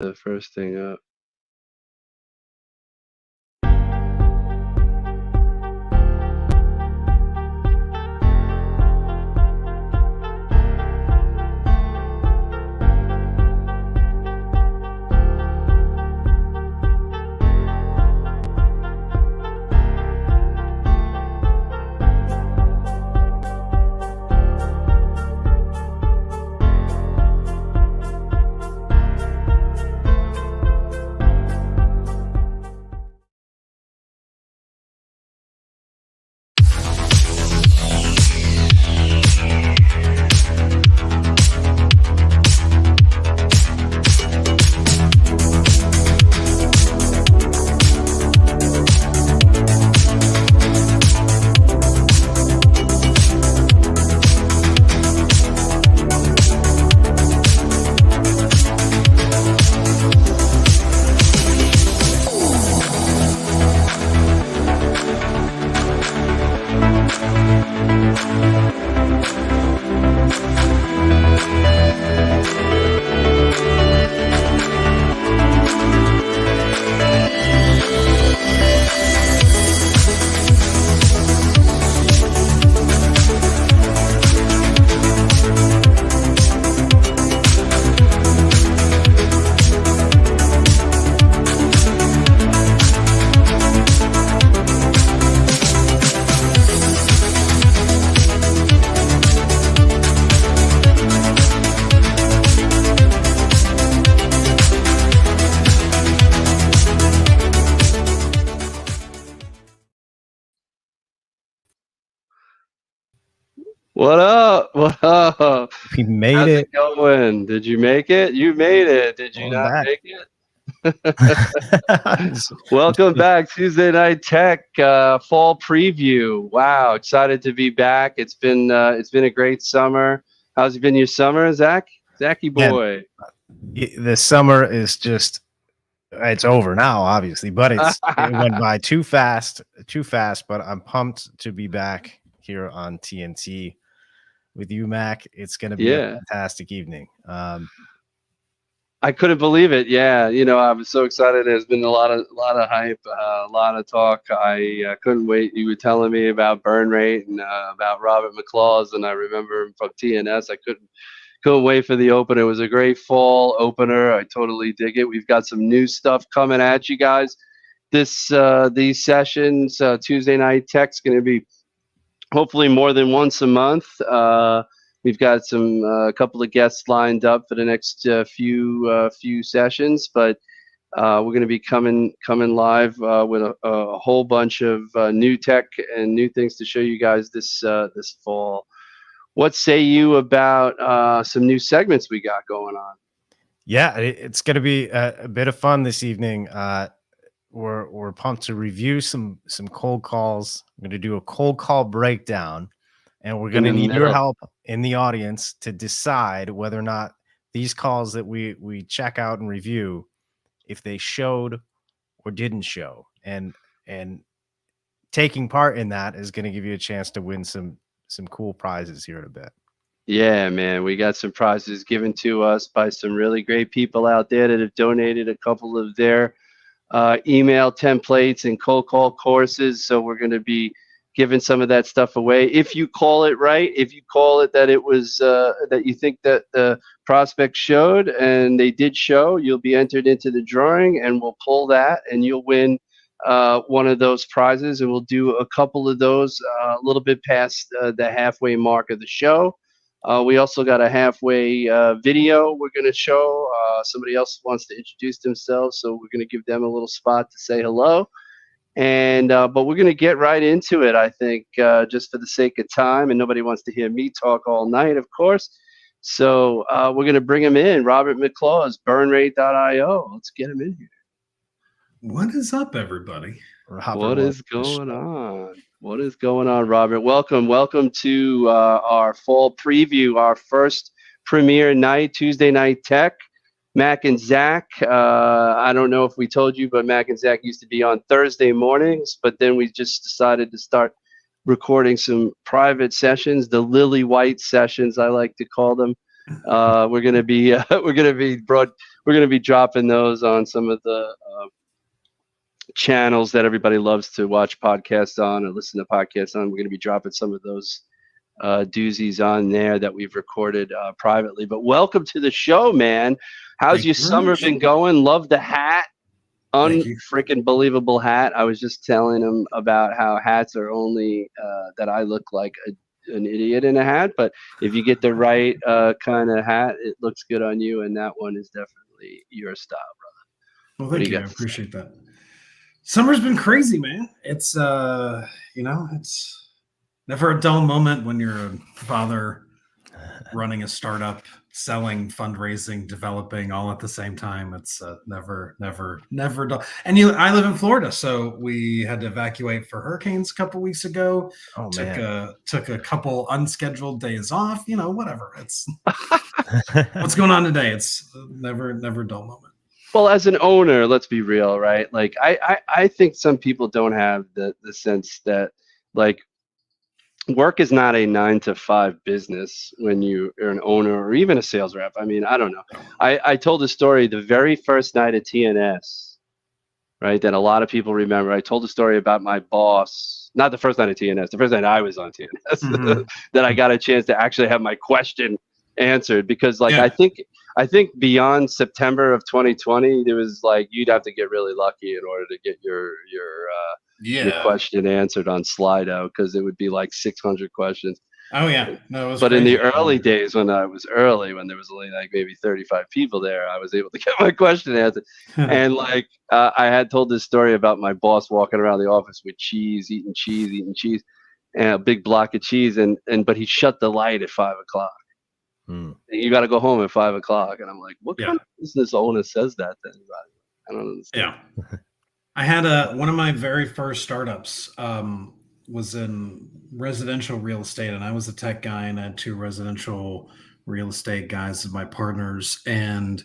the first thing up. What up? What up? We made How's it. it going? Did you make it? You made it. Did you Welcome not back. make it? Welcome back, Tuesday Night Tech fall preview. Wow, excited to be back. It's been a great summer. How's it been your summer, Zach? Zachy Man, boy. the summer is just, it's over now, obviously, but it went by too fast, but I'm pumped to be back here on TNT with you, Mac. It's going to be a fantastic evening. I couldn't believe it. Yeah, I was so excited. There's been a lot of hype, a lot of talk. I couldn't wait. You were telling me about BurnRate and about Robert McLaws, and I remember him from TNS. I couldn't wait for the opener. It was a great fall opener. I totally dig it. We've got some new stuff coming at you guys. These sessions, Tuesday Night Tech's going to be hopefully more than once a month. We've got a couple of guests lined up for the next few sessions, but we're going to be coming live with a whole bunch of new tech and new things to show you guys this fall. What say you about some new segments we got going on? Yeah, it's going to be a bit of fun this evening. We're pumped to review some cold calls. I'm going to do a cold call breakdown, and we're going to need your help in the audience to decide whether or not these calls that we check out and review, if they showed or didn't show. And taking part in that is going to give you a chance to win some cool prizes here in a bit. Yeah, man, we got some prizes given to us by some really great people out there that have donated a couple of their email templates and cold call courses. So we're going to be giving some of that stuff away. If you call it right, if you call it that it was that you think that the prospect showed and they did show, you'll be entered into the drawing, and we'll pull that, and you'll win one of those prizes. And we'll do a couple of those a little bit past the halfway mark of the show. We also got a halfway video we're going to show. Somebody else wants to introduce themselves, so we're going to give them a little spot to say hello. And but we're going to get right into it, I think, just for the sake of time. And nobody wants to hear me talk all night, of course. So we're going to bring him in. Robert McLaws, BurnRate.io. Let's get him in here. What is up, everybody? What is going on? What is going on, Robert? Welcome to our fall preview, our first premiere night, Tuesday Night Tech. Mac and Zach, I don't know if we told you, but Mac and Zach used to be on Thursday mornings, but then we just decided to start recording some private sessions, the Lily White sessions, I like to call them. We're we're going to be dropping those on some of the channels that everybody loves to watch podcasts on or listen to podcasts on. We're going to be dropping some of those doozies on there that we've recorded privately. But welcome to the show, man. How's your summer been going? Love the hat. Unfreaking believable hat. I was just telling him about how hats are only that I look like an idiot in a hat, but if you get the right kind of hat, it looks good on you, and that one is definitely your style, brother. Well, thank you. I appreciate that. Summer's been crazy, man. It's it's never a dull moment when you're a father running a startup, selling, fundraising, developing all at the same time. It's never dull. And I live in Florida, so we had to evacuate for hurricanes a couple weeks ago. Oh, took a couple unscheduled days off. Whatever. It's what's going on today. It's never a dull moment. Well, as an owner, let's be real, right? Like I think some people don't have the sense that like work is not a 9-to-5 business when you are an owner or even a sales rep. I mean, I don't know. I told a story the very first night at TNS, right? That a lot of people remember. I told a story about my boss, not the first night at TNS, the first night I was on TNS, that I got a chance to actually have my question answered because I think beyond September of 2020, there was like, you'd have to get really lucky in order to get your question answered on Slido because it would be like 600 questions. Oh yeah, no. It was but crazy. In the early days when I was early, when there was only like maybe 35 people there, I was able to get my question answered. And like I had told this story about my boss walking around the office with cheese, eating cheese, and a big block of cheese, but he shut the light at 5 o'clock. You got to go home at 5 o'clock, and I'm like, what kind of business owner says that to anybody? I don't understand. Yeah. I had one of my very first startups was in residential real estate, and I was a tech guy, and I had 2 residential real estate guys as my partners, and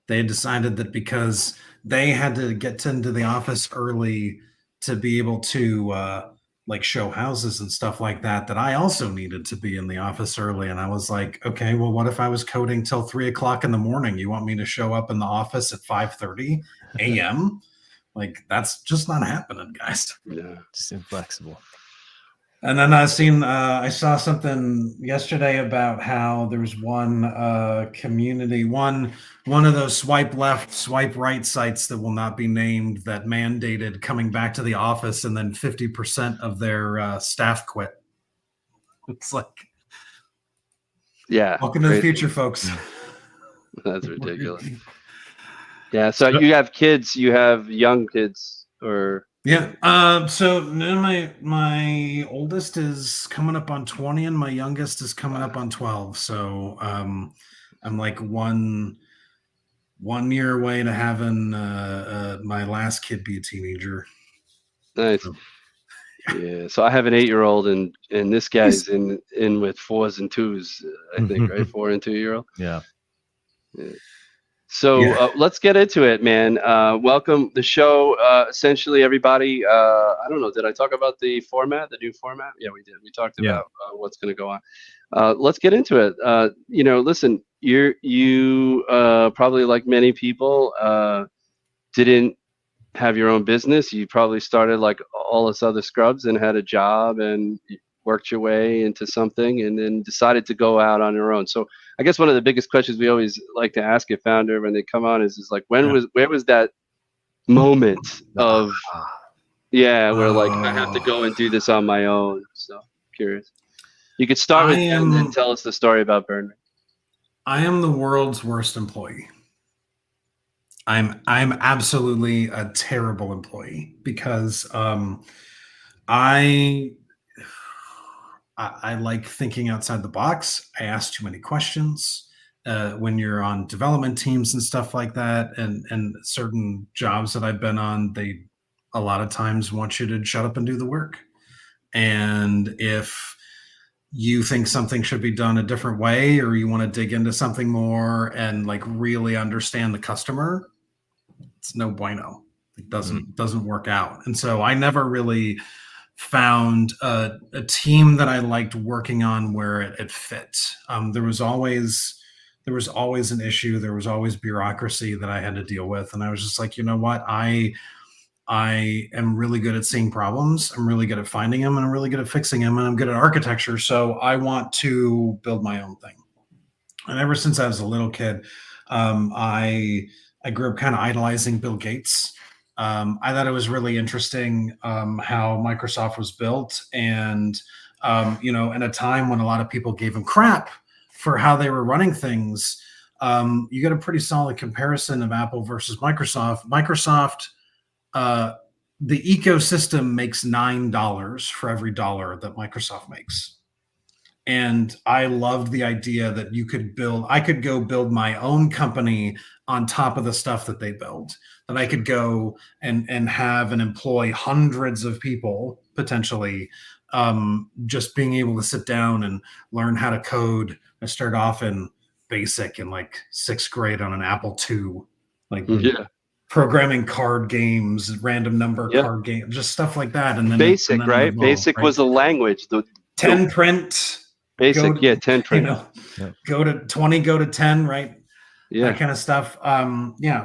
they decided that because they had to get into the office early to be able to like show houses and stuff like that, that I also needed to be in the office early. And I was like, okay, well, what if I was coding till 3 o'clock in the morning? You want me to show up in the office at 5:30 a.m.? Like, that's just not happening, guys. Yeah, just inflexible. And then I saw something yesterday about how there's one community, one of those swipe left, swipe right sites that will not be named that mandated coming back to the office, and then 50% of their staff quit. It's like, welcome to the future, folks. That's ridiculous. Yeah. So you have kids, you have young kids, or so my oldest is coming up on 20 and my youngest is coming up on 12. So I'm like one year away to having my last kid be a teenager. Nice. Yeah. So I have an 8-year-old, and this guy's in with 4s and 2s, I think, right? 4 and 2-year-old. Yeah. So let's get into it, man. Welcome the show. Essentially, everybody. I don't know. Did I talk about the new format? Yeah, we did. We talked about what's going to go on. Let's get into it. Listen, you probably, like many people, didn't have your own business. You probably started like all us other scrubs and had a job and worked your way into something, and then decided to go out on your own. So I guess one of the biggest questions we always like to ask a founder when they come on is like, where was that moment of, where like I have to go and do this on my own? So curious. You could start with and then tell us the story about BurnRate. I am the world's worst employee. I'm absolutely a terrible employee because I like thinking outside the box. I ask too many questions when you're on development teams and stuff like that. And certain jobs that I've been on, they a lot of times want you to shut up and do the work. And if you think something should be done a different way, or you want to dig into something more and like really understand the customer, it's no bueno. It doesn't work out. And so I never really found a team that I liked working on where it fit. There was always there was always an issue. There was always bureaucracy that I had to deal with. And I was just like, you know what? I am really good at seeing problems. I'm really good at finding them, and I'm really good at fixing them, and I'm good at architecture. So I want to build my own thing. And ever since I was a little kid, I grew up kind of idolizing Bill Gates. I thought it was really interesting how Microsoft was built, and in a time when a lot of people gave him crap for how they were running things. You get a pretty solid comparison of Apple versus Microsoft. Microsoft, the ecosystem makes $9 for every dollar that Microsoft makes. And I loved the idea that I could go build my own company on top of the stuff that they build, that I could go and have and employ hundreds of people potentially, just being able to sit down and learn how to code. I started off in BASIC in like 6th grade on an Apple II, like programming card games, random number card games, just stuff like that. And then BASIC, and then right? evolved, BASIC was a language. 10 print. BASIC, 10 print. Go to 20, go to 10, right? Yeah. That kind of stuff.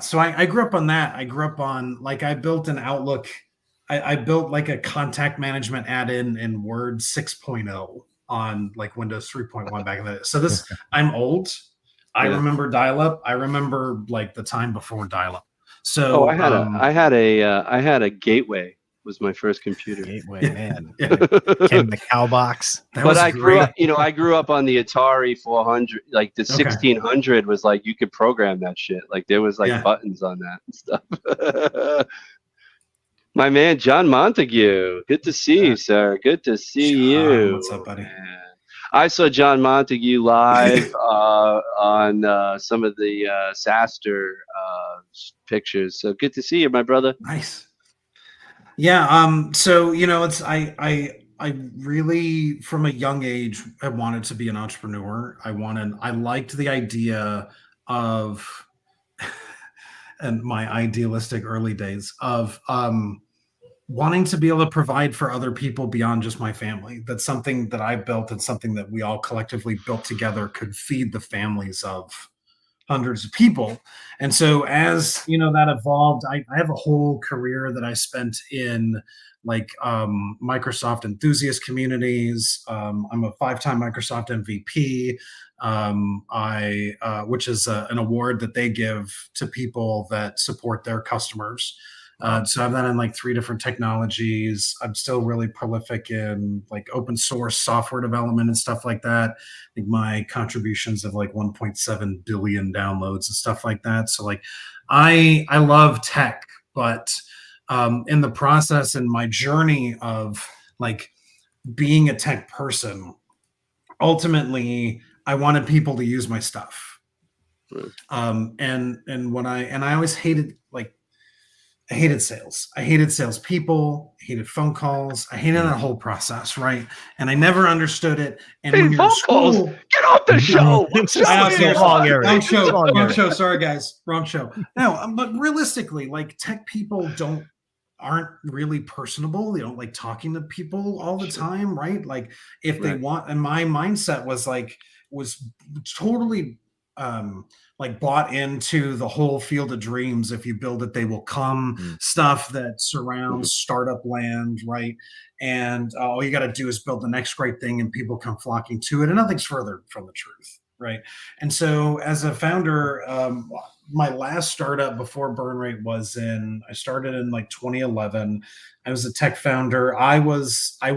So I grew up on that. I grew up on, like, I built an Outlook. I built like a contact management add-in in Word 6.0 on like Windows 3.1 back in the day. So I'm old. I remember dial-up. I remember like the time before dial-up. So I had a Gateway. Was my first computer. Gateway, man. Came in the cow box. But I grew up on the Atari 400. Like the 1600 was like, you could program that shit. Like there was like buttons on that and stuff. My man, John Montague. Good to see you, sir. Good to see you. What's up, buddy? Man. I saw John Montague live on some of the SaaStr pictures. So good to see you, my brother. Nice. Yeah. So, it's, I really, from a young age, I wanted to be an entrepreneur. I liked the idea of, and my idealistic early days of, wanting to be able to provide for other people beyond just my family. That's something that I built, and something that we all collectively built together could feed the families of hundreds of people. And so as that evolved, I have a whole career that I spent in like Microsoft enthusiast communities. I'm a 5-time Microsoft MVP, which is an award that they give to people that support their customers. So I've done in like 3 different technologies. I'm still really prolific in like open source software development and stuff like that. I think my contributions of like 1.7 billion downloads and stuff like that. So like I love tech, but in the process, in my journey of like being a tech person, ultimately I wanted people to use my stuff. And I always hated, like, I hated sales. I hated salespeople. I hated phone calls. I hated that whole process, right? And I never understood it. And when you're in school, get off the show. Wrong show. Sorry, guys, wrong show. No, but realistically, like tech people aren't really personable. They don't like talking to people all the time, right? Like if they want, and my mindset was totally like bought into the whole field of dreams. If you build it, they will come. Stuff that surrounds startup land, right? And all you got to do is build the next great thing, and people come flocking to it. And nothing's further from the truth, right? And so, as a founder, my last startup before BurnRate I started in like 2011. I was a tech founder. I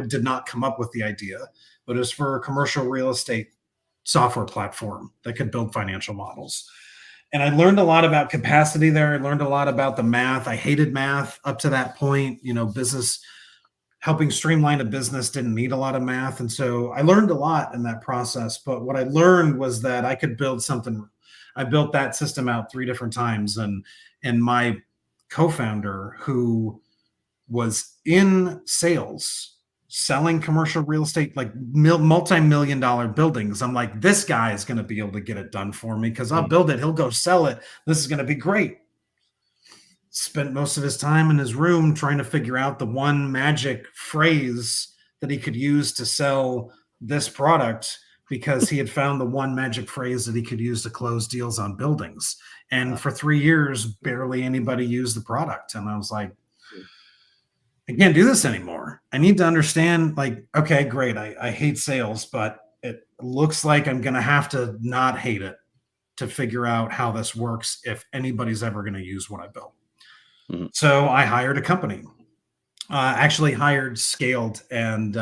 did not come up with the idea, but it was for a commercial real estate software platform that could build financial models. And I learned a lot about capacity there. I learned a lot about the math. I hated math up to that point. Business, helping streamline a business didn't need a lot of math. And so I learned a lot in that process. But what I learned was that I could build something. I built that system out 3 different times. And my co-founder, who was in sales, selling commercial real estate, like multi-million-dollar buildings. I'm like, this guy is going to be able to get it done for me because I'll build it. He'll go sell it. This is going to be great. Spent most of his time in his room trying to figure out the one magic phrase that he could use to sell this product. because he had found the one magic phrase that he could use to close deals on buildings. And for 3 years, barely anybody used the product. And I was like, I can't do this anymore. I need to understand, like, okay, great. I hate sales, but it looks like I'm going to have to not hate it to figure out how this works if anybody's ever going to use what I built. Mm-hmm. So I hired a company. Actually hired Scaled and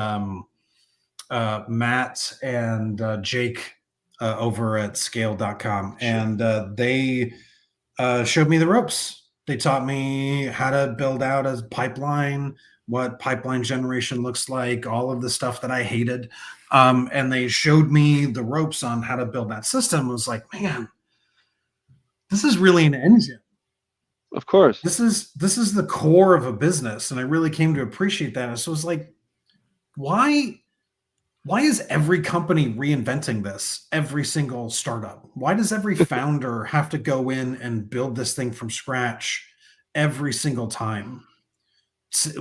Matt and Jake over at scale.com. Sure. And they showed me the ropes. They taught me how to build out a pipeline, what pipeline generation looks like, all of the stuff that I hated. And they showed me the ropes on how to build that system. I was like, man, this is really an engine. Of course. This is the core of a business. And I really came to appreciate that. And so it was like, why is every company reinventing this? Every single startup? Why does every founder have to go in and build this thing from scratch every single time?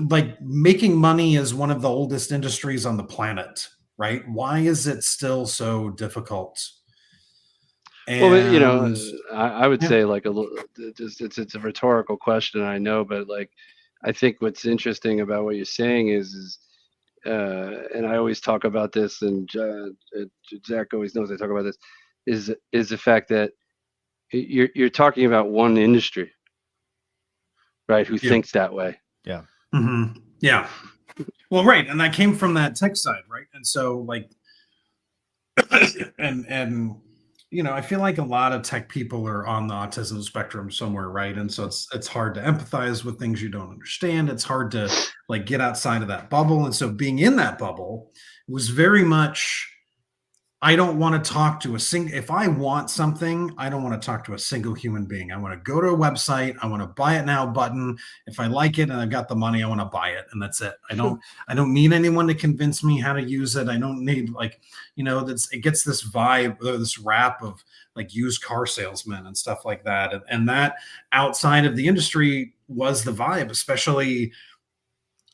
Like, making money is one of the oldest industries on the planet, right? Why is it still so difficult? And, well, you know, I would say, like, it's a rhetorical question, I know, but like, I think what's interesting about what you're saying is and I always talk about this, and Zach always knows I talk about this, is the fact that you're talking about one industry, right? Who thinks that way? Yeah. Mm-hmm. Yeah. Well, right, and that came from that tech side, right? And so, like, and you know, I feel like a lot of tech people are on the autism spectrum somewhere, right? And so it's hard to empathize with things you don't understand. It's hard to, like, get outside of that bubble. And so being in that bubble was very much, I don't want to talk to if I want something, I don't want to talk to a single human being. I want to go to a website. I want to buy it now button. If I like it and I've got the money, I want to buy it. And that's it. I don't need anyone to convince me how to use it. I don't need, like, you know, it gets this vibe, this rap of, like, used car salesmen and stuff like that. And that outside of the industry was the vibe, especially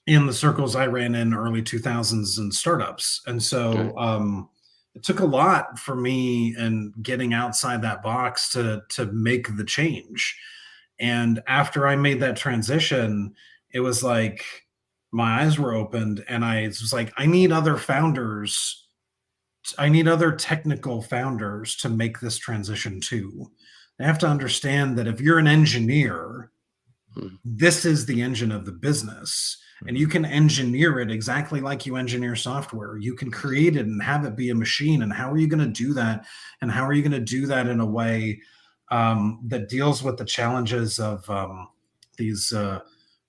in the circles I ran in early 2000s and startups. And so, it took a lot for me and getting outside that box to make the change. And after I made that transition, it was like my eyes were opened, and I was like, I need other founders. I need other technical founders to make this transition too. They have to understand that if you're an engineer, this is the engine of the business. And you can engineer it exactly like you engineer software. You can create it and have it be a machine. And how are you going to do that? And how are you going to do that in a way that deals with the challenges of these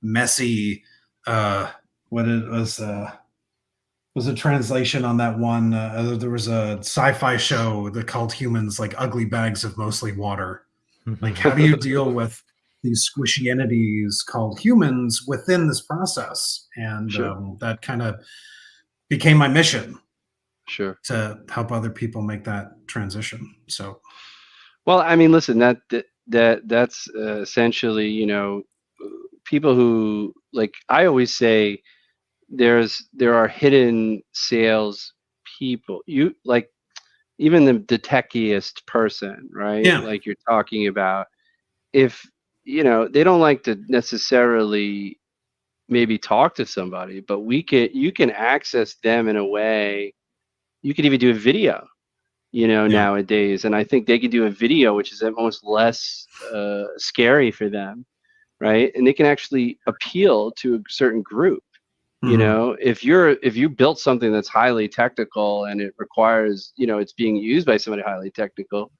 messy, what it was a translation on that one. There was a sci-fi show that called humans like ugly bags of mostly water. Like, how do you deal with these squishy entities called humans within this process? And that kind of became my mission. Sure. To help other people make that transition. So, well, I mean, listen, that's essentially, you know, people who, like, I always say, there are hidden sales people. You, like, even the techiest person, right? Yeah. Like you're talking about, if, you know, they don't like to necessarily maybe talk to somebody, but you can access them in a way. You could even do a video, you know, nowadays. And I think they could do a video, which is almost less scary for them, right? And they can actually appeal to a certain group. You know, if you built something that's highly technical and it requires, you know, it's being used by somebody highly technical,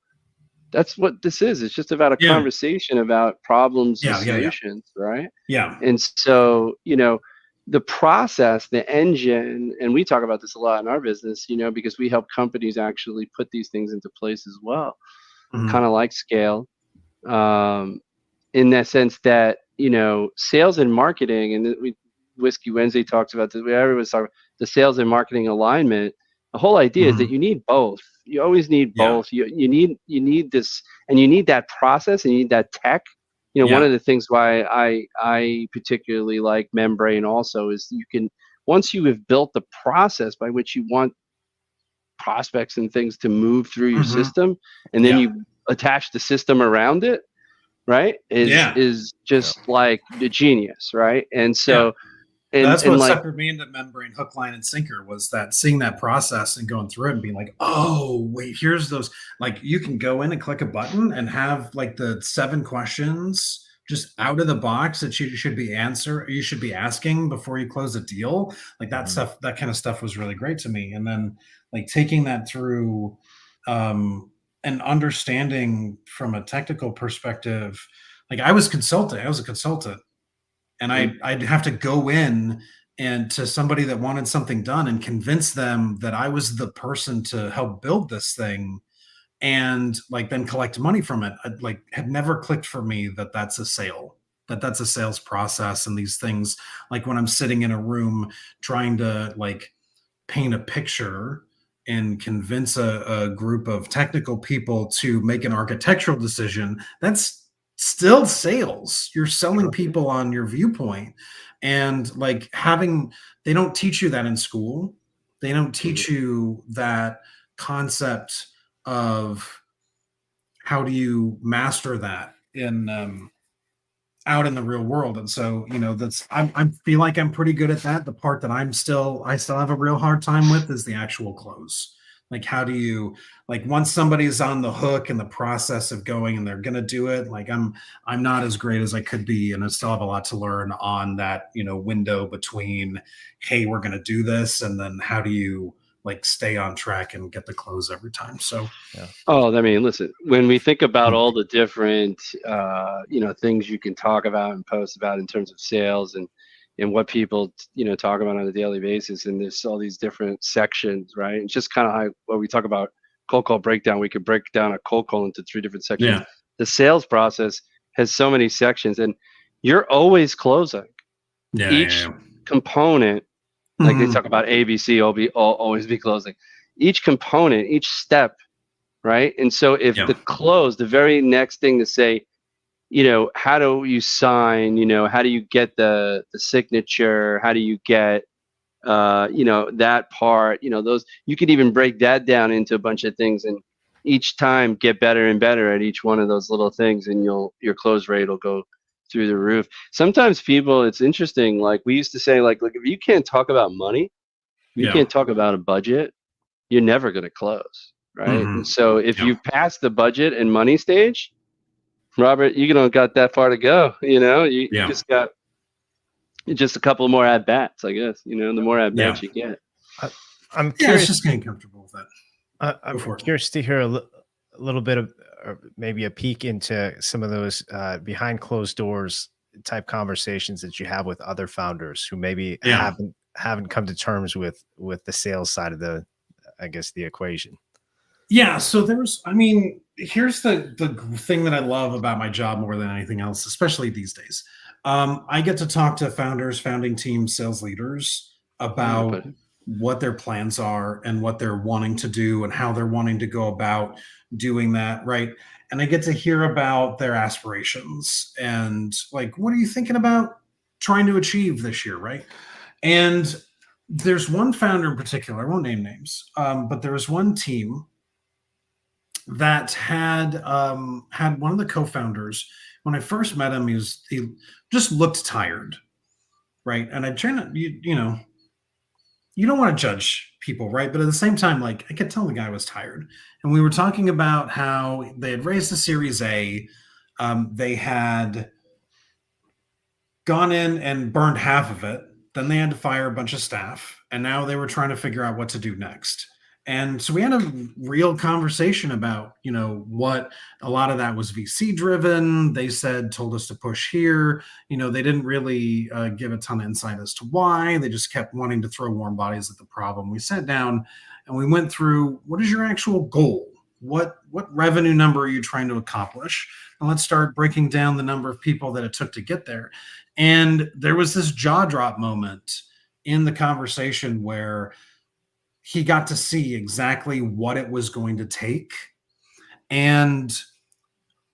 that's what this is. It's just about a conversation about problems and solutions, right? Yeah. And so, you know, the process, the engine, and we talk about this a lot in our business, you know, because we help companies actually put these things into place as well, kind of like Scale, in that sense that, you know, sales and marketing, and Whiskey Wednesday talks about this. Everyone's talking about the sales and marketing alignment. The whole idea is that you need both. You always need both. You need this, and you need that process, and you need that tech. You know, one of the things why I particularly like Membrane also is you can, once you have built the process by which you want prospects and things to move through your Mhm. system, and then Yeah. you attach the system around it, right? Yeah. Is just like the genius, right? And Yeah. so and That's and what like suckered me into membrane hook, line, and sinker, was that seeing that process and going through it and being like, oh, wait, here's those. Like, you can go in and click a button and have like the 7 questions just out of the box that you should be asking before you close a deal. Like that stuff, that kind of stuff was really great to me. And then like taking that through and understanding from a technical perspective, like I was a consultant, and I'd have to go in and to somebody that wanted something done and convince them that I was the person to help build this thing, and like then collect money from it. Like had never clicked for me that that's a sale, that that's a sales process. And these things, like when I'm sitting in a room trying to like paint a picture and convince a group of technical people to make an architectural decision, that's still sales. You're selling people on your viewpoint. And like they don't teach you that in school. They don't teach you that concept of how do you master that in out in the real world. And so, that's I feel like I'm pretty good at that. The part that I still have a real hard time with is the actual close. Like, how do you, like, once somebody's on the hook in the process of going and they're gonna do it, like I'm not as great as I could be, and I still have a lot to learn on that, window between, hey, we're gonna do this, and then how do you like stay on track and get the close every time. So Yeah. Oh, I mean, listen, when we think about all the different, things you can talk about and post about in terms of sales and what people, talk about on a daily basis, and there's all these different sections, right? It's just kind of how when we talk about cold call breakdown, we could break down a cold call into 3 different sections. yeah. The sales process has so many sections, and you're always closing. Yeah, Each yeah, component, yeah. like they Mhm. talk about ABC, always be closing. Each component, each step, right? And so if Yeah. the close, the very next thing to say, how do you sign, how do you get the signature, how do you get that part, those, you could even break that down into a bunch of things, and each time get better and better at each one of those little things, and your close rate will go through the roof. Sometimes people, it's interesting, like we used to say, like, look, if you can't talk about money, you Yeah. can't talk about a budget, you're never going to close, right? And Mhm. so if Yeah. you pass the budget and money stage, Robert, you don't got that far to go. You Yeah. just got just a couple more at bats, I guess. The more at Yeah. bats you get. I'm Yeah. It's curious. just getting comfortable with that. I'm Go for it. curious to hear a little bit of, or maybe a peek into some of those behind closed doors type conversations that you have with other founders who maybe Yeah. haven't come to terms with the sales side of the equation. Yeah. So here's the thing that I love about my job more than anything else, especially these days. I get to talk to founders, founding teams, sales leaders Yeah, about but what their plans are and what they're wanting to do and how they're wanting to go about doing that. Right. And I get to hear about their aspirations and like, what are you thinking about trying to achieve this year? Right. And there's one founder in particular, I won't name names, but there was one team that had one of the co-founders. When I first met him, he just looked tired, right? And I try not, you don't want to judge people, right? But at the same time, like I could tell the guy was tired. And we were talking about how they had raised the Series A. They had gone in and burned half of it. Then they had to fire a bunch of staff, and now they were trying to figure out what to do next. And so we had a real conversation about, what a lot of that was VC driven. They told us to push here. They didn't really give a ton of insight as to why. They just kept wanting to throw warm bodies at the problem. We sat down and we went through, what is your actual goal? What revenue number are you trying to accomplish? And let's start breaking down the number of people that it took to get there. And there was this jaw drop moment in the conversation where he got to see exactly what it was going to take. And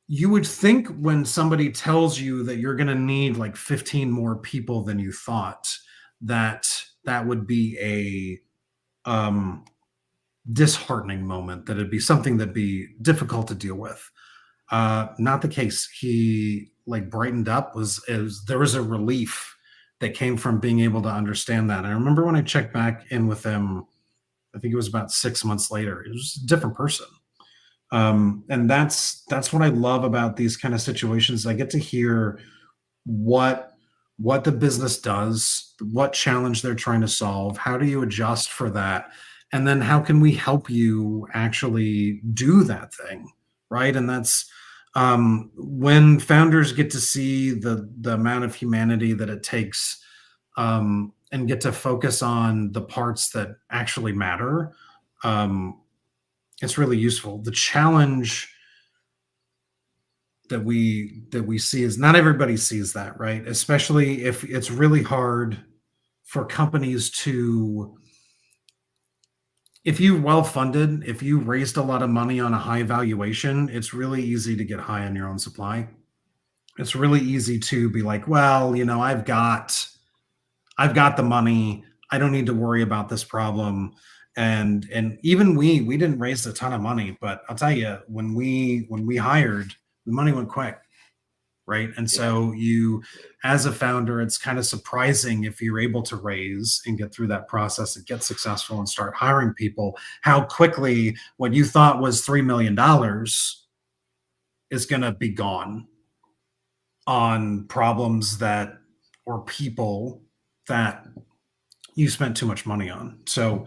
you would think when somebody tells you that you're going to need like 15 more people than you thought, that would be a disheartening moment, that it'd be something that'd be difficult to deal with. Not the case. He like brightened up. There was a relief that came from being able to understand that. And I remember when I checked back in with him, I think it was about 6 months later. It was a different person. And that's what I love about these kind of situations. I get to hear what the business does, what challenge they're trying to solve, how do you adjust for that, and then how can we help you actually do that thing, right? And that's when founders get to see the amount of humanity that it takes, and get to focus on the parts that actually matter. It's really useful. The challenge that we see is not everybody sees that, right? Especially if it's really hard for companies to, if you're well funded, if you raised a lot of money on a high valuation, it's really easy to get high on your own supply. It's really easy to be like, well, I've got the money. I don't need to worry about this problem. And even we didn't raise a ton of money, but I'll tell you, when we hired, the money went quick, right? And so you, as a founder, it's kind of surprising if you're able to raise and get through that process and get successful and start hiring people, how quickly what you thought was $3 million is going to be gone on problems that, or people that you spent too much money on. So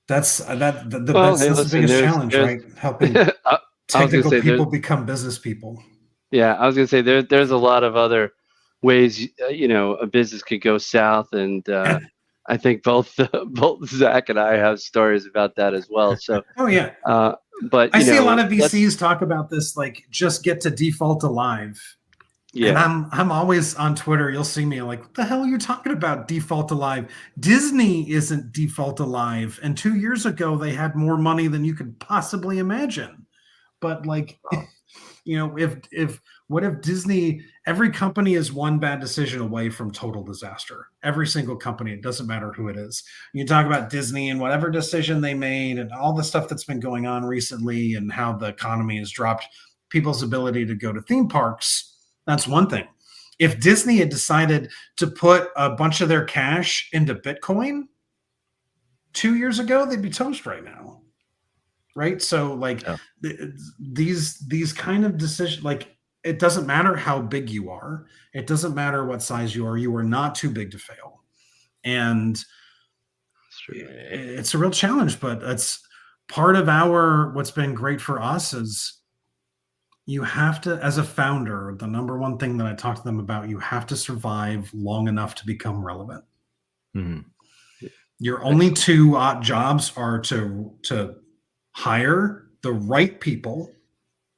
that's that's the biggest challenge, right? Helping technical people become business people. Yeah, I was going to say there's a lot of other ways a business could go south, and I think both Zach and I have stories about that as well. So oh yeah, but I see a lot of VCs talk about this, like just get to default alive. Yeah, and I'm always on Twitter. You'll see me like, what the hell are you talking about? Default alive? Disney isn't default alive. And 2 years ago, they had more money than you could possibly imagine. But like, what if Disney? Every company is one bad decision away from total disaster. Every single company. It doesn't matter who it is. You talk about Disney and whatever decision they made, and all the stuff that's been going on recently, and how the economy has dropped people's ability to go to theme parks. That's one thing. If Disney had decided to put a bunch of their cash into Bitcoin 2 years ago, they'd be toast right now. Right. So like these kind of decisions, like it doesn't matter how big you are. It doesn't matter what size you are. You are not too big to fail. And it's a real challenge, but it's part of what's been great for us is, you have to, as a founder, the number one thing that I talk to them about, you have to survive long enough to become relevant. Mm-hmm. Your only two jobs are to hire the right people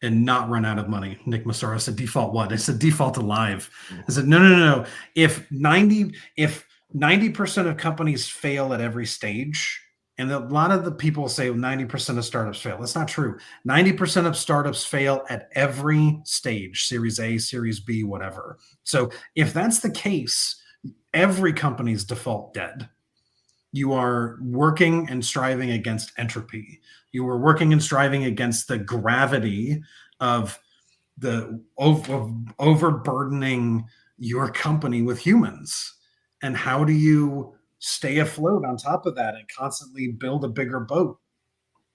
and not run out of money. Nick Massaro said, default what? I said, default alive. I said, no. If 90% of companies fail at every stage, and a lot of the people say 90% of startups fail. That's not true. 90% of startups fail at every stage, Series A, Series B, whatever. So if that's the case, every company's default dead. You are working and striving against entropy. You are working and striving against the gravity of the overburdening your company with humans. And how do you stay afloat on top of that and constantly build a bigger boat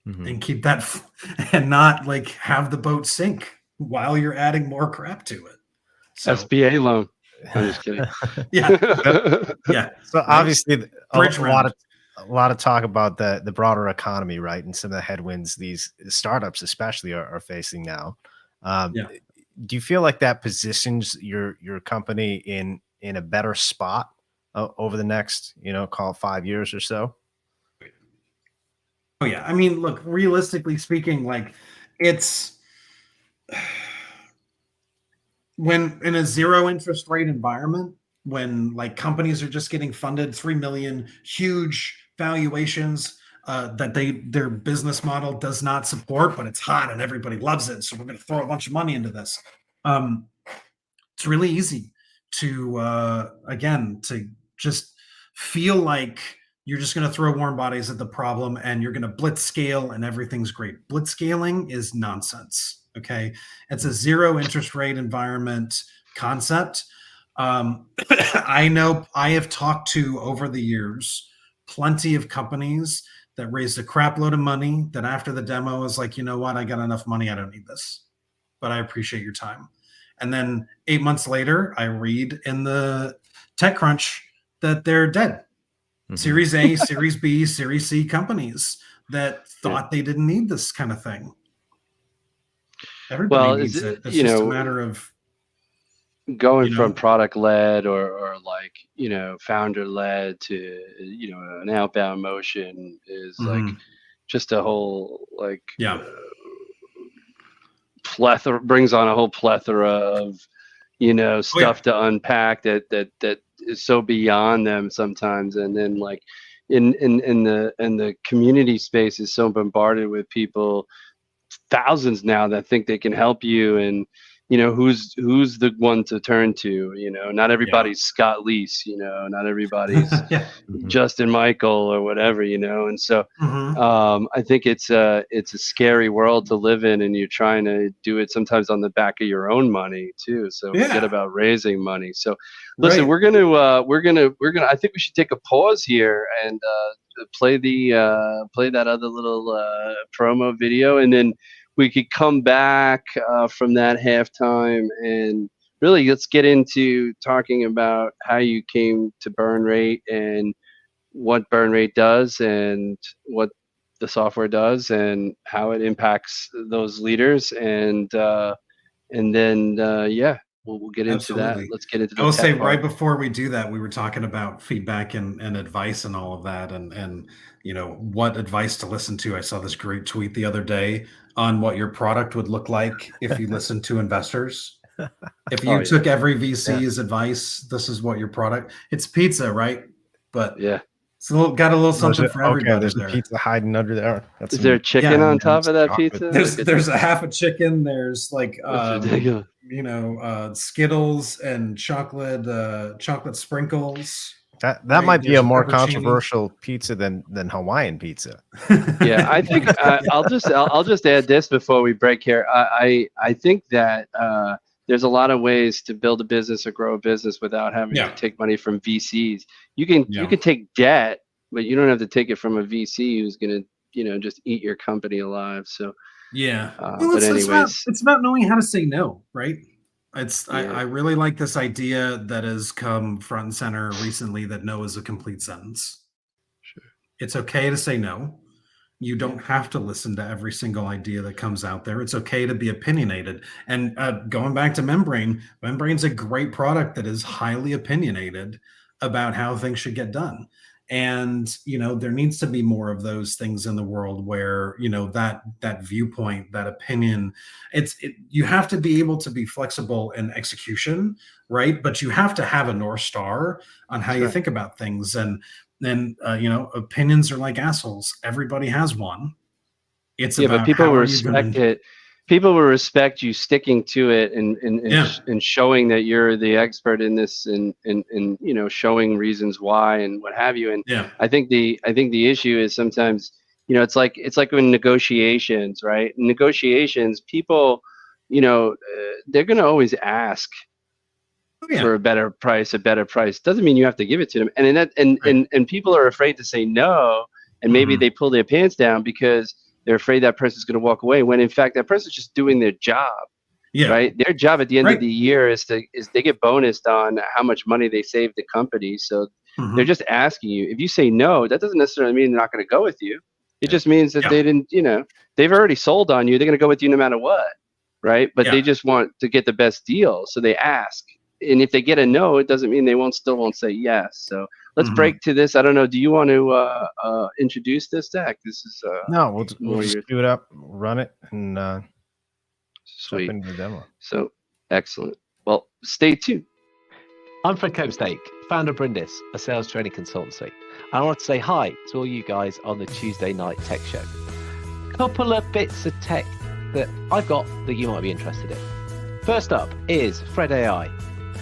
and keep that and not like have the boat sink while you're adding more crap to it? So, SBA loan. I'm just kidding. Yeah. So obviously a lot of talk about the broader economy, right? And some of the headwinds these startups especially are facing now. Do you feel like that positions your company in a better spot over the next, call it 5 years or so? Oh yeah. I mean, look, realistically speaking, like it's when in a zero interest rate environment, when like companies are just getting funded 3 million, huge valuations that their business model does not support, but it's hot and everybody loves it. So we're going to throw a bunch of money into this. It's really easy to, again, to just feel like you're just going to throw warm bodies at the problem and you're going to blitz scale and everything's great. Blitz scaling is nonsense. Okay. It's a zero interest rate environment concept. I know I have talked to over the years plenty of companies that raised a crap load of money that after the demo is like, you know what, I got enough money, I don't need this, but I appreciate your time. And then 8 months later, I read in the TechCrunch that they're dead. Series A, Series B, Series C companies that thought they didn't need this kind of thing. Everybody needs it. It's just a matter of going from product led or like, founder led to, an outbound motion is like just a whole like plethora, brings on a whole plethora of, stuff to unpack that is so beyond them sometimes. And then like in the community space is so bombarded with people, thousands now, that think they can help you, and who's the one to turn to. Not everybody's Scott Leese, not everybody's Justin Michael or whatever, and so I think it's a scary world to live in, and you're trying to do it sometimes on the back of your own money too, so forget about raising money. So listen, we're gonna I think we should take a pause here and play that other little promo video, and then we could come back from that halftime and really let's get into talking about how you came to BurnRate and what BurnRate does and what the software does and how it impacts those leaders. And then we'll get into that. Let's get into the I will say right before we do that, we were talking about feedback and advice and all of that, and what advice to listen to. I saw this great tweet the other day on what your product would look like if you listened to investors. If you took every VC's advice, this is what your product. It's pizza, right? But it's got a little something for everybody. There's a pizza hiding under there. Is there chicken on top of that pizza? There's a half a chicken. There's like Skittles and chocolate sprinkles. That might be a more controversial pizza than Hawaiian pizza. Yeah, I think I'll just add this before we break here. I think that there's a lot of ways to build a business or grow a business without having to take money from VCs. You can take debt, but you don't have to take it from a VC who's going to just eat your company alive. So but anyways, it's about knowing how to say no, right? I really like this idea that has come front and center recently, that no is a complete sentence. Sure. It's okay to say no. You don't have to listen to every single idea that comes out there. It's okay to be opinionated. And going back to Membrane's a great product that is highly opinionated about how things should get done. And, there needs to be more of those things in the world where, that viewpoint, that opinion, you have to be able to be flexible in execution, right? But you have to have a North Star on how you think about things. And then, opinions are like assholes. Everybody has one. It's about but people will respect it. People will respect you sticking to it and showing that you're the expert in this and showing reasons why and what have you. And I think the issue is sometimes it's like in negotiations, right? In negotiations, people they're going to always ask for a better price. Doesn't mean you have to give it to them. And people are afraid to say no, and maybe they pull their pants down because they're afraid that person's going to walk away, when in fact that person's just doing their job. Right. Their job at the end of the year is they get bonused on how much money they save the company. So they're just asking you. If you say no, that doesn't necessarily mean they're not going to go with you. It just means that they didn't, they've already sold on you. They're going to go with you no matter what. Right. But they just want to get the best deal. So they ask. And if they get a no, it doesn't mean they won't say yes. So let's break to this. I don't know. Do you want to introduce this, Zach? This is no. We'll just do it up, run it, and sweet. Jump into the demo. So excellent. Well, stay tuned. I'm Fred Copestake, founder of Brindis, a sales training consultancy. And I want to say hi to all you guys on the Tuesday Night Tech Show. Couple of bits of tech that I've got that you might be interested in. First up is Fred AI.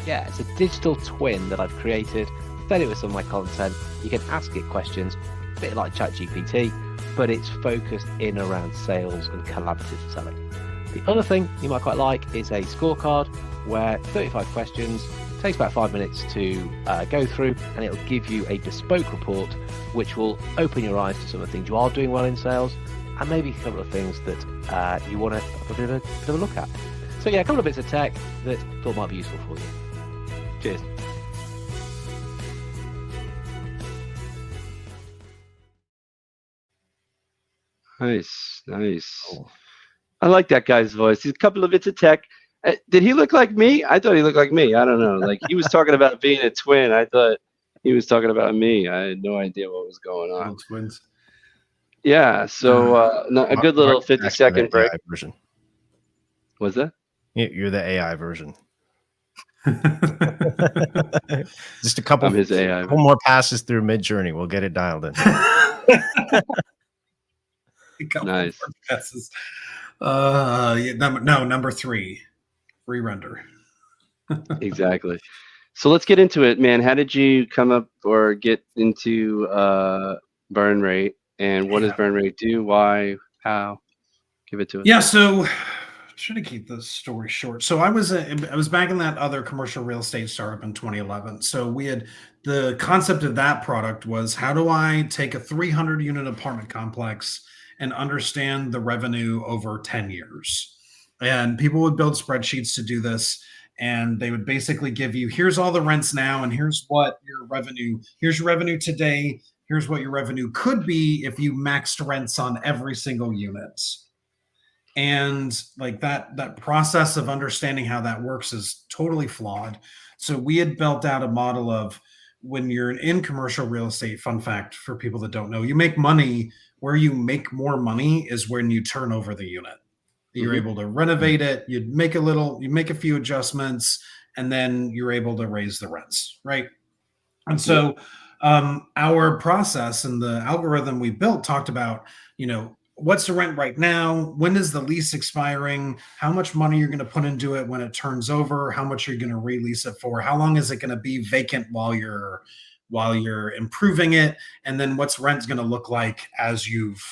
Yeah, it's a digital twin that I've created fed it with some of my content. You can ask it questions, a bit like ChatGPT, but it's focused in around sales and collaborative selling. The other thing you might quite like is a scorecard where 35 questions, takes about 5 minutes to go through, and it'll give you a bespoke report which will open your eyes to some of the things you are doing well in sales and maybe a couple of things that you want to have a bit of a look at. So yeah, a couple of bits of tech that I thought might be useful for you. Cheers. Nice. Cool. I like that guy's voice. He's a couple of bits of tech. Did he look like me? I thought he looked like me. I don't know. Like he was talking about being a twin. I thought he was talking about me. I had no idea what was going on. Twins. Yeah. So a good little 50-second break. Version. Was that? You're the AI version. Just a couple more passes through Mid-Journey. We'll get it dialed in. Nice. Passes. Number 3, re-render. Exactly. So let's get into it, man. How did you come up or get into BurnRate, and what does BurnRate do? Why? How? Give it to us. Yeah. So trying to keep the story short. So I was back in that other commercial real estate startup in 2011. So we had the concept of that product was, how do I take a 300 unit apartment complex and understand the revenue over 10 years? And people would build spreadsheets to do this. And they would basically give you, here's all the rents now, and here's what your revenue, here's your revenue today. Here's what your revenue could be if you maxed rents on every single unit. And like that process of understanding how that works is totally flawed. So we had built out a model of, when you're in commercial real estate, fun fact for people that don't know, you make money. Where you make more money is when you turn over the unit. You're able to renovate it. You make a few adjustments, and then you're able to raise the rents, right? And so our process and the algorithm we built talked about, what's the rent right now? When is the lease expiring? How much money you're going to put into it when it turns over? How much you're going to release it for? How long is it going to be vacant while you're improving it? And then what's rent's going to look like as you've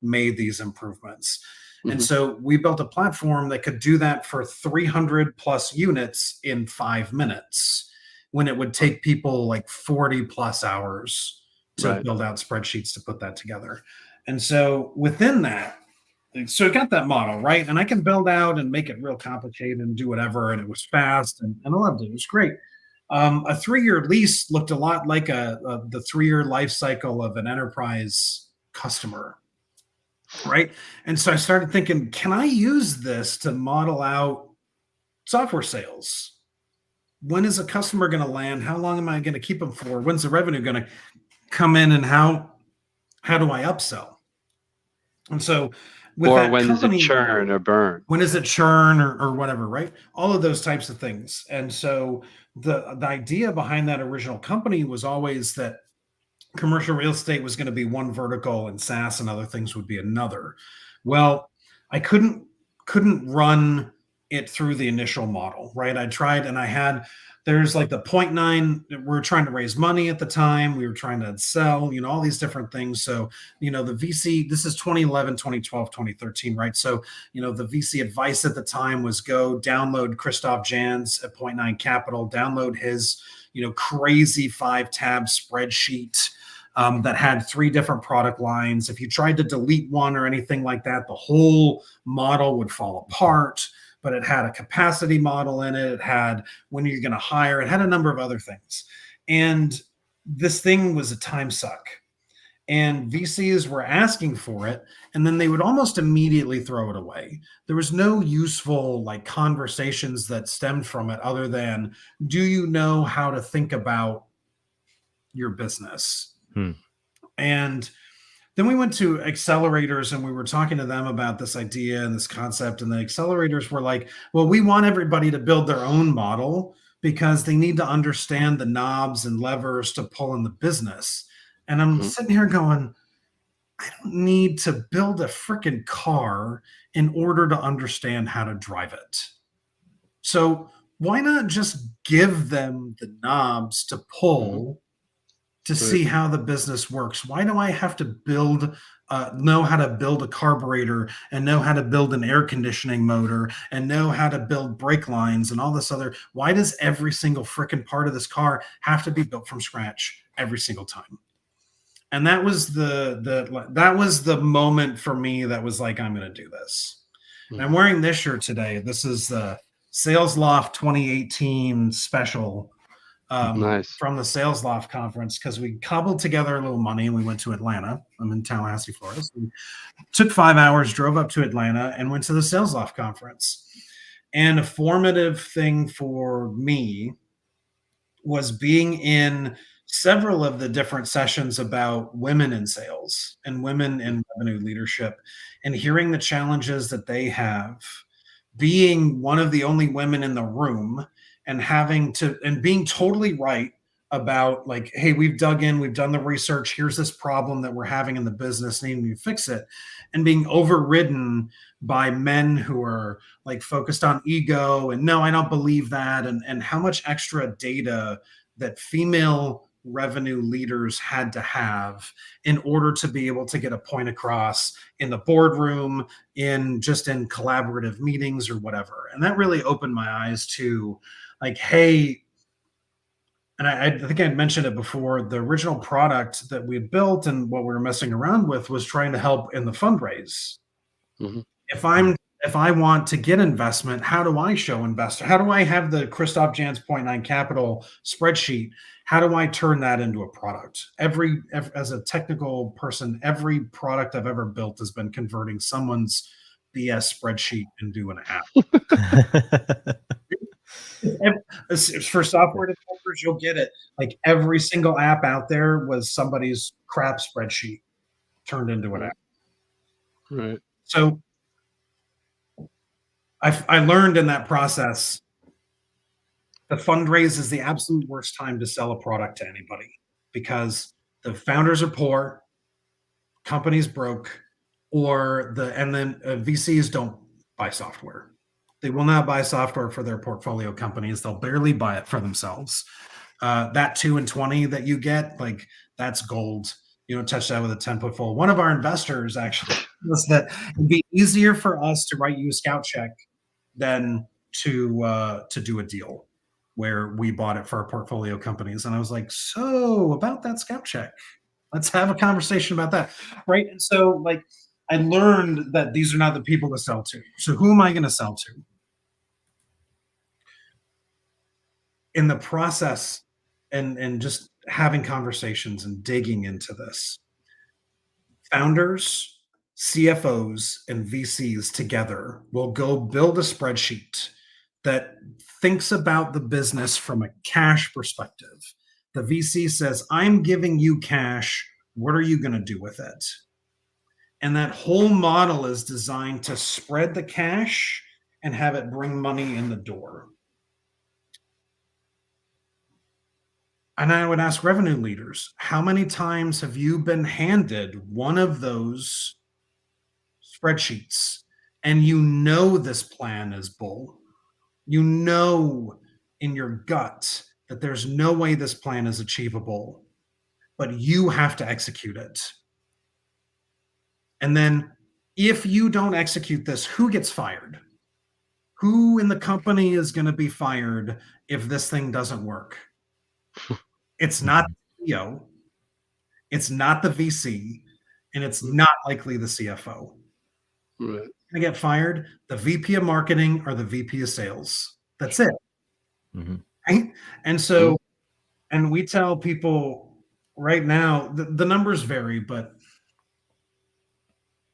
made these improvements? And so we built a platform that could do that for 300 plus units in 5 minutes, when it would take people like 40 plus hours to build out spreadsheets to put that together. And so within that, so I got that model, right? And I can build out and make it real complicated and do whatever. And it was fast, and I loved it. It was great. A 3-year lease looked a lot like the 3-year life cycle of an enterprise customer, right? And so I started thinking, can I use this to model out software sales? When is a customer going to land? How long am I going to keep them for? When's the revenue going to come in? And how do I upsell? And so when does it churn or burn? When is it churn or whatever, right? All of those types of things. And so the idea behind that original company was always that commercial real estate was going to be one vertical and SaaS and other things would be another. Well, I couldn't run it through the initial model, right? I tried, and there's like the 0.9, we're trying to raise money at the time. We were trying to sell, all these different things. So, the VC, this is 2011, 2012, 2013, right? So, the VC advice at the time was go download Christoph Jans at 0.9 Capital, download his, crazy 5-tab spreadsheet that had 3 different product lines. If you tried to delete one or anything like that, the whole model would fall apart. But it had a capacity model in it. It had when you're going to hire. It had a number of other things. And this thing was a time suck. And VCs were asking for it, and then they would almost immediately throw it away. There was no useful conversations that stemmed from it other than, do you know how to think about your business? And then we went to accelerators, and we were talking to them about this idea and this concept. And the accelerators were like, well, we want everybody to build their own model because they need to understand the knobs and levers to pull in the business. And I'm sitting here going, I don't need to build a freaking car in order to understand how to drive it. So why not just give them the knobs to pull to see how the business works? Why do I have to know how to build a carburetor and know how to build an air conditioning motor and know how to build brake lines and all this other? Why does every single freaking part of this car have to be built from scratch every single time? And that was the moment for me that was like, I'm going to do this. And I'm wearing this shirt today. This is the Sales Loft 2018 special from the Sales Loft conference, because we cobbled together a little money and we went to Atlanta. I'm in Tallahassee, Florida. So we took 5 hours, drove up to Atlanta, and went to the Sales Loft conference. And a formative thing for me was being in several of the different sessions about women in sales and women in revenue leadership, and hearing the challenges that they have, being one of the only women in the room, and being totally right about, like, hey, we've dug in, we've done the research, here's this problem that we're having in the business, needing to fix it, and being overridden by men who are like focused on ego and no, I don't believe that, and how much extra data that female revenue leaders had to have in order to be able to get a point across in the boardroom, in collaborative meetings or whatever. And that really opened my eyes to, like, hey, and I think I'd mentioned it before, the original product that we had built and what we were messing around with was trying to help in the fundraise. If I want to get investment, how do I show investor? How do I have the Christoph Jans 0.9 Capital spreadsheet? How do I turn that into a product? As a technical person, every product I've ever built has been converting someone's BS spreadsheet into an app. For software developers, you'll get it. Like, every single app out there was somebody's crap spreadsheet turned into an app. Right. So I learned in that process the fundraise is the absolute worst time to sell a product to anybody, because the founders are poor, companies broke, and then VCs don't buy software. They will not buy software for their portfolio companies. They'll barely buy it for themselves. That 2 and 20 that you get, like, that's gold. You don't touch that with a 10-foot pole. One of our investors actually was that it'd be easier for us to write you a scout check than to do a deal where we bought it for our portfolio companies. And I was like, so about that scout check, let's have a conversation about that. Right. And so, like, I learned that these are not the people to sell to. So who am I going to sell to? In the process and just having conversations and digging into this, founders, CFOs, and VCs together will go build a spreadsheet that thinks about the business from a cash perspective. The VC says, I'm giving you cash. What are you going to do with it? And that whole model is designed to spread the cash and have it bring money in the door. And I would ask revenue leaders, how many times have you been handed one of those spreadsheets and you know this plan is bull? You know in your gut that there's no way this plan is achievable, but you have to execute it. And then if you don't execute this, who gets fired? Who in the company is going to be fired if this thing doesn't work? It's not the CEO, it's not the VC, and it's not likely the CFO. Right. I get fired, the VP of marketing or the VP of sales. That's it. Right? And so, and we tell people right now, the numbers vary, but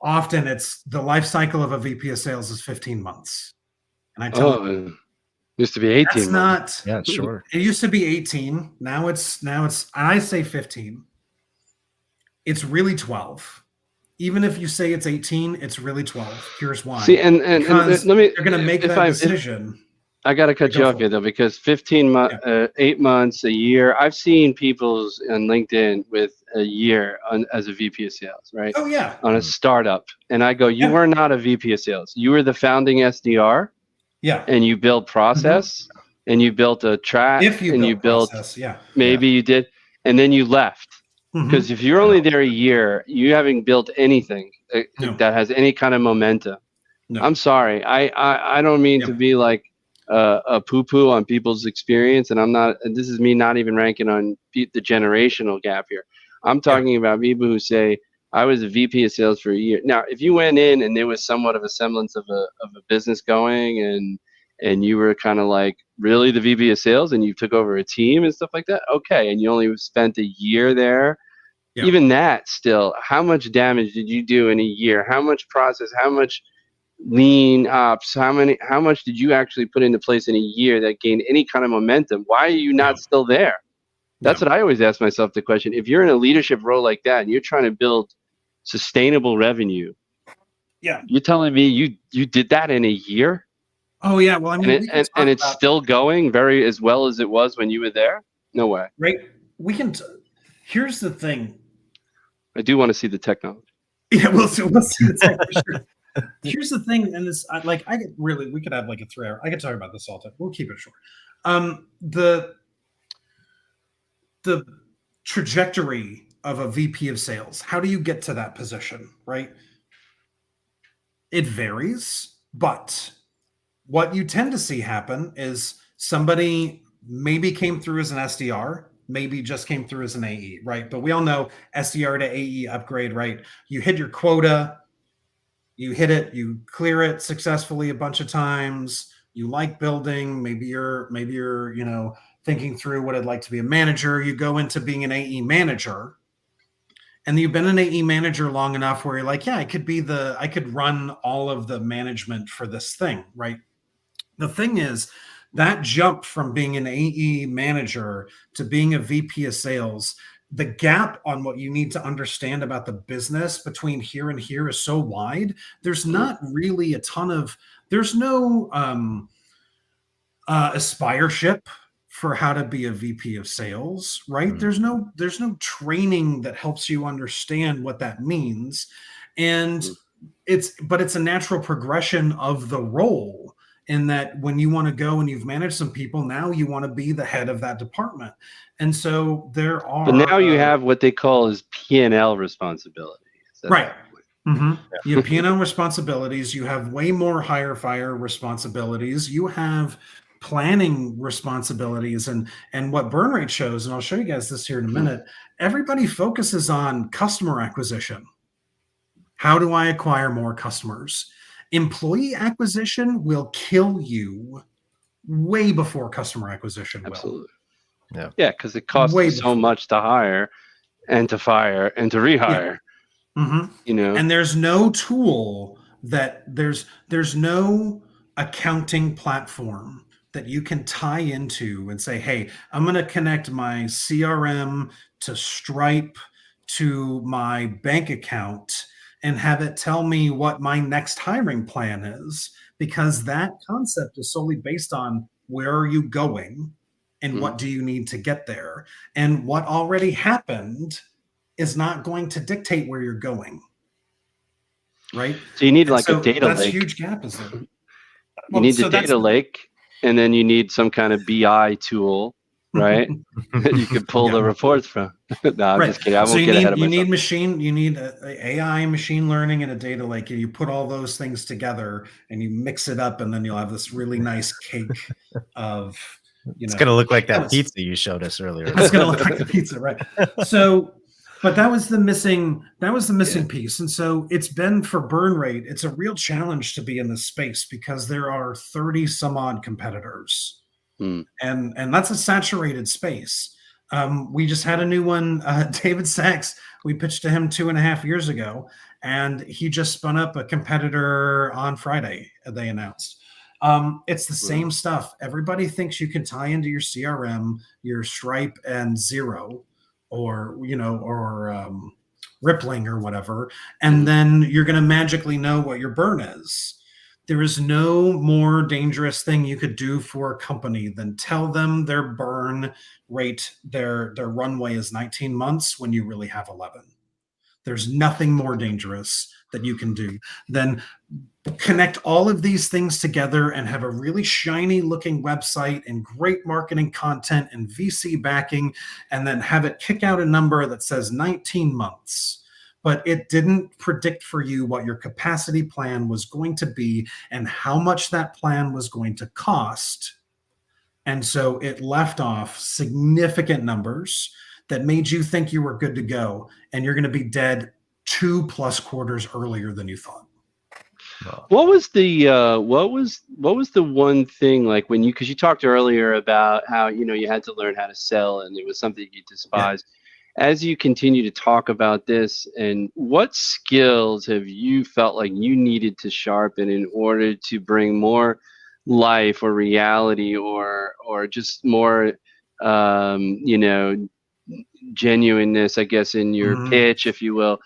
often it's the life cycle of a VP of sales is 15 months. And I tell them, it used to be 18 that's months. not, Yeah, sure. It used to be 18. Now it's, I say 15. It's really 12. Even if you say it's 18, it's really 12. Here's why. See, and because let me, you're going to make that decision. I got to cut you off here though, because 15 months, 8 months, a year. I've seen people's on LinkedIn with a year as a VP of sales, right? Oh yeah. On a startup, and I go, you were not a VP of sales. You were the founding SDR. Yeah. And you built process, and you built a track, If you and built you built process, maybe you did. and then you left. Mhm. Because if you're only there a year, you haven't built anything No. that has any kind of momentum. No. I'm sorry. I don't mean to be like a poo-poo on people's experience, and I'm not. And this is me not even ranking on the generational gap here. I'm talking about people who say I was a VP of sales for a year. Now, if you went in and there was somewhat of a semblance of a business going, and you were kind of like really the VP of sales, and you took over a team and stuff like that, okay, and you only spent a year there. Yeah. Even that, still, how much damage did you do in a year? How much process? How much lean ops? How much did you actually put into place in a year that gained any kind of momentum? Why are you not still there? That's what I always ask myself the question. If you're in a leadership role like that and you're trying to build sustainable revenue, you're telling me you did that in a year? Oh yeah. Well, I mean, and it's still going very as well as it was when you were there? No way. Right. We can. Here's the thing. I do want to see the technology. Yeah, we'll see the tech for sure. Here's the thing, and this, like, we could have like a 3 hour. I could talk about this all the time. We'll keep it short. The trajectory of a VP of sales. How do you get to that position? Right. It varies, but what you tend to see happen is somebody maybe came through as an SDR, maybe just came through as an AE, right? But we all know SDR to AE upgrade, right? You hit your quota, you hit it, you clear it successfully a bunch of times. You like building, maybe you're, thinking through what I'd like to be a manager. You go into being an AE manager, and you've been an AE manager long enough where you're like, yeah, I could run all of the management for this thing, right? The thing is, that jump from being an AE manager to being a VP of sales, the gap on what you need to understand about the business between here and here is so wide. There's not really there's no aspireship for how to be a VP of sales, right? Mm-hmm. There's no training that helps you understand what that means. And it's a natural progression of the role, in that when you want to go and you've managed some people, now you want to be the head of that department. And so there are. But now you have what they call as P&L responsibilities. Right. Mm-hmm. You have P&L responsibilities. You have way more hire fire responsibilities. You have planning responsibilities, and what BurnRate shows, and I'll show you guys this here in a minute. Everybody focuses on customer acquisition. How do I acquire more customers? Employee acquisition will kill you way before customer acquisition will. Absolutely. Yeah, because it costs you so much to hire and to fire and to rehire. Yeah. Mm-hmm. And there's no tool there's no accounting platform that you can tie into and say, hey, I'm going to connect my CRM to Stripe to my bank account and have it tell me what my next hiring plan is, because that concept is solely based on where are you going and what do you need to get there. And what already happened is not going to dictate where you're going. Right? So you need a data lake. That's a huge gap, is there? You need the data lake, and then you need some kind of BI tool, right? that you can pull the reports from. No, I'm just kidding. I won't get ahead of myself. You need AI, machine learning, and a data lake, and you put all those things together and you mix it up, and then you'll have this really nice cake of, it's going to look like that pizza you showed us earlier. It's going to look like the pizza, right? So, but that was the missing piece. And so it's been, for BurnRate, it's a real challenge to be in this space because there are 30 some odd competitors. And that's a saturated space. We just had a new one, David Sachs. We pitched to him 2.5 years ago, and he just spun up a competitor on Friday, they announced. It's the same stuff. Everybody thinks you can tie into your CRM, your Stripe and Xero, or Rippling or whatever, and then you're going to magically know what your burn is. There is no more dangerous thing you could do for a company than tell them their burn rate, their runway is 19 months when you really have 11. There's nothing more dangerous that you can do than connect all of these things together and have a really shiny looking website and great marketing content and VC backing, and then have it kick out a number that says 19 months. But it didn't predict for you what your capacity plan was going to be and how much that plan was going to cost. And so it left off significant numbers that made you think you were good to go, and you're going to be dead 2+ quarters earlier than you thought. What was the one thing, like, when because you talked earlier about how you had to learn how to sell and it was something you despised. As you continue to talk about this, and what skills have you felt like you needed to sharpen in order to bring more life or reality or just more genuineness, I guess, in your pitch, if you will,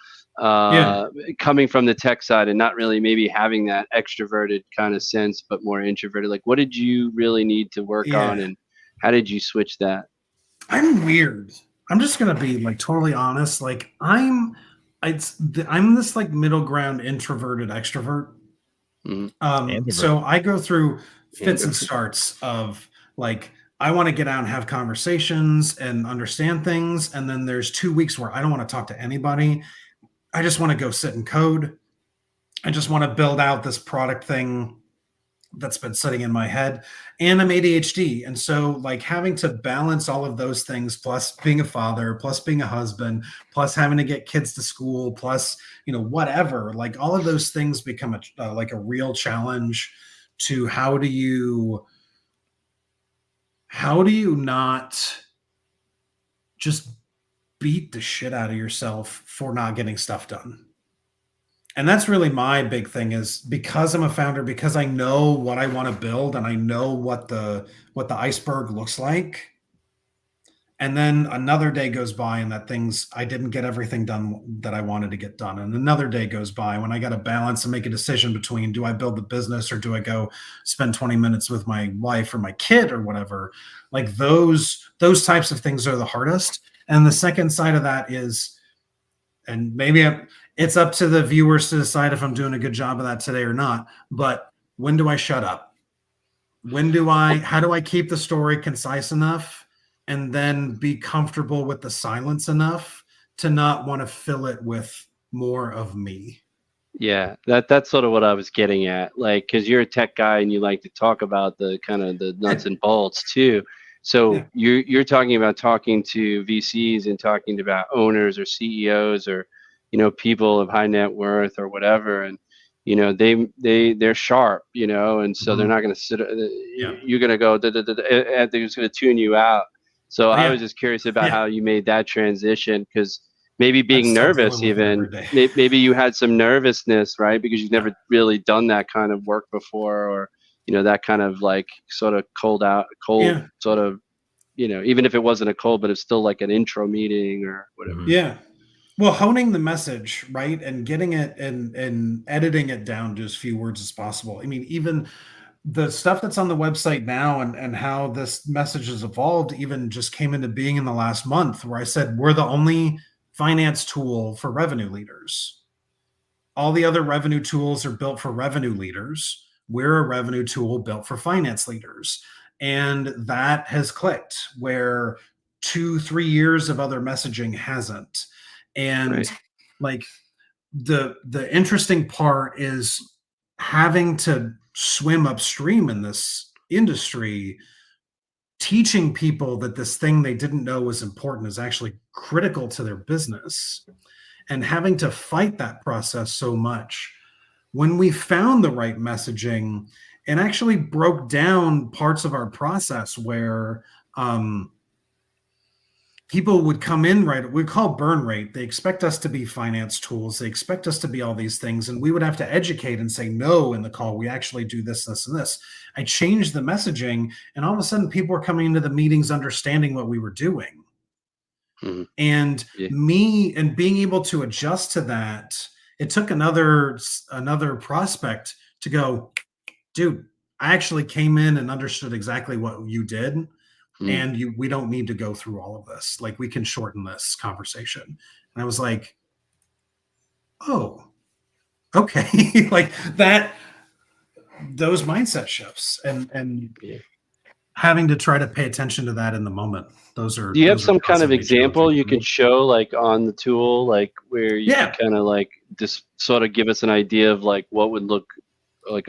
coming from the tech side and not really maybe having that extroverted kind of sense, but more introverted? Like, what did you really need to work on, and how did you switch that? I'm weird. I'm just gonna be like totally honest. Like I'm this like middle ground introverted extrovert. So I go through fits and starts of like, I want to get out and have conversations and understand things. And then there's 2 weeks where I don't want to talk to anybody. I just want to go sit and code. I just want to build out this product thing that's been sitting in my head. And I'm ADHD. And so like having to balance all of those things, plus being a father, plus being a husband, plus having to get kids to school, plus, whatever, like all of those things become like a real challenge to how do you not just beat the shit out of yourself for not getting stuff done. And that's really my big thing, is because I'm a founder, because I know what I want to build and I know what the iceberg looks like. And then another day goes by and I didn't get everything done that I wanted to get done. And another day goes by when I got to balance and make a decision between, do I build the business or do I go spend 20 minutes with my wife or my kid or whatever? Like those types of things are the hardest. And the second side of that is, and maybe it's up to the viewers to decide if I'm doing a good job of that today or not, but when do I shut up? How do I keep the story concise enough and then be comfortable with the silence enough to not want to fill it with more of me? Yeah, that's sort of what I was getting at. Like, because you're a tech guy and you like to talk about the kind of the nuts and bolts too. So you're talking about talking to VCs and talking about owners or CEOs or people of high net worth or whatever, and they're sharp, and so they're not going to sit. You're going to go, and they're just going to tune you out. So I was just curious about how you made that transition, because maybe being nervous, even maybe you had some nervousness, right? Because you've never really done that kind of work before, or that kind of like sort of cold sort of, even if it wasn't a cold, but it's still like an intro meeting or whatever. Yeah. Well, honing the message, right, and getting it and editing it down to as few words as possible. I mean, even the stuff that's on the website now and how this message has evolved even just came into being in the last month, where I said we're the only finance tool for revenue leaders. All the other revenue tools are built for revenue leaders. We're a revenue tool built for finance leaders. And that has clicked, where 2-3 years of other messaging hasn't. And like the interesting part is having to swim upstream in this industry, teaching people that this thing they didn't know was important is actually critical to their business, and having to fight that process so much. When we found the right messaging and actually broke down parts of our process where people would come in, right? We call BurnRate. They expect us to be finance tools. They expect us to be all these things. And we would have to educate and say, no, in the call, we actually do this, this, and this. I changed the messaging, and all of a sudden people were coming into the meetings understanding what we were doing. And me and being able to adjust to that, it took another prospect to go, dude, I actually came in and understood exactly what you did. And we don't need to go through all of this. Like, we can shorten this conversation. And I was like, oh, okay. Like that, those mindset shifts and having to try to pay attention to that in the moment. Those are. Do you have those are some kind of constantly example challenging you for can me. show like on the tool, like where you Yeah. can kind of like just sort of give us an idea of like what would look like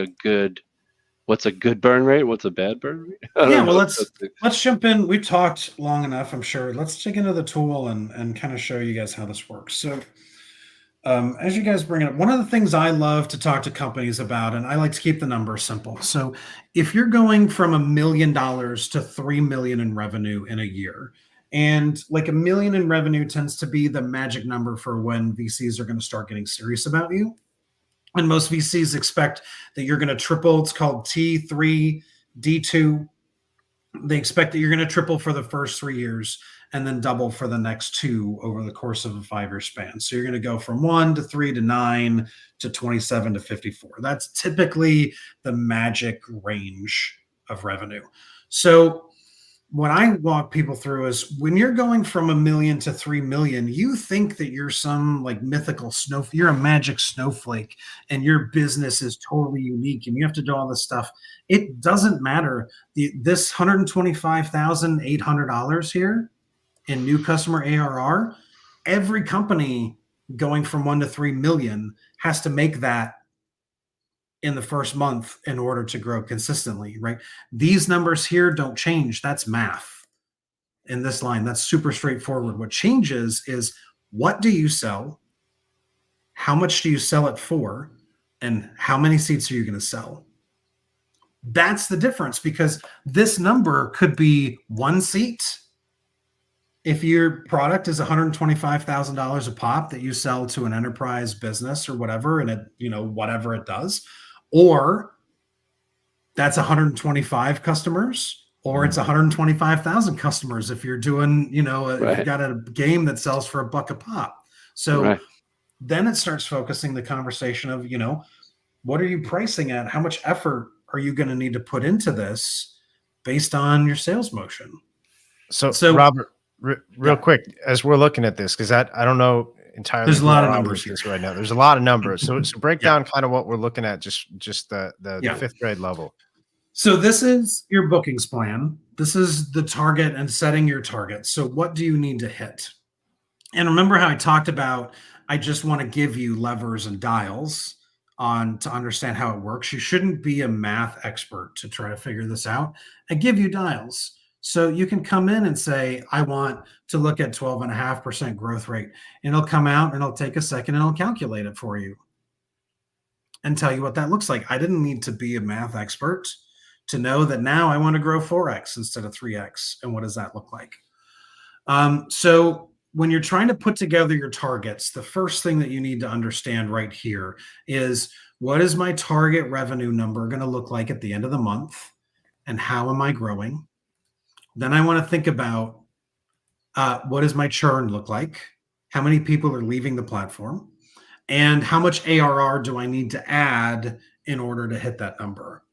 what's a good burn rate? What's a bad burn rate? I Yeah, don't well, know. let's jump in. We've talked long enough, I'm sure. Let's dig into the tool and kind of show you guys how this works. So, as you guys bring it up, one of the things I love to talk to companies about, and I like to keep the numbers simple. So, if you're going from $1 million to 3 million in revenue in a year, and like $1 million in revenue tends to be the magic number for when VCs are going to start getting serious about you. And most VCs expect that you're going to triple. It's called T3, D2. They expect that you're going to triple for the first 3 years and then double for the next 2 over the course of a 5-year span. So you're going to go from 1 to 3 to 9 to 27 to 54. That's typically the magic range of revenue. So what I walk people through is when you're going from $1 million to 3 million, you think that you're some like mythical snowflake, you're a magic snowflake, and your business is totally unique and you have to do all this stuff. It doesn't matter. This $125,800 here in new customer ARR, every company going from 1 to 3 million has to make that in the first month in order to grow consistently, right? These numbers here don't change. That's math in this line. That's super straightforward. What changes is what do you sell? How much do you sell it for? And how many seats are you going to sell? That's the difference, because this number could be 1 seat. If your product is $125,000 a pop that you sell to an enterprise business or whatever, and it, whatever it does, or that's 125 customers, or it's 125,000 customers if you're doing, if you've got a game that sells for $1 a pop. So then it starts focusing the conversation of, what are you pricing at? How much effort are you going to need to put into this based on your sales motion? So Robert, real quick, as we're looking at this, because I don't know entirely. There's a lot of numbers here right now. There's a lot of numbers. So break down kind of what we're looking at, just the 5th grade level. So this is your bookings plan. This is the target and setting your target. So what do you need to hit? And remember how I talked about, I just want to give you levers and dials to understand how it works. You shouldn't be a math expert to try to figure this out. I give you dials. So you can come in and say, I want to look at 12.5% growth rate. And it'll come out and it'll take a second and it'll calculate it for you and tell you what that looks like. I didn't need to be a math expert to know that now I want to grow 4x instead of 3x. And what does that look like? So when you're trying to put together your targets, the first thing that you need to understand right here is, what is my target revenue number going to look like at the end of the month? And how am I growing? Then I want to think about what does my churn look like? How many people are leaving the platform? And how much ARR do I need to add in order to hit that number?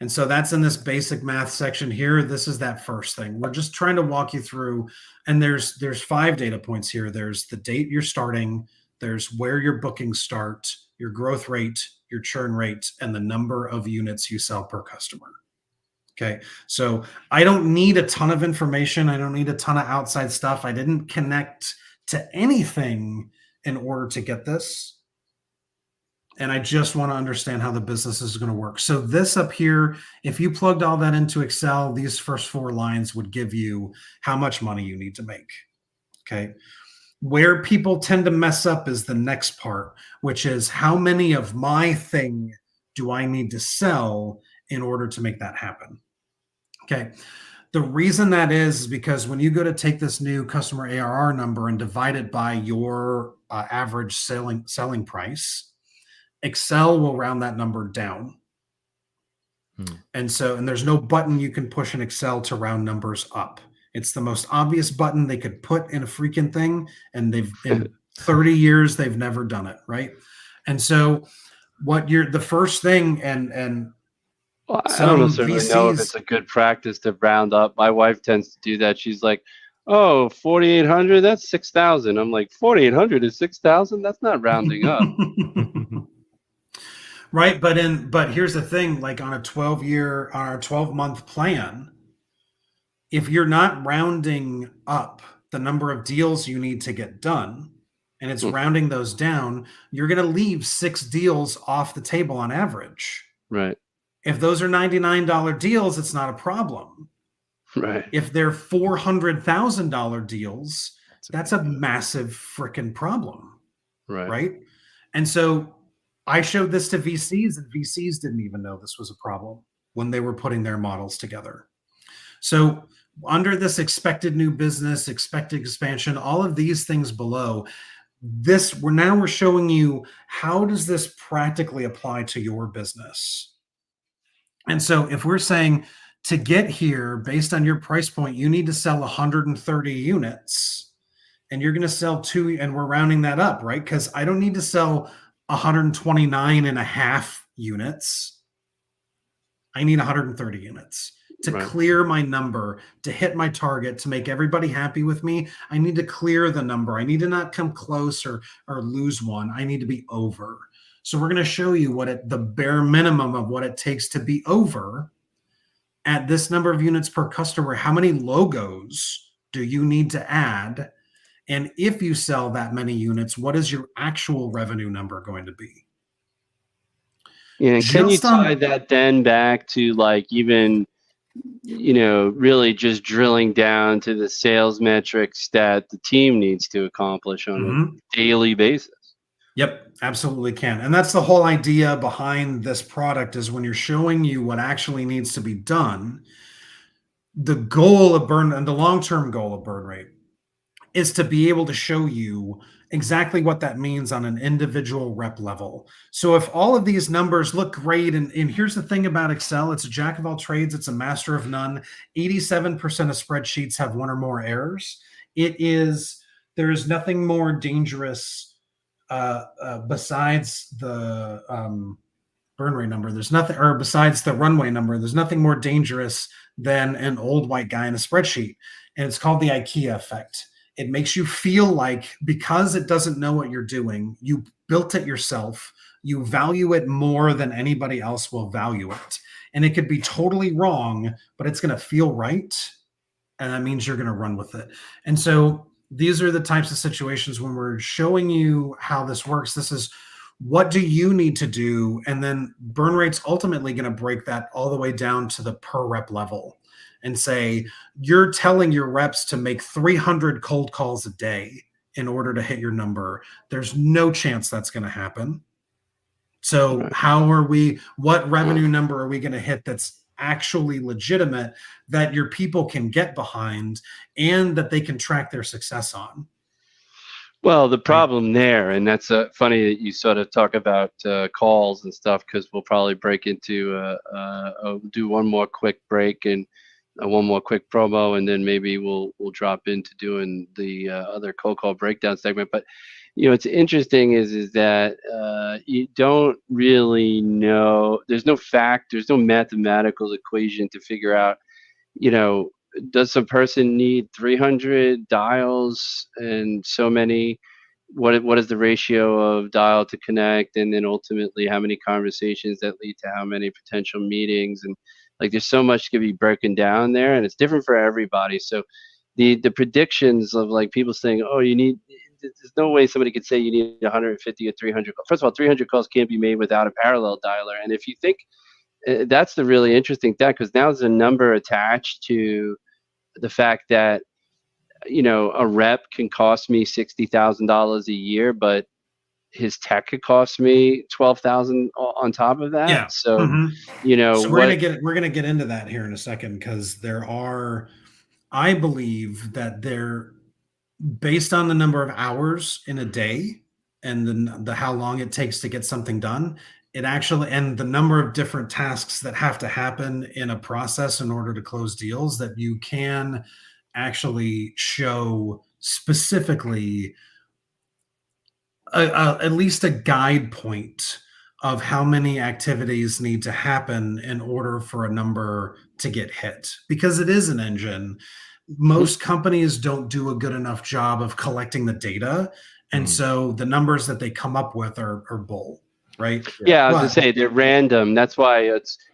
And so that's in this basic math section here. This is that first thing. We're just trying to walk you through, and there's 5 data points here. There's the date you're starting, there's where your bookings start, your growth rate, your churn rate, and the number of units you sell per customer. Okay, so I don't need a ton of information. I don't need a ton of outside stuff. I didn't connect to anything in order to get this. And I just want to understand how the business is going to work. So this up here, if you plugged all that into Excel, these first 4 lines would give you how much money you need to make. Okay. Where people tend to mess up is the next part, which is how many of my thing do I need to sell in order to make that happen? Okay. The reason that is because when you go to take this new customer ARR number and divide it by your average selling price, Excel will round that number down. And there's no button you can push in Excel to round numbers up. It's the most obvious button they could put in a freaking thing. And in 30 years, they've never done it. Right. And so the first thing well, I don't necessarily know if it's a good practice to round up. My wife tends to do that. She's like, oh, 4,800, that's 6,000. I'm like, 4,800 is 6,000? That's not rounding up. Right, but here's the thing, like on a 12-month plan, if you're not rounding up the number of deals you need to get done, and it's rounding those down, you're going to leave 6 deals off the table on average. Right. If those are $99 deals, it's not a problem. Right. If they're $400,000 deals, that's a massive freaking problem. Right. Right. And so I showed this to VCs, and VCs didn't even know this was a problem when they were putting their models together. So under this expected new business, expected expansion, all of these things below, we're showing you how does this practically apply to your business. And so if we're saying to get here, based on your price point, you need to sell 130 units, and you're going to sell 2, and we're rounding that up, right? Because I don't need to sell 129.5 units. I need 130 units to clear my number, to hit my target, to make everybody happy with me. I need to clear the number. I need to not come close or lose one. I need to be over. So we're going to show you the bare minimum of what it takes to be over at this number of units per customer. How many logos do you need to add? And if you sell that many units, what is your actual revenue number going to be? Yeah, and can you tie that then back to like even, really just drilling down to the sales metrics that the team needs to accomplish on a daily basis? Yep, absolutely can. And that's the whole idea behind this product, is when you're showing you what actually needs to be done, the goal of the long-term goal of BurnRate is to be able to show you exactly what that means on an individual rep level. So if all of these numbers look great, and here's the thing about Excel, it's a jack of all trades, it's a master of none. 87% of spreadsheets have one or more errors. There is nothing more dangerous besides the BurnRate number. Besides the runway number, there's nothing more dangerous than an old white guy in a spreadsheet. And it's called the IKEA effect. It makes you feel like, because it doesn't know what you're doing, you built it yourself, you value it more than anybody else will value it. And it could be totally wrong, but it's going to feel right. And that means you're going to run with it. And so these are the types of situations when we're showing you how this works. This is, what do you need to do? And then BurnRate's ultimately going to break that all the way down to the per rep level and say, you're telling your reps to make 300 cold calls a day in order to hit your number. There's no chance that's going to happen. So what revenue number are we going to hit that's actually legitimate, that your people can get behind and that they can track their success on? Well, the problem there, and that's funny that you sort of talk about calls and stuff, because we'll probably break into do one more quick break and one more quick promo, and then maybe we'll drop into doing the other cold call breakdown segment. But what's interesting is that you don't really know. There's no fact. There's no mathematical equation to figure out. Does a person need 300 dials and so many? What is the ratio of dial to connect, and then ultimately how many conversations that lead to how many potential meetings? And like, there's so much to be broken down there, and it's different for everybody. So the predictions of like people saying, oh, there's no way somebody could say you need 150 or 300. First of all, 300 calls can't be made without a parallel dialer. And if you think that's the really interesting thing, because now there's a number attached to the fact that, a rep can cost me $60,000 a year, but his tech could cost me $12,000 on top of that. Yeah. So, so we're gonna get into that here in a second, because I believe that based on the number of hours in a day and the how long it takes to get something done, and the number of different tasks that have to happen in a process in order to close deals, that you can actually show specifically at least a guide point of how many activities need to happen in order for a number to get hit, because it is an engine. most companies don't do a good enough job of collecting the data. And so the numbers that they come up with are bull, right? Yeah, I was gonna say they're random. That's why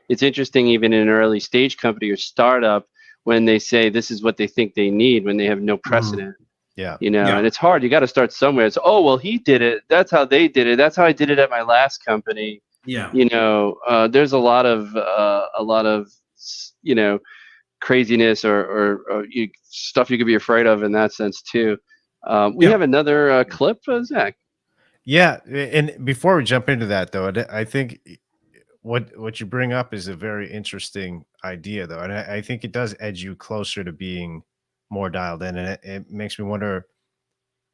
it's interesting even in an early stage company or startup when they say this is what they think they need when they have no precedent. Yeah. And it's hard. You got to start somewhere. It's, oh, well, he did it. That's how they did it. That's how I did it at my last company. Yeah. There's a lot of craziness or stuff you could be afraid of in that sense too. We have another clip, Zach. Yeah, and before we jump into that, though, I think what you bring up is a very interesting idea, though, and I think it does edge you closer to being more dialed in, and it makes me wonder,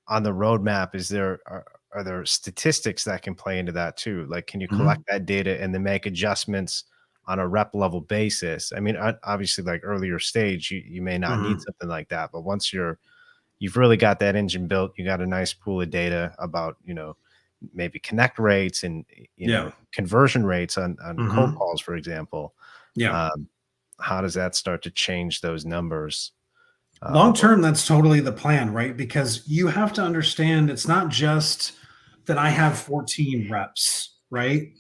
on the roadmap, are there statistics that can play into that too? Like, can you collect that data and then make adjustments on a rep level basis? I mean, obviously, like earlier stage, you may not need something like that, but once you've really got that engine built, you got a nice pool of data about, maybe connect rates and, conversion rates on cold calls, for example. Yeah. How does that start to change those numbers? Long term, that's totally the plan, right? Because you have to understand it's not just that I have 14 reps, right?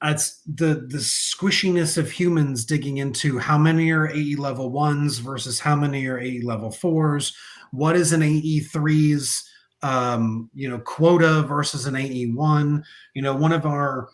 It's the squishiness of humans digging into how many are AE level 1s versus how many are AE level 4s. What is an AE 3's quota versus an AE 1? One of our,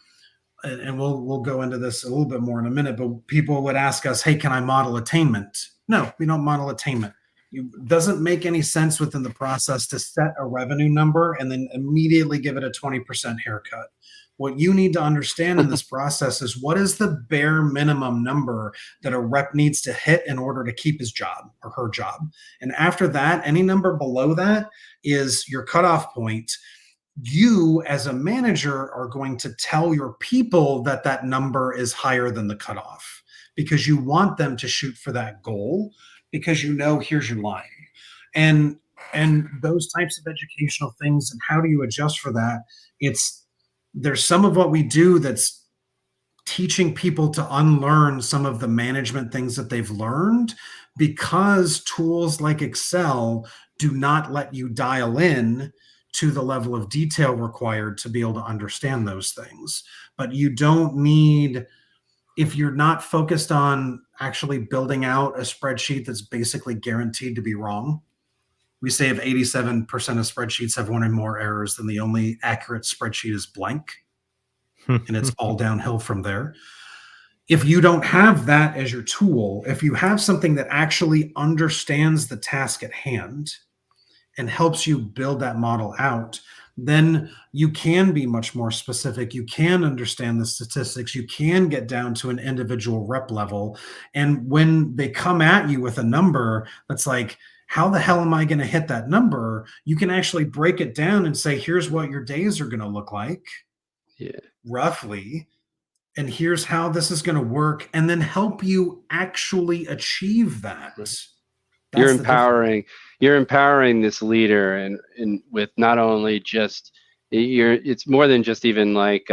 and we'll go into this a little bit more in a minute, but people would ask us, hey, can I model attainment? No, we don't model attainment. It doesn't make any sense within the process to set a revenue number and then immediately give it a 20% haircut. What you need to understand in this process is what is the bare minimum number that a rep needs to hit in order to keep his job or her job. And after that, any number below that is your cutoff point. You as a manager are going to tell your people that that number is higher than the cutoff because you want them to shoot for that goal because here's your line. And those types of educational things and how do you adjust for that? There's some of what we do that's teaching people to unlearn some of the management things that they've learned because tools like Excel do not let you dial in to the level of detail required to be able to understand those things. But you don't need, if you're not focused on actually building out a spreadsheet that's basically guaranteed to be wrong. We say if 87% of spreadsheets have one or more errors, then the only accurate spreadsheet is blank. And it's all downhill from there. If you don't have that as your tool, if you have something that actually understands the task at hand and helps you build that model out, then you can be much more specific. You can understand the statistics. You can get down to an individual rep level. And when they come at you with a number that's like, how the hell am I going to hit that number? You can actually break it down and say, here's what your days are going to look like. Yeah. Roughly. And here's how this is going to work. And then help you actually achieve that. You're empowering this leader and with not only just it's more than just even like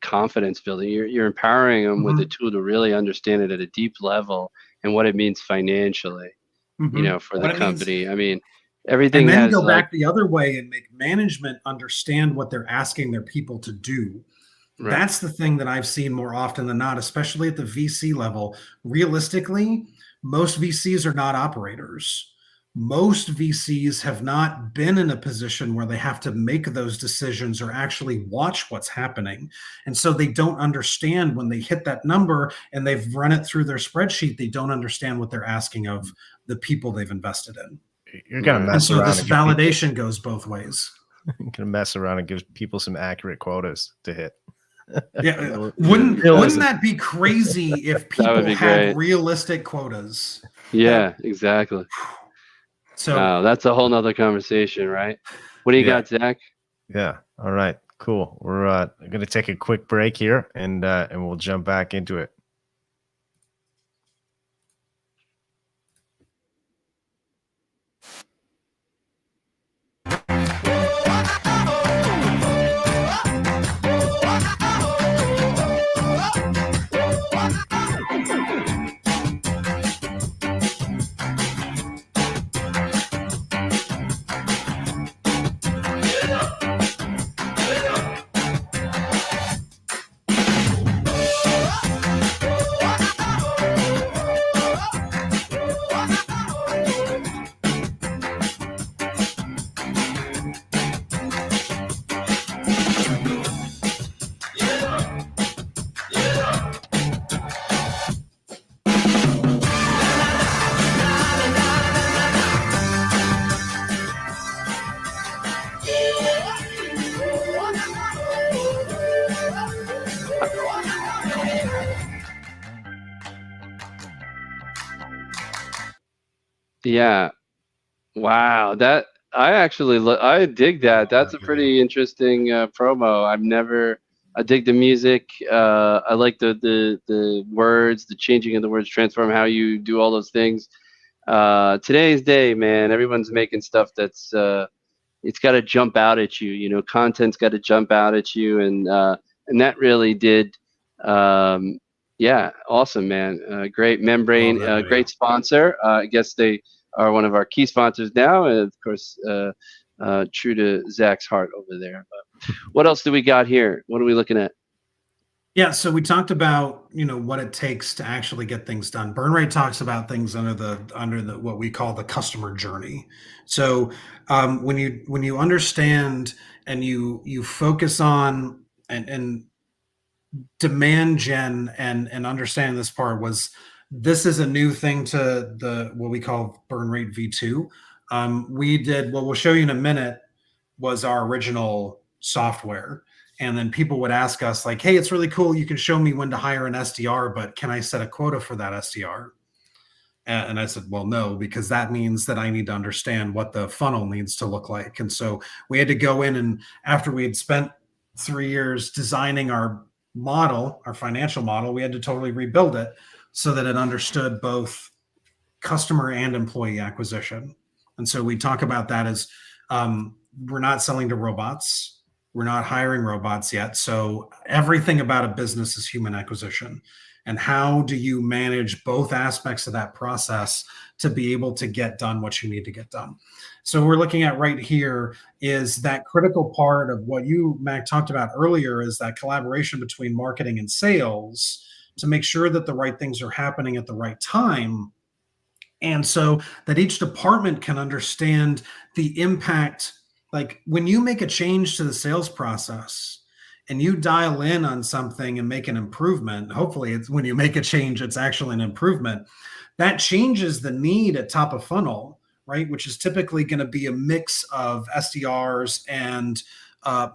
confidence building. You're empowering them with a tool to really understand it at a deep level and what it means financially, for the company. I mean, everything. And then go back the other way and make management understand what they're asking their people to do. Right. That's the thing that I've seen more often than not, especially at the VC level. Realistically, most VCs are not operators. Most VCs have not been in a position where they have to make those decisions or actually watch what's happening. And so they don't understand when they hit that number and they've run it through their spreadsheet, they don't understand what they're asking of the people they've invested in. You're going to mess around. And so this validation goes both ways. You're going to mess around and give people some accurate quotas to hit. Yeah, wouldn't that be crazy if people had realistic quotas? Yeah, exactly. So that's a whole nother conversation, right? What do you got, Zach? Yeah. All right. Cool. We're going to take a quick break here, and we'll jump back into it. Yeah. Wow. That I actually I dig that. That's a pretty interesting promo. I dig the music. I like the words, the changing of the words, transform how you do all those things. Today's day, man, everyone's making stuff that's it's got to jump out at you. You know, content's got to jump out at you, and that really did. Um, yeah, awesome, man. Great membrane, great sponsor. I guess they are one of our key sponsors now, and of course, true to Zach's heart over there. But what else do we got here? What are we looking at? Yeah, so we talked about, what it takes to actually get things done. BurnRate talks about things under the what we call the customer journey. So when you understand and you focus on and demand gen and understand this part was, this is a new thing to the what we call BurnRate V2. We did what we'll show you in a minute was our original software. And then people would ask us like, hey, it's really cool. You can show me when to hire an SDR, but can I set a quota for that SDR? And I said, well, no, because that means that I need to understand what the funnel needs to look like. And so we had to go in, and after we had spent 3 years designing our model, our financial model, we had to totally rebuild it so that it understood both customer and employee acquisition. And so we talk about that as we're not selling to robots. We're not hiring robots yet. So everything about a business is human acquisition. And how do you manage both aspects of that process to be able to get done what you need to get done? So we're looking at right here is that critical part of what you, Mac, talked about earlier, is that collaboration between marketing and sales to make sure that the right things are happening at the right time. And so that each department can understand the impact. Like when you make a change to the sales process and you dial in on something and make an improvement, hopefully it's when you make a change, it's actually an improvement. That changes the need at top of funnel, right? Which is typically going to be a mix of SDRs and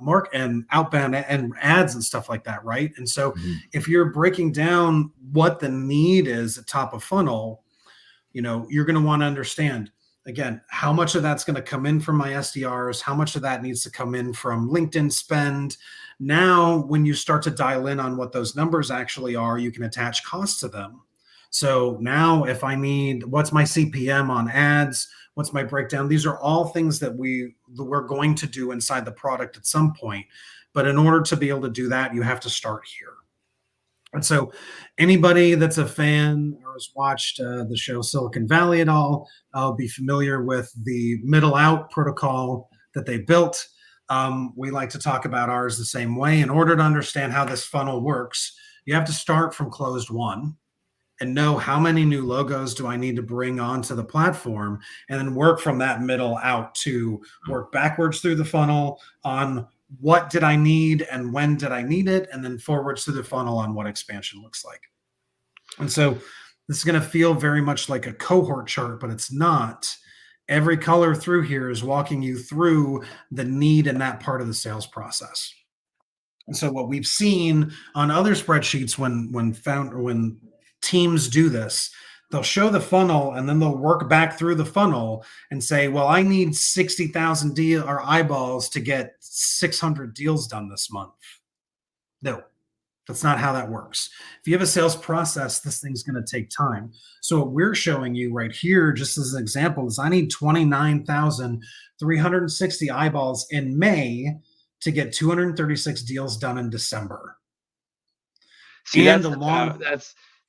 mark and outbound and ads and stuff like that, right? And so if you're breaking down what the need is at top of funnel, you're going to want to understand, again, how much of that's going to come in from my SDRs, how much of that needs to come in from LinkedIn spend. Now, when you start to dial in on what those numbers actually are, you can attach costs to them. So now if I need, what's my CPM on ads? What's my breakdown? These are all things that we're going to do inside the product at some point. But in order to be able to do that, you have to start here. And so anybody that's a fan or has watched the show Silicon Valley at all, I'll be familiar with the middle out protocol that they built. We like to talk about ours the same way. In order to understand how this funnel works, you have to start from closed one and know how many new logos do I need to bring onto the platform, and then work from that middle out to work backwards through the funnel on what did I need and when did I need it, and then forwards through the funnel on what expansion looks like. And so this is going to feel very much like a cohort chart, but it's not. Every color through here is walking you through the need in that part of the sales process. And so what we've seen on other spreadsheets when teams do this, they'll show the funnel and then they'll work back through the funnel and say, well, I need 60,000 deal or eyeballs to get 600 deals done this month. No, that's not how that works. If you have a sales process, this thing's going to take time. So what we're showing you right here, just as an example, is I need 29,360 eyeballs in May to get 236 deals done in December. See,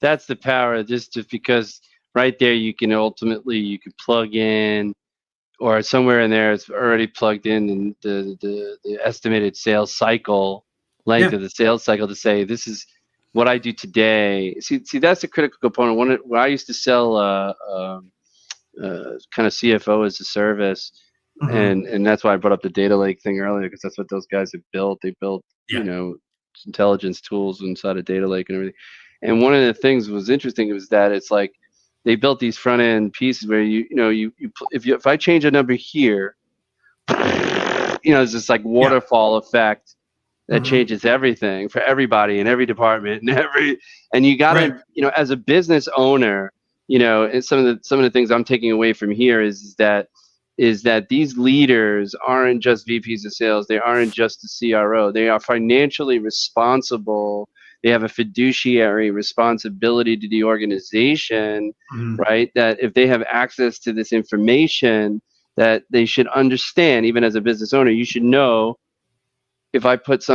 that's the power, just because right there you can ultimately plug in, or somewhere in there it's already plugged in, and the estimated sales cycle length of the sales cycle to say, this is what I do today. See that's a critical component. When I used to sell kind of CFO as a service, and that's why I brought up the data lake thing earlier, because that's what those guys have built. They built intelligence tools inside a data lake and everything. And one of the things was interesting was that it's like they built these front end pieces where if I change a number here, it's this like waterfall effect that changes everything for everybody in every department and you got to, as a business owner, and some of the things I'm taking away from here is that these leaders aren't just VPs of sales. They aren't just the CRO. They are financially responsible. They have a fiduciary responsibility to the organization, right? That if they have access to this information, that they should understand, even as a business owner, you should know if I place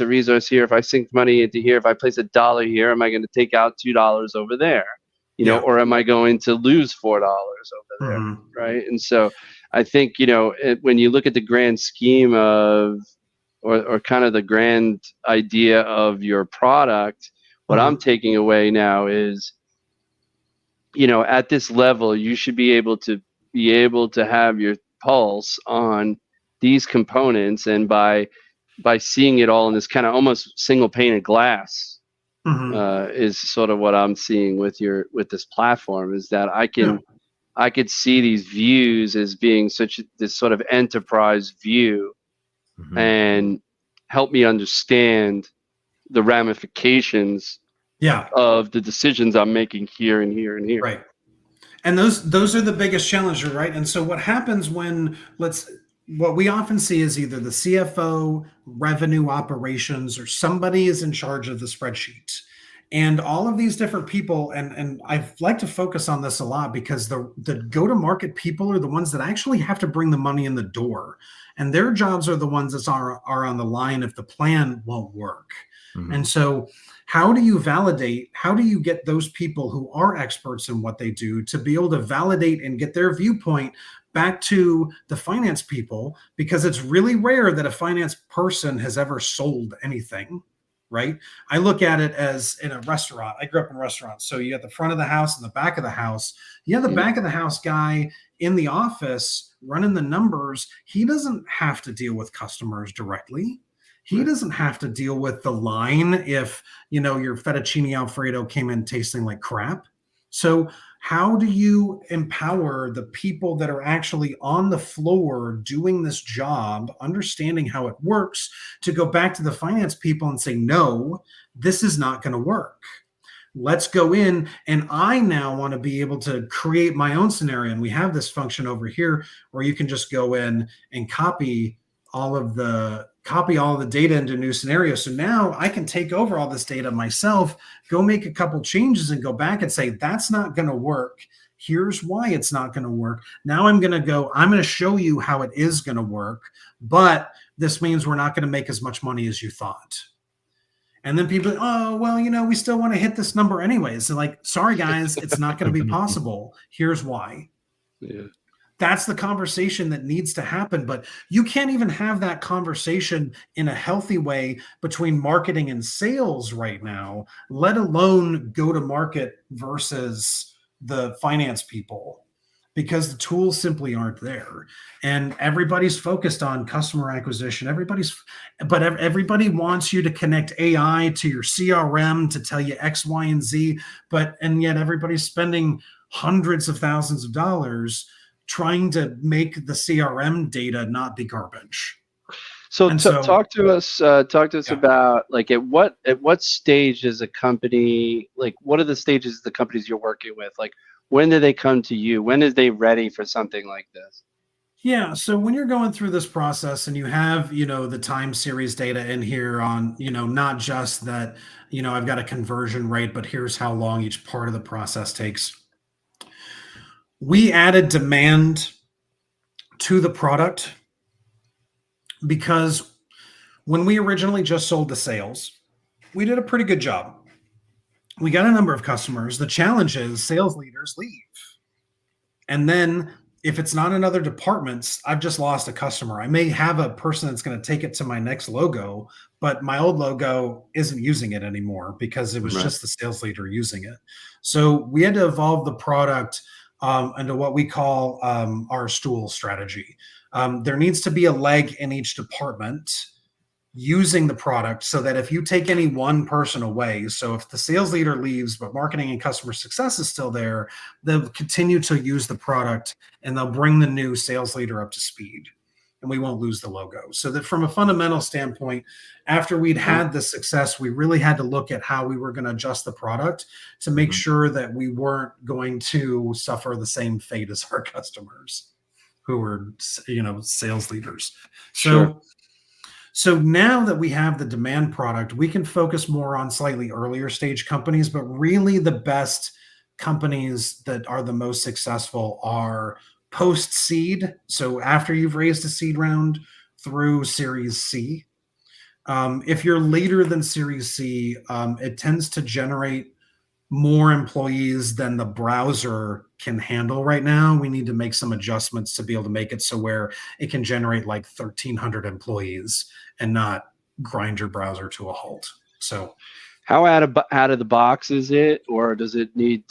a resource here, if I sink money into here, if I place $1 here, am I going to take out $2 over there? Or am I going to lose $4 over there? Right. And so I think, when you look at the grand scheme of, or kind of the grand idea of your product, what I'm taking away now is, at this level, you should be able to have your pulse on these components. And by seeing it all in this kind of almost single pane of glass, is sort of what I'm seeing with this platform, is that I could see these views as being this sort of enterprise view, and help me understand the ramifications of the decisions I'm making here and here and here. Right. And those are the biggest challenges, right? And so what happens what we often see is either the CFO, revenue operations, or somebody is in charge of the spreadsheet. And all of these different people, and I like to focus on this a lot, because the go-to-market people are the ones that actually have to bring the money in the door. And their jobs are the ones that are on the line if the plan won't work. And so how do you validate, how do you get those people who are experts in what they do to be able to validate and get their viewpoint back to the finance people? Because it's really rare that a finance person has ever sold anything, right? I look at it as in a restaurant. I grew up in restaurants. So you have the front of the house and the back of the house. You have the back of the house guy in the office running the numbers. He doesn't have to deal with customers directly. He doesn't have to deal with the line if, your fettuccine Alfredo came in tasting like crap. So how do you empower the people that are actually on the floor doing this job, understanding how it works, to go back to the finance people and say, no, this is not going to work. Let's go in, and I now want to be able to create my own scenario. And we have this function over here where you can just go in and copy all of the data into a new scenario. So now I can take over all this data myself, go make a couple changes, and go back and say, that's not going to work. Here's why it's not going to work. Now I'm going to show you how it is going to work, but this means we're not going to make as much money as you thought. And then people, oh, well, we still want to hit this number anyways. They're like, sorry, guys, it's not going to be possible. Here's why. Yeah. That's the conversation that needs to happen. But you can't even have that conversation in a healthy way between marketing and sales right now, let alone go to market versus the finance people, because the tools simply aren't there. And everybody's focused on customer acquisition. But everybody wants you to connect AI to your CRM to tell you X, Y, and Z. And yet everybody's spending hundreds of thousands of dollars trying to make the CRM data not be garbage. So talk to us about, like, at what stage is a company, like, what are the stages of the companies you're working with? Like, when do they come to you? When is they ready for something like this? Yeah. So when you're going through this process and you have, the time series data in here on, not just that, I've got a conversion rate, but here's how long each part of the process takes. We added demand to the product because when we originally just sold the sales, we did a pretty good job. We got a number of customers. The challenge is sales leaders leave. And then if it's not in other departments, I've just lost a customer. I may have a person that's going to take it to my next logo, but my old logo isn't using it anymore because it was just the sales leader using it. So we had to evolve the product into what we call our stool strategy. There needs to be a leg in each department using the product so that if you take any one person away, so if the sales leader leaves, but marketing and customer success is still there, they'll continue to use the product and they'll bring the new sales leader up to speed. and we won't lose the logo. So that from a fundamental standpoint, after we'd had the success, we really had to look at how we were going to adjust the product to make sure that we weren't going to suffer the same fate as our customers who were, sales leaders. So now that we have the demand product, we can focus more on slightly earlier stage companies, but really the best companies that are the most successful are post-seed. So after you've raised a seed round through Series C. If you're later than Series C, it tends to generate more employees than the browser can handle right now. We need to make some adjustments to be able to make it so where it can generate like 1,300 employees and not grind your browser to a halt. So how out of the box is it, or does it need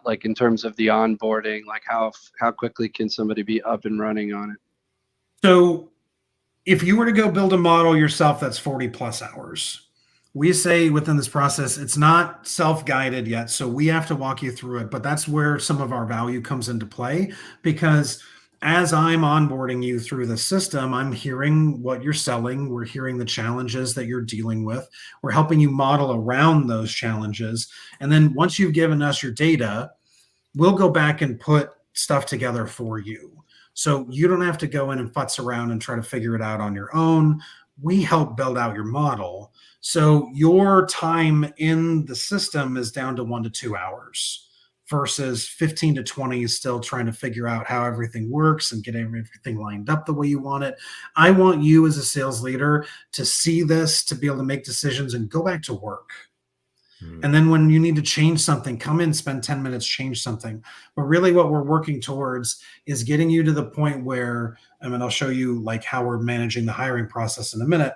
like in terms of the onboarding, like how quickly can somebody be up and running on it? So if you were to go build a model yourself, that's 40 plus hours. We say within this process, it's not self-guided yet, so we have to walk you through it, but that's where some of our value comes into play, because as I'm onboarding you through the system, I'm hearing what you're selling. We're hearing the challenges that you're dealing with. We're helping you model around those challenges. And then once you've given us your data, we'll go back and put stuff together for you. So you don't have to go in and futz around and try to figure it out on your own. We help build out your model. So your time in the system is down to 1 to 2 hours versus 15 to 20 still trying to figure out how everything works and get everything lined up the way you want it. I want you as a sales leader to see this, to be able to make decisions and go back to work. And then when you need to change something, come in, spend 10 minutes, change something. But really what we're working towards is getting you to the point where, I'll show you like how we're managing the hiring process in a minute.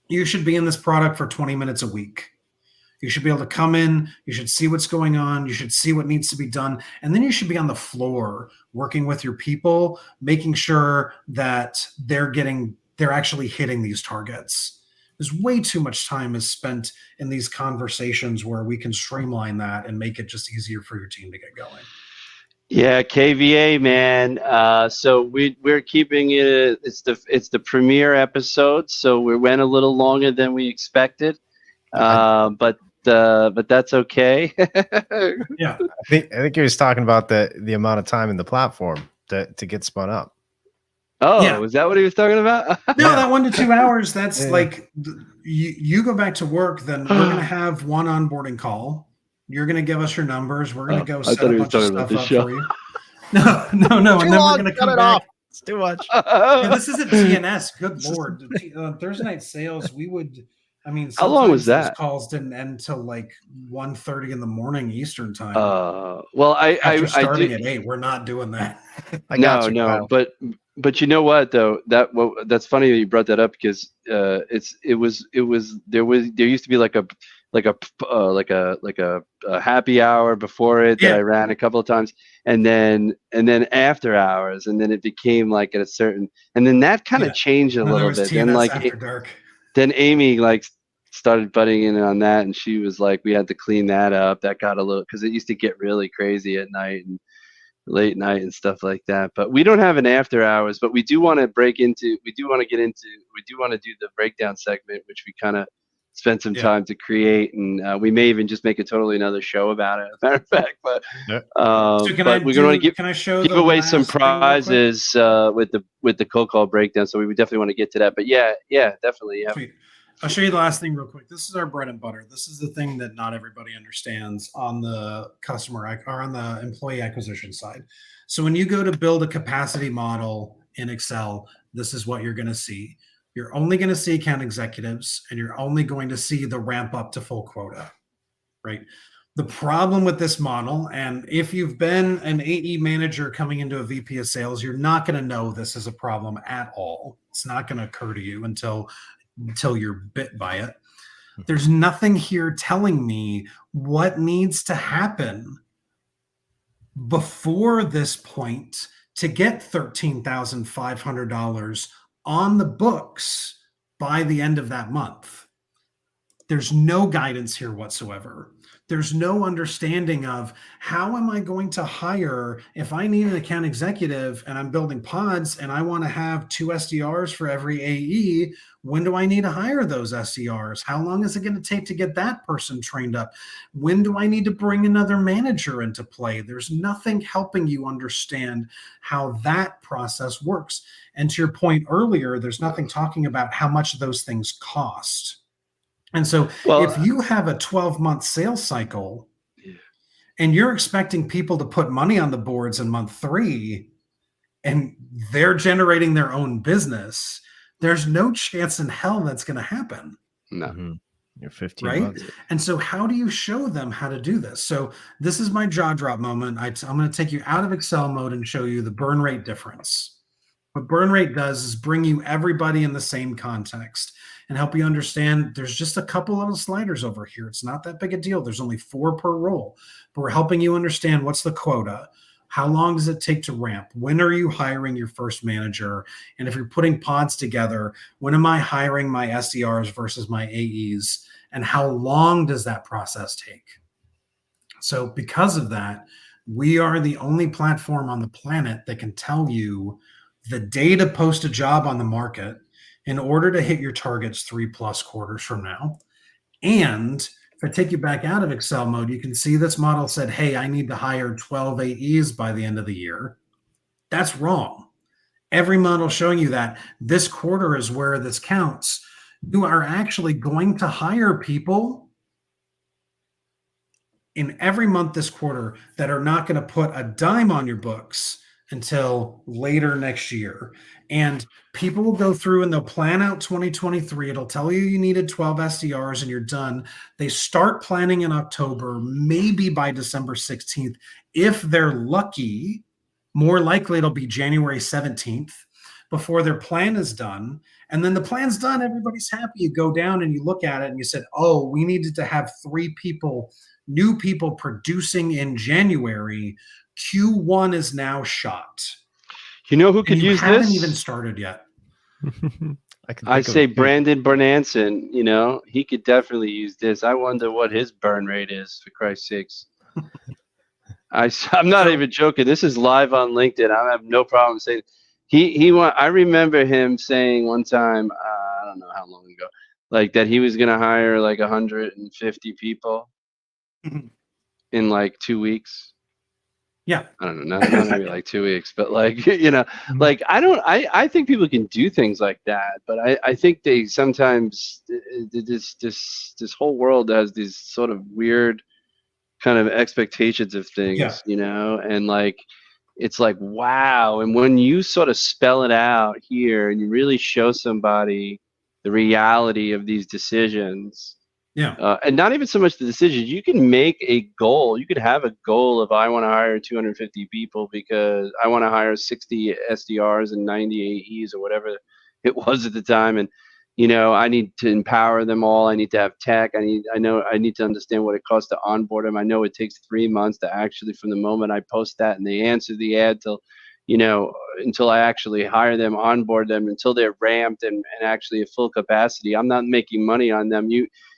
You should be in this product for 20 minutes a week. You should be able to come in, you should see what's going on, you should see what needs to be done, and then you should be on the floor working with your people, making sure that they're actually hitting these targets. There's way too much time is spent in these conversations where we can streamline that and make it just easier for your team to get going. Yeah, KVA, man. So we're keeping it. It's the premiere episode, so we went a little longer than we expected, but that's okay. Yeah, I think he was talking about the amount of time in the platform to get spun up. Oh, yeah. Was that what he was talking about? No, that 1 to 2 hours, that's like, you go back to work, then we're going to have one onboarding call. You're going to give us your numbers. We're going to go set a bunch of stuff up for you. No. And then we're going to come back. It's too much. Yeah, this isn't TNS. Good Lord. Thursday night sales, how long was that? Calls didn't end till like 1:30 in the morning Eastern time. Well, After starting at 8, we're not doing that. No, but you know what though, that's funny that you brought that up, because there used to be like a happy hour before it that I ran a couple of times, and then after hours, and then it became like at a certain, and then that kind of changed a little bit. TNS Then like after dark. Then Amy like started butting in on that, and she was like, we had to clean that up. That got a little, because it used to get really crazy at night and late night and stuff like that. But we don't have an after hours, but we do want to do the breakdown segment, which we kind of spent some time to create, and we may even just make a totally another show about it, as a matter of fact. But we're going to give away some prizes with the cold call breakdown, so we would definitely want to get to that. But yeah, definitely. Yeah. Sweet. I'll show you the last thing real quick. This is our bread and butter. This is the thing that not everybody understands on the customer or on the employee acquisition side. So when you go to build a capacity model in Excel, this is what you're going to see. You're only going to see account executives, and you're only going to see the ramp up to full quota, right? The problem with this model, and if you've been an AE manager coming into a VP of sales, you're not going to know this is a problem at all. It's not going to occur to you until you're bit by it. There's nothing here telling me what needs to happen before this point to get $13,500 on the books by the end of that month. There's no guidance here whatsoever. There's no understanding of how am I going to hire if I need an account executive and I'm building pods and I want to have 2 SDRs for every AE. When do I need to hire those SDRs? How long is it going to take to get that person trained up? When do I need to bring another manager into play? There's nothing helping you understand how that process works. And to your point earlier, there's nothing talking about how much those things cost. And so if you have a 12-month sales cycle and you're expecting people to put money on the boards in month 3 and they're generating their own business, there's no chance in hell that's going to happen. No. You're 15 right? months. And so how do you show them how to do this? So this is my jaw drop moment. I'm going to take you out of Excel mode and show you the burn rate difference. What burn rate does is bring you everybody in the same context and help you understand there's just a couple little sliders over here. It's not that big a deal. There's only 4 per role, but we're helping you understand what's the quota. How long does it take to ramp? When are you hiring your first manager? And if you're putting pods together, when am I hiring my SDRs versus my AEs? And how long does that process take? So because of that, we are the only platform on the planet that can tell you the day to post a job on the market in order to hit your targets 3+ quarters from now. And if I take you back out of Excel mode, you can see this model said, hey, I need to hire 12 AEs by the end of the year. That's wrong. Every model showing you that this quarter is where this counts. You are actually going to hire people in every month this quarter that are not going to put a dime on your books until later next year. And people will go through and they'll plan out 2023. It'll tell you you needed 12 SDRs and you're done. They start planning in October, maybe by December 16th. If they're lucky, more likely it'll be January 17th before their plan is done. And then the plan's done, everybody's happy. You go down and you look at it and you said, oh, we needed to have 3 people, new people producing in January. Q1 is now shot. You know who could use this? Haven't even started yet. I say Brandon Bernanson, you know, he could definitely use this. I wonder what his burn rate is, for Christ's sakes. I'm not even joking. This is live on LinkedIn. I have no problem saying I remember him saying one time, I don't know how long ago, like that he was going to hire like 150 people in like 2 weeks. Yeah. I don't know, not maybe like 2 weeks, but like, you know, like I think people can do things like that, but I think they sometimes, this whole world has these sort of weird kind of expectations of things, you know, and like, it's like, wow. And when you sort of spell it out here and you really show somebody the reality of these decisions, and not even so much the decisions, you can make a goal. You could have a goal of, I want to hire 250 people because I want to hire 60 SDRs and 90 AEs or whatever it was at the time. And, you know, I need to empower them all. I need to have tech. I need to understand what it costs to onboard them. I know it takes 3 months to actually, from the moment I post that and they answer the ad till, you know, until I actually hire them, onboard them, until they're ramped and actually at full capacity. I'm not making money on them.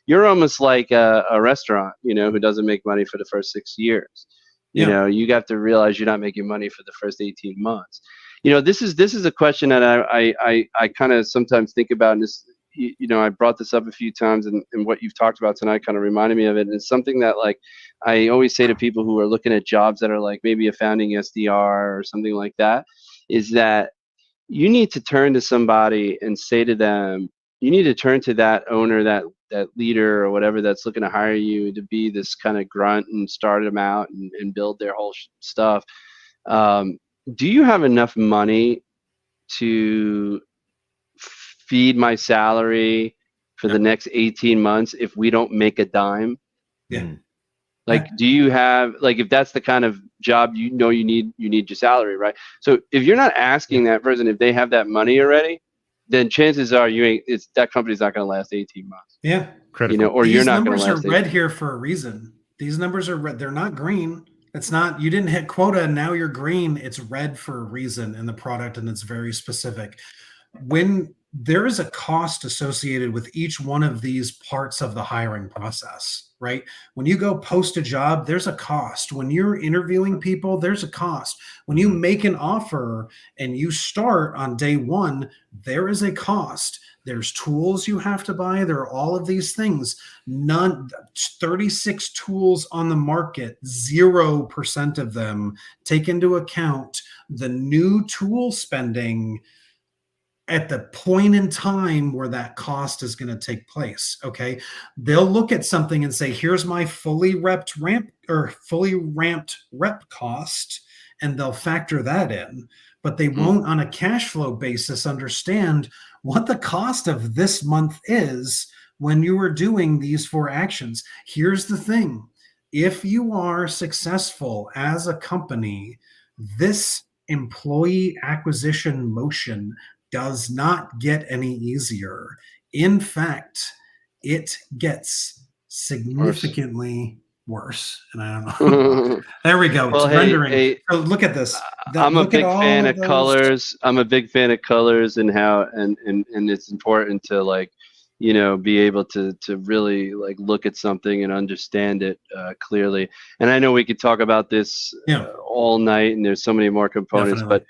You're almost like a restaurant, you know, who doesn't make money for the first 6 years. You know, you got to realize you're not making money for the first 18 months. You know, this is a question that I kind of sometimes think about, and this, you know, I brought this up a few times, and what you've talked about tonight kind of reminded me of it. And it's something that, like, I always say to people who are looking at jobs that are like maybe a founding SDR or something like that, is that you need to turn to somebody and say to them, you need to turn to that owner, that leader or whatever that's looking to hire you to be this kind of grunt and start them out and build their whole stuff. Do you have enough money to feed my salary for the next 18 months if we don't make a dime? Like, do you have, like, if that's the kind of job you know you need your salary, right? So if you're not asking that person if they have that money already, then chances are that company's not going to last 18 months. Yeah. Critical. You know, or you're not going to last. These numbers are red here for a reason. These numbers are red. They're not green. It's not, you didn't hit quota and now you're green. It's red for a reason in the product, and it's very specific. When there is a cost associated with each one of these parts of the hiring process, right? When you go post a job, there's a cost. When you're interviewing people, there's a cost. When you make an offer and you start on day one, there is a cost. There's tools you have to buy. There are all of these things. 36 tools on the market, 0% of them take into account the new tool spending at the point in time where that cost is going to take place. Okay. They'll look at something and say, here's my fully ramped rep cost, and they'll factor that in, but they won't on a cash flow basis understand what the cost of this month is when you are doing these 4 actions. Here's the thing. If you are successful as a company, this employee acquisition motion does not get any easier. In fact, it gets significantly worse. And I don't know. There we go. Well, it's rendering. So look at this. I'm a big fan of colors. I'm a big fan of colors and how and it's important to, like, you know, be able to really, like, look at something and understand it clearly. And I know we could talk about this all night, and there's so many more components. Definitely. But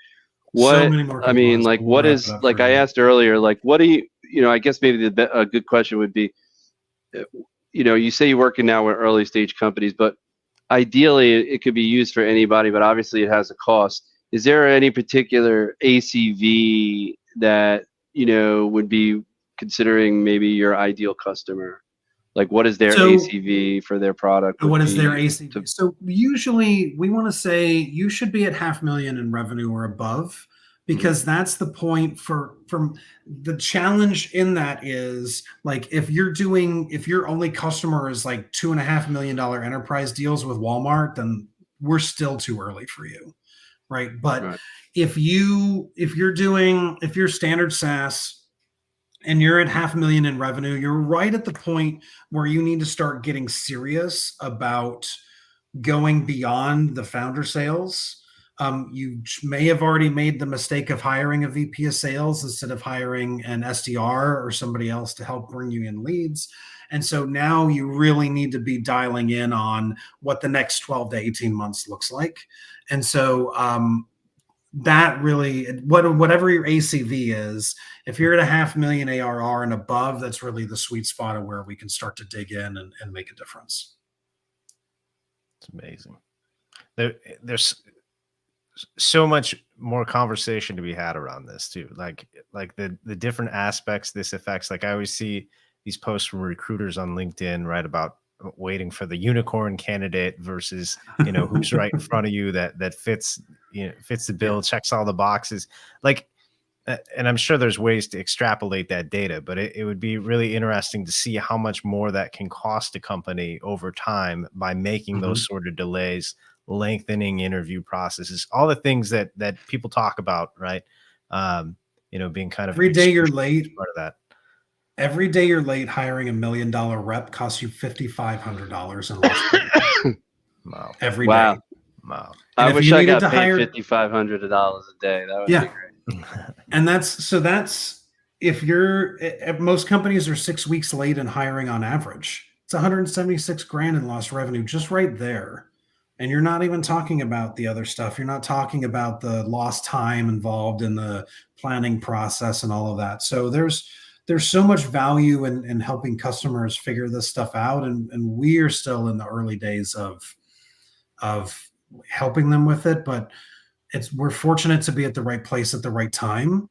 what I mean, like, what is, like I asked earlier, like, what do you know? I guess maybe a good question would be, you know, you say you're working now with early stage companies, but ideally it could be used for anybody, but obviously it has a cost. Is there any particular ACV that, you know, would be considering maybe your ideal customer? Like, what is their ACV for their product? What is their ACV? So usually we want to say you should be at $500,000 in revenue or above, because that's the point from the challenge in that is, like, if your only customer is like $2.5 million enterprise deals with Walmart, then we're still too early for you. Right. But if you're standard SaaS and you're at $500,000 in revenue, you're right at the point where you need to start getting serious about going beyond the founder sales. You may have already made the mistake of hiring a VP of sales instead of hiring an SDR or somebody else to help bring you in leads. And so now you really need to be dialing in on what the next 12 to 18 months looks like. And so that really, whatever your ACV is, if you're at $500,000 ARR and above, that's really the sweet spot of where we can start to dig in and make a difference. It's amazing. There's so much more conversation to be had around this too. Like the different aspects this affects. Like, I always see these posts from recruiters on LinkedIn, right, about waiting for the unicorn candidate versus, you know, who's right in front of you that fits, you know, fits the bill, checks all the boxes. Like, and I'm sure there's ways to extrapolate that data, but it would be really interesting to see how much more that can cost a company over time by making those sort of delays, lengthening interview processes, all the things that people talk about, right? You know, being kind of every day you're late, part of that. Every day you're late hiring $1 million rep costs you $5,500 in lost. Wow. Every day. Wow. I wish I got paid $5,500 a day. That would be great. And that's if you're at most companies are 6 weeks late in hiring on average. It's 176 grand in lost revenue just right there. And you're not even talking about the other stuff. You're not talking about the lost time involved in the planning process and all of that. So there's so much value in helping customers figure this stuff out. And we are still in the early days of helping them with it, but we're fortunate to be at the right place at the right time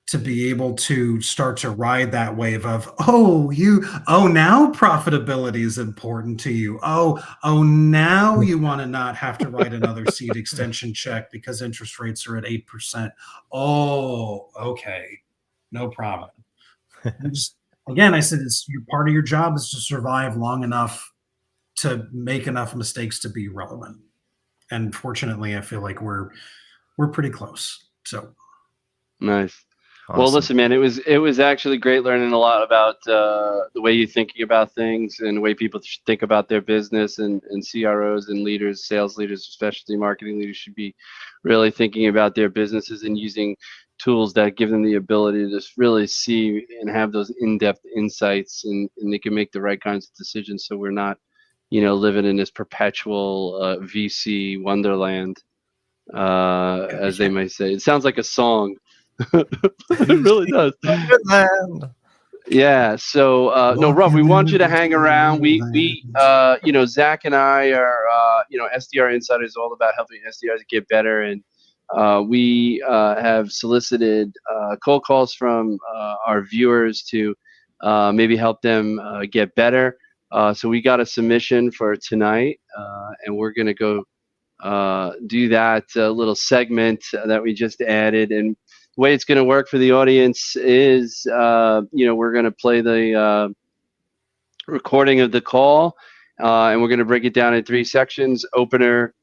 to be able to start to ride that wave of, now profitability is important to you. Now you want to not have to write another seed extension check because interest rates are at 8%. Oh, okay. No problem. Again, I said part of your job is to survive long enough to make enough mistakes to be relevant. And fortunately, I feel like we're pretty close. So nice. Awesome. Well, listen, man, it was actually great learning a lot about the way you're thinking about things and the way people should think about their business, and CROs and leaders, sales leaders, especially marketing leaders, should be really thinking about their businesses and using tools that give them the ability to just really see and have those in-depth insights, and they can make the right kinds of decisions. So we're not, living in this perpetual VC wonderland, as they might say. It sounds like a song. It really does. Yeah. So no, Rob, we want you to hang around. We Zach and I are SDR insiders, all about helping SDRs get better, and we have solicited cold calls from our viewers to maybe help them get better. So we got a submission for tonight, and we're going to go do that little segment that we just added. And the way it's going to work for the audience is, we're going to play the recording of the call, and we're going to break it down in 3 sections: opener,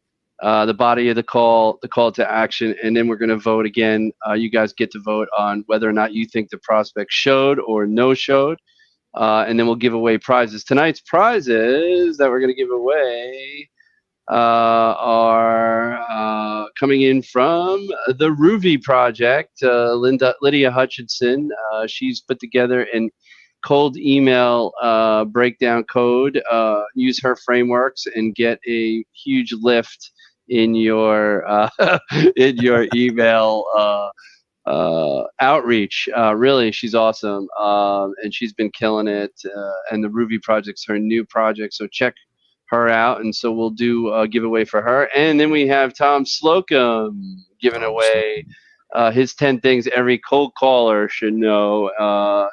the body of the call to action, and then we're going to vote again. You guys get to vote on whether or not you think the prospect showed or no showed, and then we'll give away prizes. Tonight's prizes that we're going to give away are coming in from the Ruby project. Lydia Hutchinson, she's put together an cold email breakdown code. Use her frameworks and get a huge lift in your in your email outreach. Really, she's awesome, and she's been killing it. And the Ruby project's her new project, so check her out. And so we'll do a giveaway for her, and then we have Tom Slocum giving away his 10 things every cold caller should know.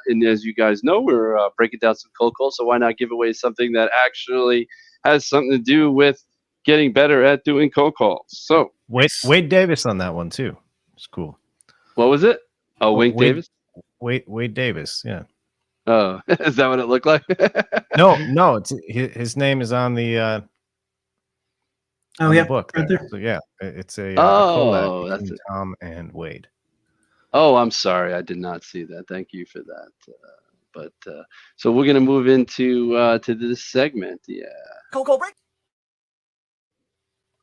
And as you guys know, we're breaking down some cold calls, so why not give away something that actually has something to do with getting better at doing cold calls? So Wade Davis on that one too. It's cool. What was it? Oh, Wade Davis? Wade Davis, yeah. Oh, is that what it looked like? No, it's his name is on the the book right there. So yeah, it's a Oh, collab that's between it. Tom and Wade. Oh, I'm sorry, I did not see that. Thank you for that. So we're gonna move into to this segment. Yeah. Cold break.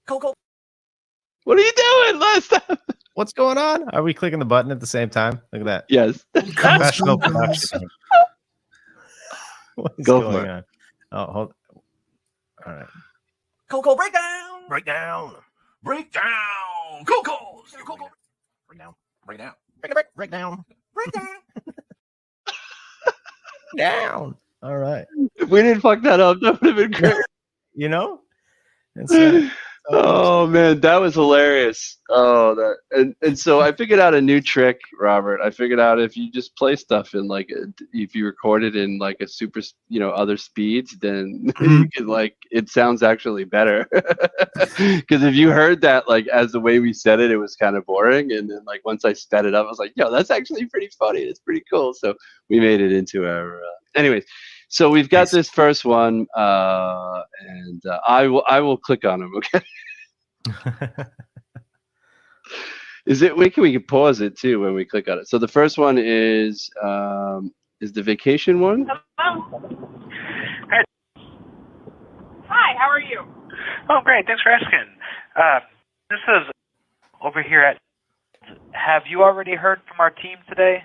Cold. What are you doing? Last time. What's going on? Are we clicking the button at the same time? Look at that. Yes. Professional production. What's Go going for it. on? Oh, hold. All right. Cold breakdown. Breakdown. Cold calls. Breakdown. Breakdown. Down. All right. If we didn't fuck that up, that would have been great. It's Oh man, that was hilarious. Oh, and so I figured out a new trick, Robert. I figured out if you just play stuff in if you record it in like a super, other speeds, then you can it sounds actually better. Because if you heard that as the way we said it, it was kind of boring, and then once I sped it up, I was like, yo, that's actually pretty funny. It's pretty cool. So we made it into our. Anyways. So we've got this first one, and I will click on them. Okay. We can pause it too when we click on it. So the first one is the vacation one. Hello. Hi. How are you? Oh, great. Thanks for asking. This is over here at. Have you already heard from our team today?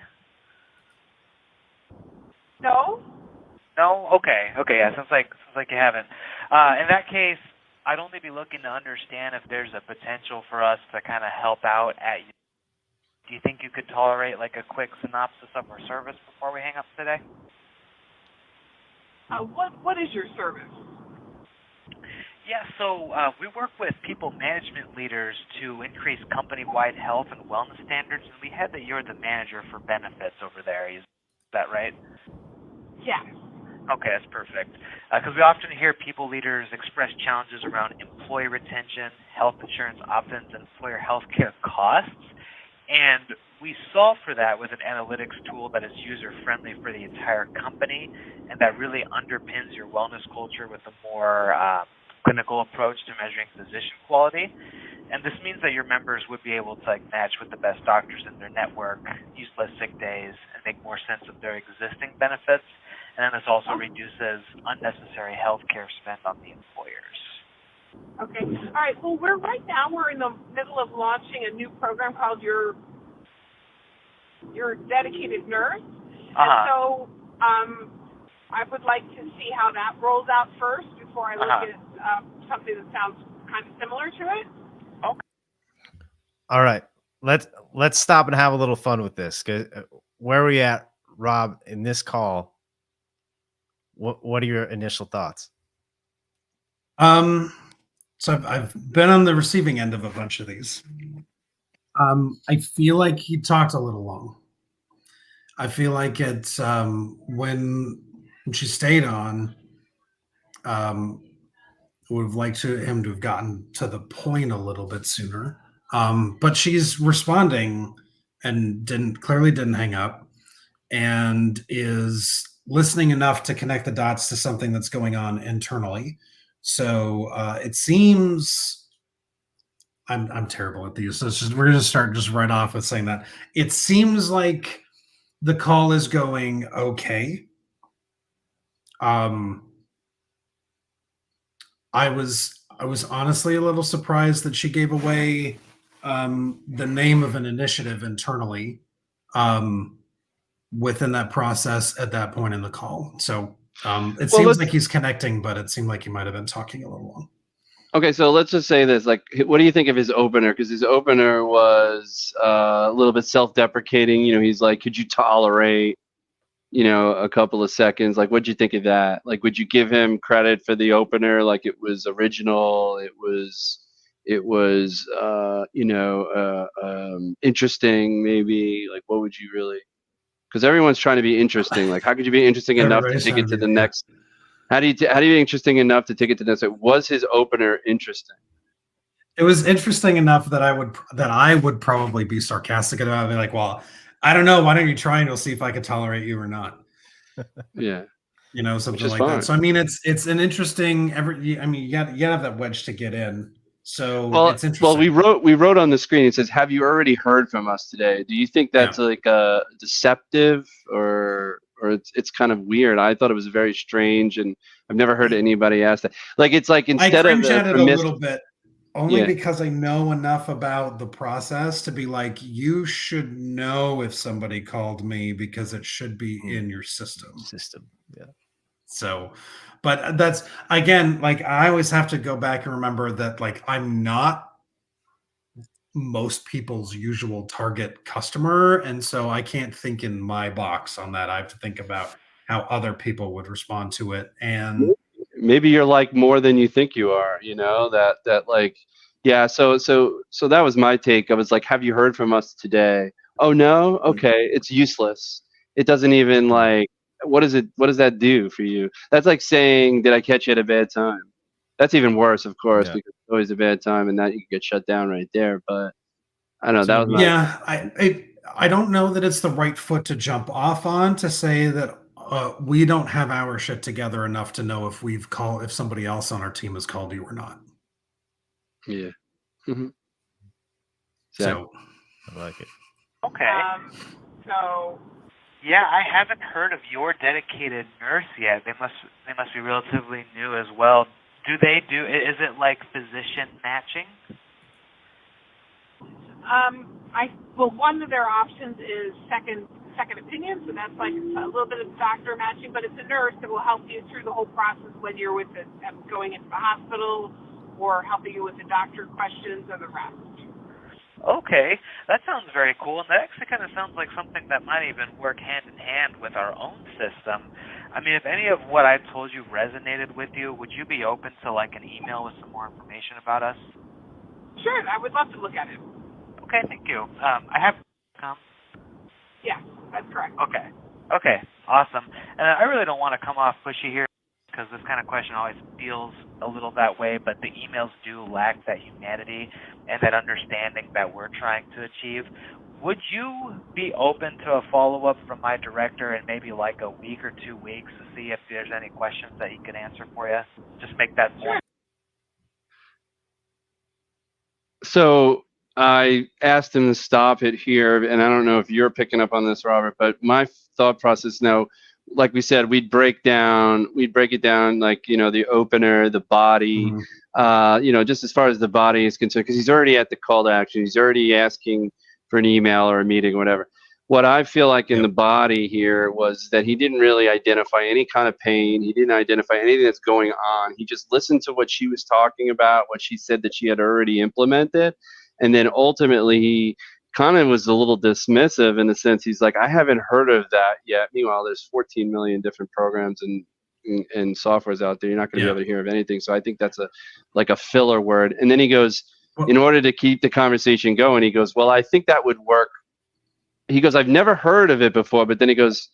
No. No? Okay. Yeah, sounds like you haven't. In that case, I'd only be looking to understand if there's a potential for us to kind of help out at. Do you think you could tolerate a quick synopsis of our service before we hang up today? What is your service? Yeah, so we work with people management leaders to increase company-wide health and wellness standards, and we had that you're the manager for benefits over there. Is that right? Yes. Okay, that's perfect. Because we often hear people leaders express challenges around employee retention, health insurance opt-ins, and employer health care costs. And we solve for that with an analytics tool that is user-friendly for the entire company and that really underpins your wellness culture with a more clinical approach to measuring physician quality. And this means that your members would be able to match with the best doctors in their network, use less sick days, and make more sense of their existing benefits. And then this also reduces unnecessary health care spend on the employers. Okay. All right. Well, we're in the middle of launching a new program called your your dedicated nurse. Uh-huh. And so I would like to see how that rolls out first before I look at something that sounds kind of similar to it. Okay. All right. Let's stop and have a little fun with this. Where are we at, Rob, in this call? What are your initial thoughts? So I've been on the receiving end of a bunch of these. I feel like he talked a little long. I feel like it's when she stayed on, would have liked him to have gotten to the point a little bit sooner. But she's responding and clearly didn't hang up, and is listening enough to connect the dots to something that's going on internally. So it seems I'm terrible at these. So we're going to start just right off with saying that it seems like the call is going okay. I was honestly a little surprised that she gave away the name of an initiative internally within that process at that point in the call. So it seems like he's connecting, but it seemed like he might have been talking a little long. Okay, so let's just say this. Like, what do you think of his opener? Because his opener was a little bit self-deprecating. You know, he's like, could you tolerate, you know, a couple of seconds? Like, what'd you think of that? Like, would you give him credit for the opener? Like, it was original. It was interesting, maybe. Like, what would you really? Because everyone's trying to be interesting. Like, how could you be interesting enough to take it to the next? How do you be interesting enough to take it to the next? Was his opener interesting? It was interesting enough that I would probably be sarcastic about it. Be like, well, I don't know. Why don't you try and we'll see if I can tolerate you or not? Yeah, you know, something like that. So I mean, it's an interesting. You got to have that wedge to get in. So it's interesting. Well, we wrote on the screen. It says, "Have you already heard from us today?" Do you think that's like a deceptive or it's kind of weird? I thought it was very strange, and I've never heard anybody ask that. Like, it's like instead I of cringed a little bit, only because I know enough about the process to be like, you should know if somebody called me because it should be in your system. Yeah. So, but that's again, like I always have to go back and remember that, like, I'm not most people's usual target customer, and so I can't think in my box on that. I have to think about how other people would respond to it. And maybe you're like more than you think you are, you know, that like, yeah. So that was my take. I was like, have you heard from us today? Oh no. Okay. It's useless. It doesn't even like, what does that do for you? That's like saying, did I catch you at a bad time? That's even worse, of course, because it's always a bad time, and that you can get shut down right there. But I don't know. That was I don't know that it's the right foot to jump off on to say that we don't have our shit together enough to know if somebody else on our team has called you or not. Yeah. Mm-hmm. So I like it. Okay. So. Yeah, I haven't heard of your dedicated nurse yet. They must be relatively new as well. Is it like physician matching? One of their options is second opinion, so that's like a little bit of doctor matching, but it's a nurse that will help you through the whole process when you're with going into the hospital or helping you with the doctor questions or the rest. Okay, that sounds very cool, and that actually kind of sounds like something that might even work hand in hand with our own system. I mean, if any of what I told you resonated with you, would you be open to like an email with some more information about us? Sure, I would love to look at it. Okay, thank you. I have. Yeah, that's correct. Okay, awesome. And I really don't want to come off pushy here, because this kind of question always feels a little that way, but the emails do lack that humanity and that understanding that we're trying to achieve. Would you be open to a follow-up from my director in maybe like a week or 2 weeks to see if there's any questions that he can answer for you? Just make that more. So I asked him to stop it here, and I don't know if you're picking up on this, Robert, but my thought process now, like we said, we'd break it down, like, you know, the opener, the body, you know, just as far as the body is concerned, because he's already at the call to action. He's already asking for an email or a meeting or whatever. what I feel like in Yep. the body here was that he didn't really identify any kind of pain. He didn't identify anything that's going on. He just listened to what she was talking about, what she said that she had already implemented. And then ultimately he kind of was a little dismissive in the sense he's like, I haven't heard of that yet. Meanwhile, there's 14 million different programs and softwares out there. You're not going to be able to hear of anything. So I think that's like a filler word. And then he goes, in order to keep the conversation going, he goes, well, I think that would work. He goes, I've never heard of it before, but then he goes,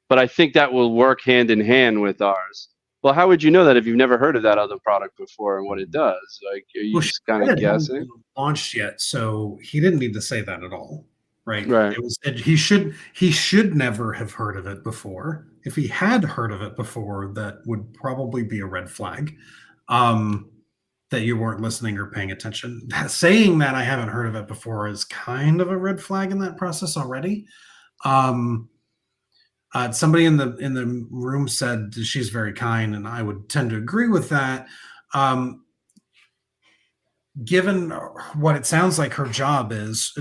but I think that will work hand in hand with ours. Well, how would you know that if you've never heard of that other product before and what it does? Like, are you just kind of guessing? Launched yet, so he didn't need to say that at all, right? Right. He should never have heard of it before. If he had heard of it before, that would probably be a red flag. That you weren't listening or paying attention. Saying that I haven't heard of it before is kind of a red flag in that process already. Somebody in the room said she's very kind, and I would tend to agree with that. Given what it sounds like her job is,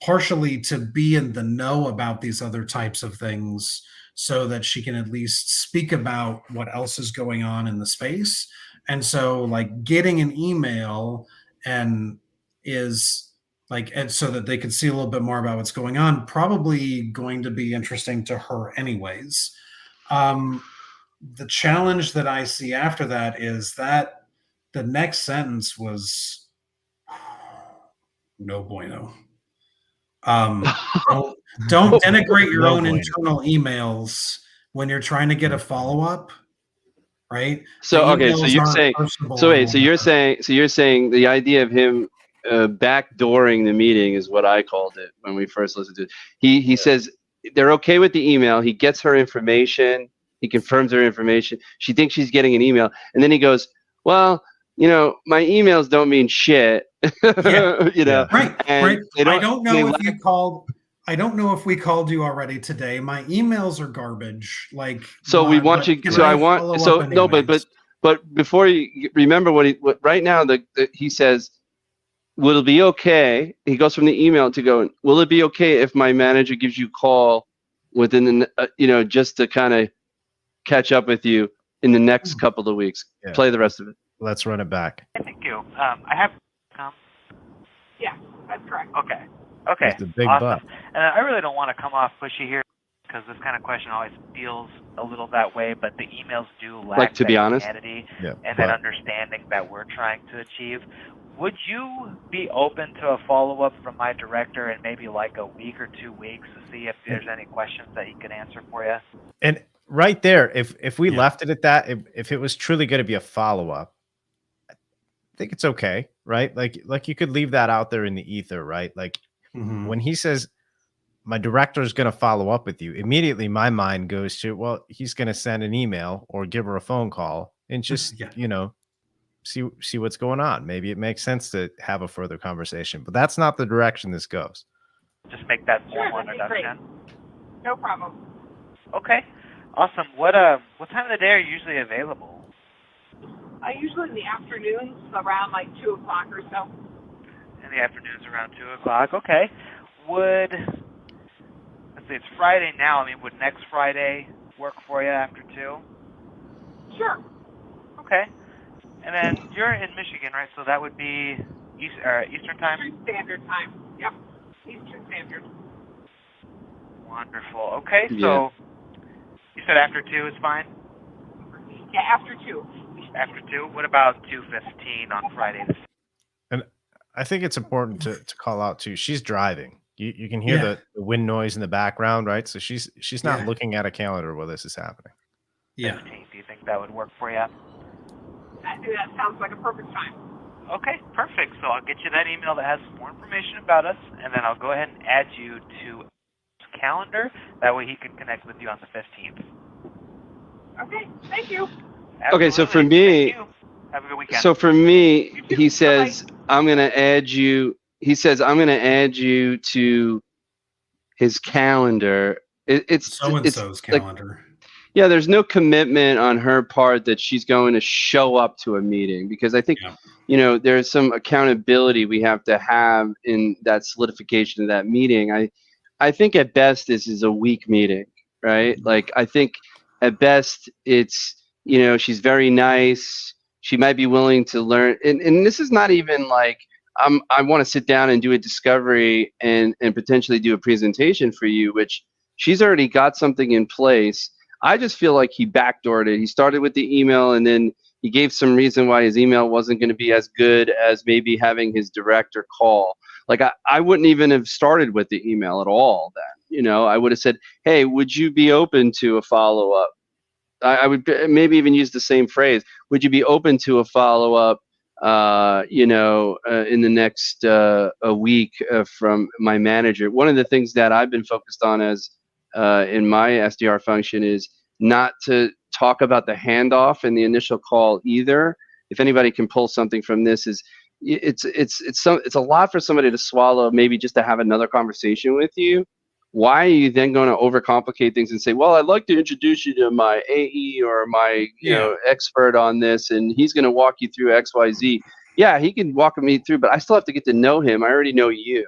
partially to be in the know about these other types of things, so that she can at least speak about what else is going on in the space. And so like getting an email and so that they could see a little bit more about what's going on, probably going to be interesting to her anyways. The challenge that I see after that is that the next sentence was no bueno. Don't denigrate your own internal emails when you're trying to get a follow-up, right? So okay, so you're saying, so you're saying the idea of him backdooring the meeting is what I called it when we first listened to it. He says they're okay with the email. He gets her information. He confirms her information. She thinks she's getting an email, and then he goes, well, you know, my emails don't mean shit. You know, right. I don't know if you called. I don't know if we called you already today. My emails are garbage. Like, so we want you. So I want. So no, but before you remember what right now he says, will it be okay? He goes from the email to going, will it be okay if my manager gives you a call within the just to kind of catch up with you in the next couple of weeks? Yeah. Play the rest of it. Let's run it back. Thank you. I have. Yeah, that's correct. Okay. Okay. It's a big awesome. And I really don't want to come off pushy here because this kind of question always feels a little that way, but the emails do lack to be honest, humanity and that understanding that we're trying to achieve. Would you be open to a follow-up from my director in maybe like a week or 2 weeks to see if there's any questions that he can answer for you? And right there, if we left it at that, if it was truly going to be a follow-up, I think it's okay, right? Like you could leave that out there in the ether, right? Like when he says, my director is going to follow up with you, immediately my mind goes to, well, he's going to send an email or give her a phone call and just, see what's going on. Maybe it makes sense to have a further conversation, but that's not the direction this goes. Just make that formal introduction. No problem. Okay. Awesome. What time of the day are you usually available? Usually in the afternoons, around like 2 o'clock or so. In the afternoons around 2 o'clock. Okay. Let's see, it's Friday now. I mean, would next Friday work for you after 2? Sure. Okay. And then you're in Michigan, right? So that would be Eastern time? Eastern Standard Time. Yep. Eastern Standard. Wonderful. Okay. So you said after 2 is fine? Yeah, after 2. After 2? What about 2:15 on Friday? And I think it's important to call out too. She's driving. You can hear the wind noise in the background, right? So she's not looking at a calendar while this is happening. Yeah. 15th, do you think that would work for you? I think that sounds like a perfect time. Okay, perfect. So I'll get you that email that has more information about us, and then I'll go ahead and add you to his calendar. That way he can connect with you on the 15th. Okay, thank you. Absolutely. Okay, so for me, have a good weekend. So for me, he says, I'm going to add you. He says, I'm going to add you to his calendar. It's so-and-so's calendar. Yeah, there's no commitment on her part that she's going to show up to a meeting, because I think, there's some accountability we have to have in that solidification of that meeting. I think at best this is a weak meeting, right? Like, I think at best it's, she's very nice. She might be willing to learn. And this is not even like, I want to sit down and do a discovery and potentially do a presentation for you, which she's already got something in place. I just feel like he backdoored it. He started with the email, and then he gave some reason why his email wasn't going to be as good as maybe having his director call. Like, I wouldn't even have started with the email at all then. I would have said, hey, would you be open to a follow-up? I would maybe even use the same phrase. Would you be open to a follow-up, in the next a week from my manager? One of the things that I've been focused on as in my SDR function is not to talk about the handoff in the initial call either. If anybody can pull something from this, is it's a lot for somebody to swallow, maybe just to have another conversation with you. Why are you then going to overcomplicate things and say, well, I'd like to introduce you to my AE or my expert on this, and he's going to walk you through XYZ. Yeah, he can walk me through, but I still have to get to know him. I already know you,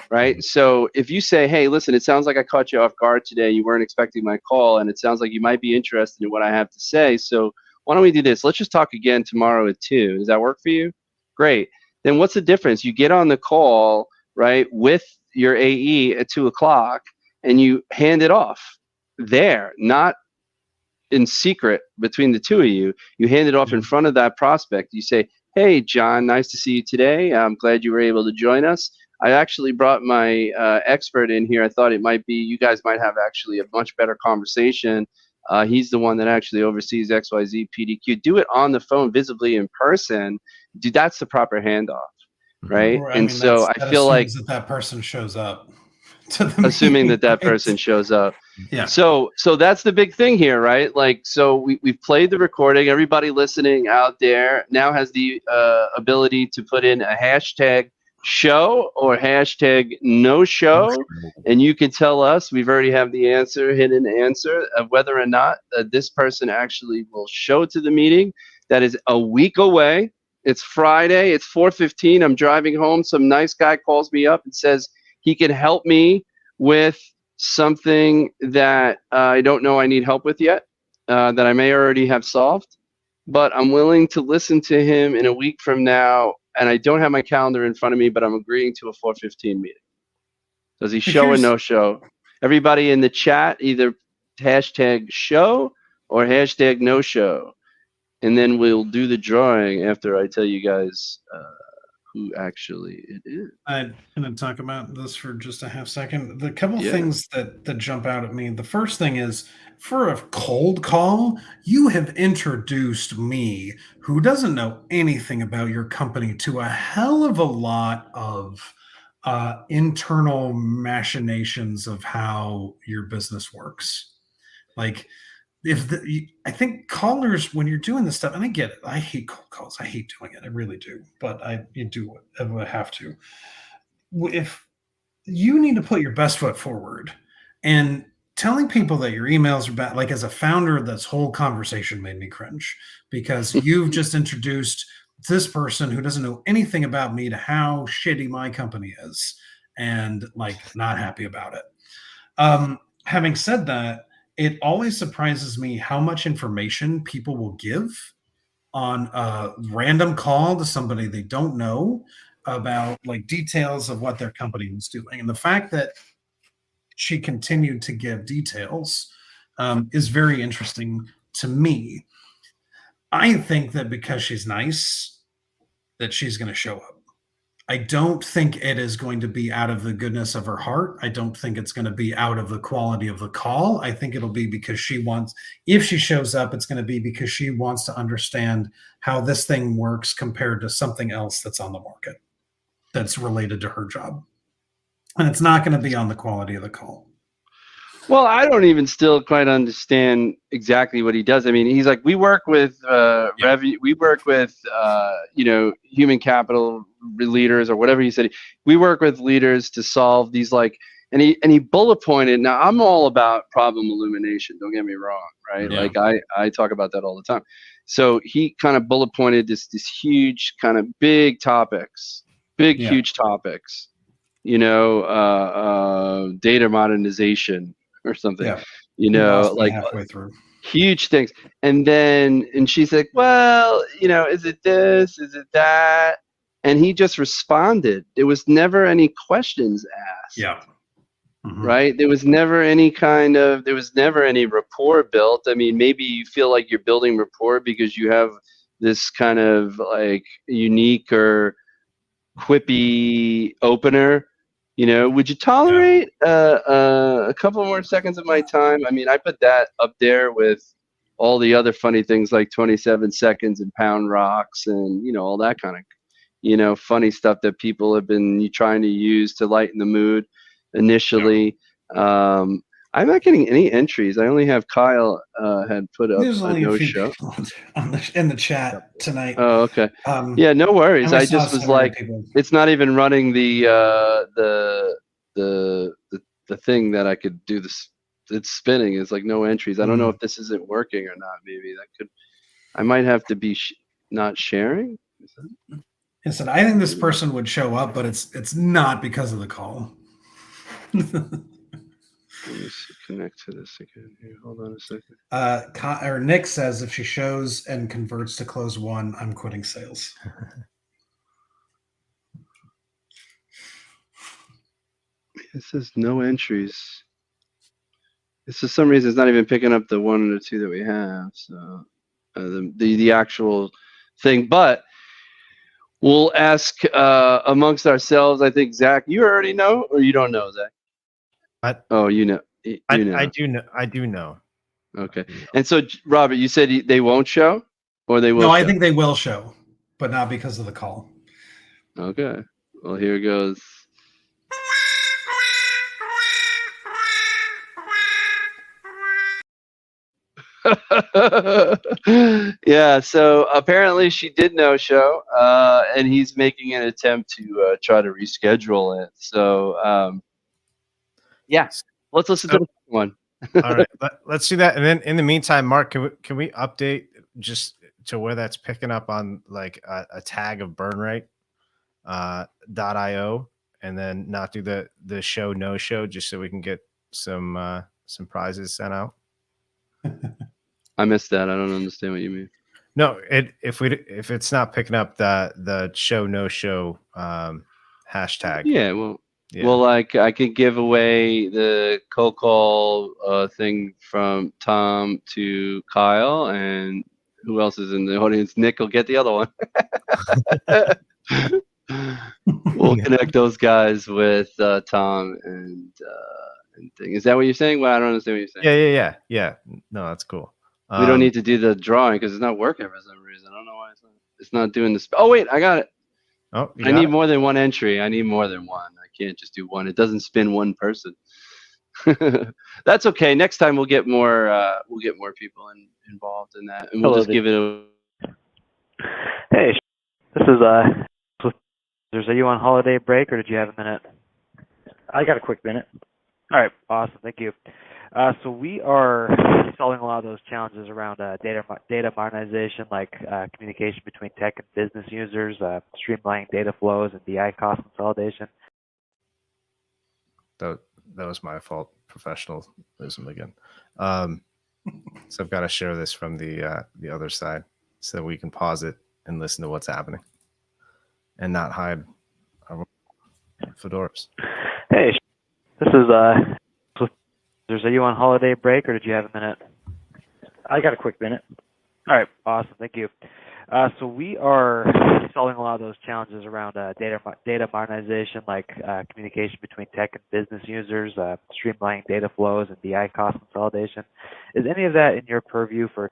right? So if you say, hey, listen, it sounds like I caught you off guard today. You weren't expecting my call, and it sounds like you might be interested in what I have to say. So why don't we do this? Let's just talk again tomorrow at 2. Does that work for you? Great. Then what's the difference? You get on the call, right, with your AE at 2 o'clock, and you hand it off there, not in secret between the two of you. You hand it off in front of that prospect. You say, hey, John, nice to see you today. I'm glad you were able to join us. I actually brought my expert in here. I thought it might be, you guys might have actually a much better conversation. He's the one that actually oversees XYZ PDQ. Do it on the phone, visibly in person. That's the proper handoff, right? And so I feel like that person shows up. Assuming that person shows up. Yeah. So that's the big thing here, right? Like, so we've played the recording. Everybody listening out there now has the ability to put in a hashtag show or hashtag no show, and you can tell us. We've already have the hidden answer of whether or not this person actually will show to the meeting. That is a week away. It's Friday. It's 4:15. I'm driving home. Some nice guy calls me up and says he can help me with something that I don't know I need help with yet, that I may already have solved, but I'm willing to listen to him in a week from now, and I don't have my calendar in front of me, but I'm agreeing to a 4:15 meeting. Does he show or no show? Everybody in the chat, either hashtag show or hashtag no show, and then we'll do the drawing after I tell you guys who actually it is. I'm going to talk about this for just a half second. The couple things that jump out at me. The first thing is, for a cold call, you have introduced me, who doesn't know anything about your company, to a hell of a lot of internal machinations of how your business works. Like, I think callers, when you're doing this stuff, and I get it, I hate cold calls. I hate doing it. I really do. But you do have to. If you need to put your best foot forward, and telling people that your emails are bad, like as a founder, this whole conversation made me cringe, because you've just introduced this person who doesn't know anything about me to how shitty my company is, and like not happy about it. Having said that, it always surprises me how much information people will give on a random call to somebody they don't know about, like, details of what their company was doing. And the fact that she continued to give details is very interesting to me. I think that because she's nice, that she's going to show up. I don't think it is going to be out of the goodness of her heart. I don't think it's going to be out of the quality of the call. I think it'll be because she wants, if she shows up, it's going to be because she wants to understand how this thing works compared to something else that's on the market that's related to her job. And it's not going to be on the quality of the call. Well, I don't even still quite understand exactly what he does. I mean, he's like, we work with revenue, we work with human capital leaders, or whatever he said. We work with leaders to solve these, like, he bullet pointed. Now I'm all about problem illumination. Don't get me wrong, right? Yeah. Like I talk about that all the time. So he kind of bullet pointed this huge kind of big topics, huge topics. You know, data modernization or something. Yeah. You He know, lost me like halfway through. huge things. And she's like, well, you know, is it this? Is it that? And he just responded. There was never any questions asked. Yeah. Mhm. Right. There was never any rapport built. I mean, maybe you feel like you're building rapport because you have this kind of like unique or quippy opener. You know, would you tolerate a couple more seconds of my time? I mean, I put that up there with all the other funny things like 27 seconds and pound rocks and, you know, all that kind of, you know, funny stuff that people have been trying to use to lighten the mood initially. I'm not getting any entries. I only have Kyle had put up There's a only a few no-show. people in the chat tonight. Oh, okay. Yeah, no worries. I I saw just was several like, people. it's not even running the thing that I could do this. It's spinning. It's like no entries. I don't know if this isn't working or not. Maybe that could. I might have to be not sharing. Is that- Listen, I think this person would show up, but it's not because of the call. Let me connect to this again. Here, hold on a second. Or Nick says if she shows and converts to close one, I'm quitting sales. It says no entries. It's for some reason it's not even picking up the one or two that we have. So the actual thing, but we'll ask amongst ourselves. I think Zach, you already know, or you don't know, Zach. Oh, you know. I do know. I do know. Okay. And so, Robert, you said they won't show, or they will? No, show? I think they will show, but not because of the call. Okay. Well, here goes. Yeah. So apparently she did no show, and he's making an attempt to try to reschedule it. So, yeah. Let's listen to the one. All right, let's do that. And then in the meantime, Mark, can we update just to where that's picking up on like a tag of BurnRate .io, and then not do the show no show just so we can get some prizes sent out? I missed that. I don't understand what you mean. No, if it's not picking up the show no show hashtag. Yeah, well. Yeah. Well, like I could give away the cold call thing from Tom to Kyle, and who else is in the audience? Nick will get the other one. We'll connect those guys with Tom and thing. Is that what you're saying? Well, I don't understand what you're saying. Yeah. No, that's cool. We don't need to do the drawing because it's not working for some reason. I don't know why it's not doing this. Oh wait, I got it. Oh, I need more than one entry. I need more than one. I can't just do one. It doesn't spin one person. That's okay. Next time we'll get more people involved in that, and we'll just give it a. Hey, this is Are you on holiday break, or did you have a minute? I got a quick minute. All right, awesome. Thank you. So we are solving a lot of those challenges around data modernization, like communication between tech and business users, streamlining data flows, and BI cost consolidation. That was my fault. Professionalism again. So I've got to share this from the other side so we can pause it and listen to what's happening, and not hide our fedoras. Hey, this is Are you on holiday break, or did you have a minute? I got a quick minute. All right, awesome. Thank you. So we are solving a lot of those challenges around data modernization, like communication between tech and business users, streamlining data flows, and BI cost consolidation. Is any of that in your purview for?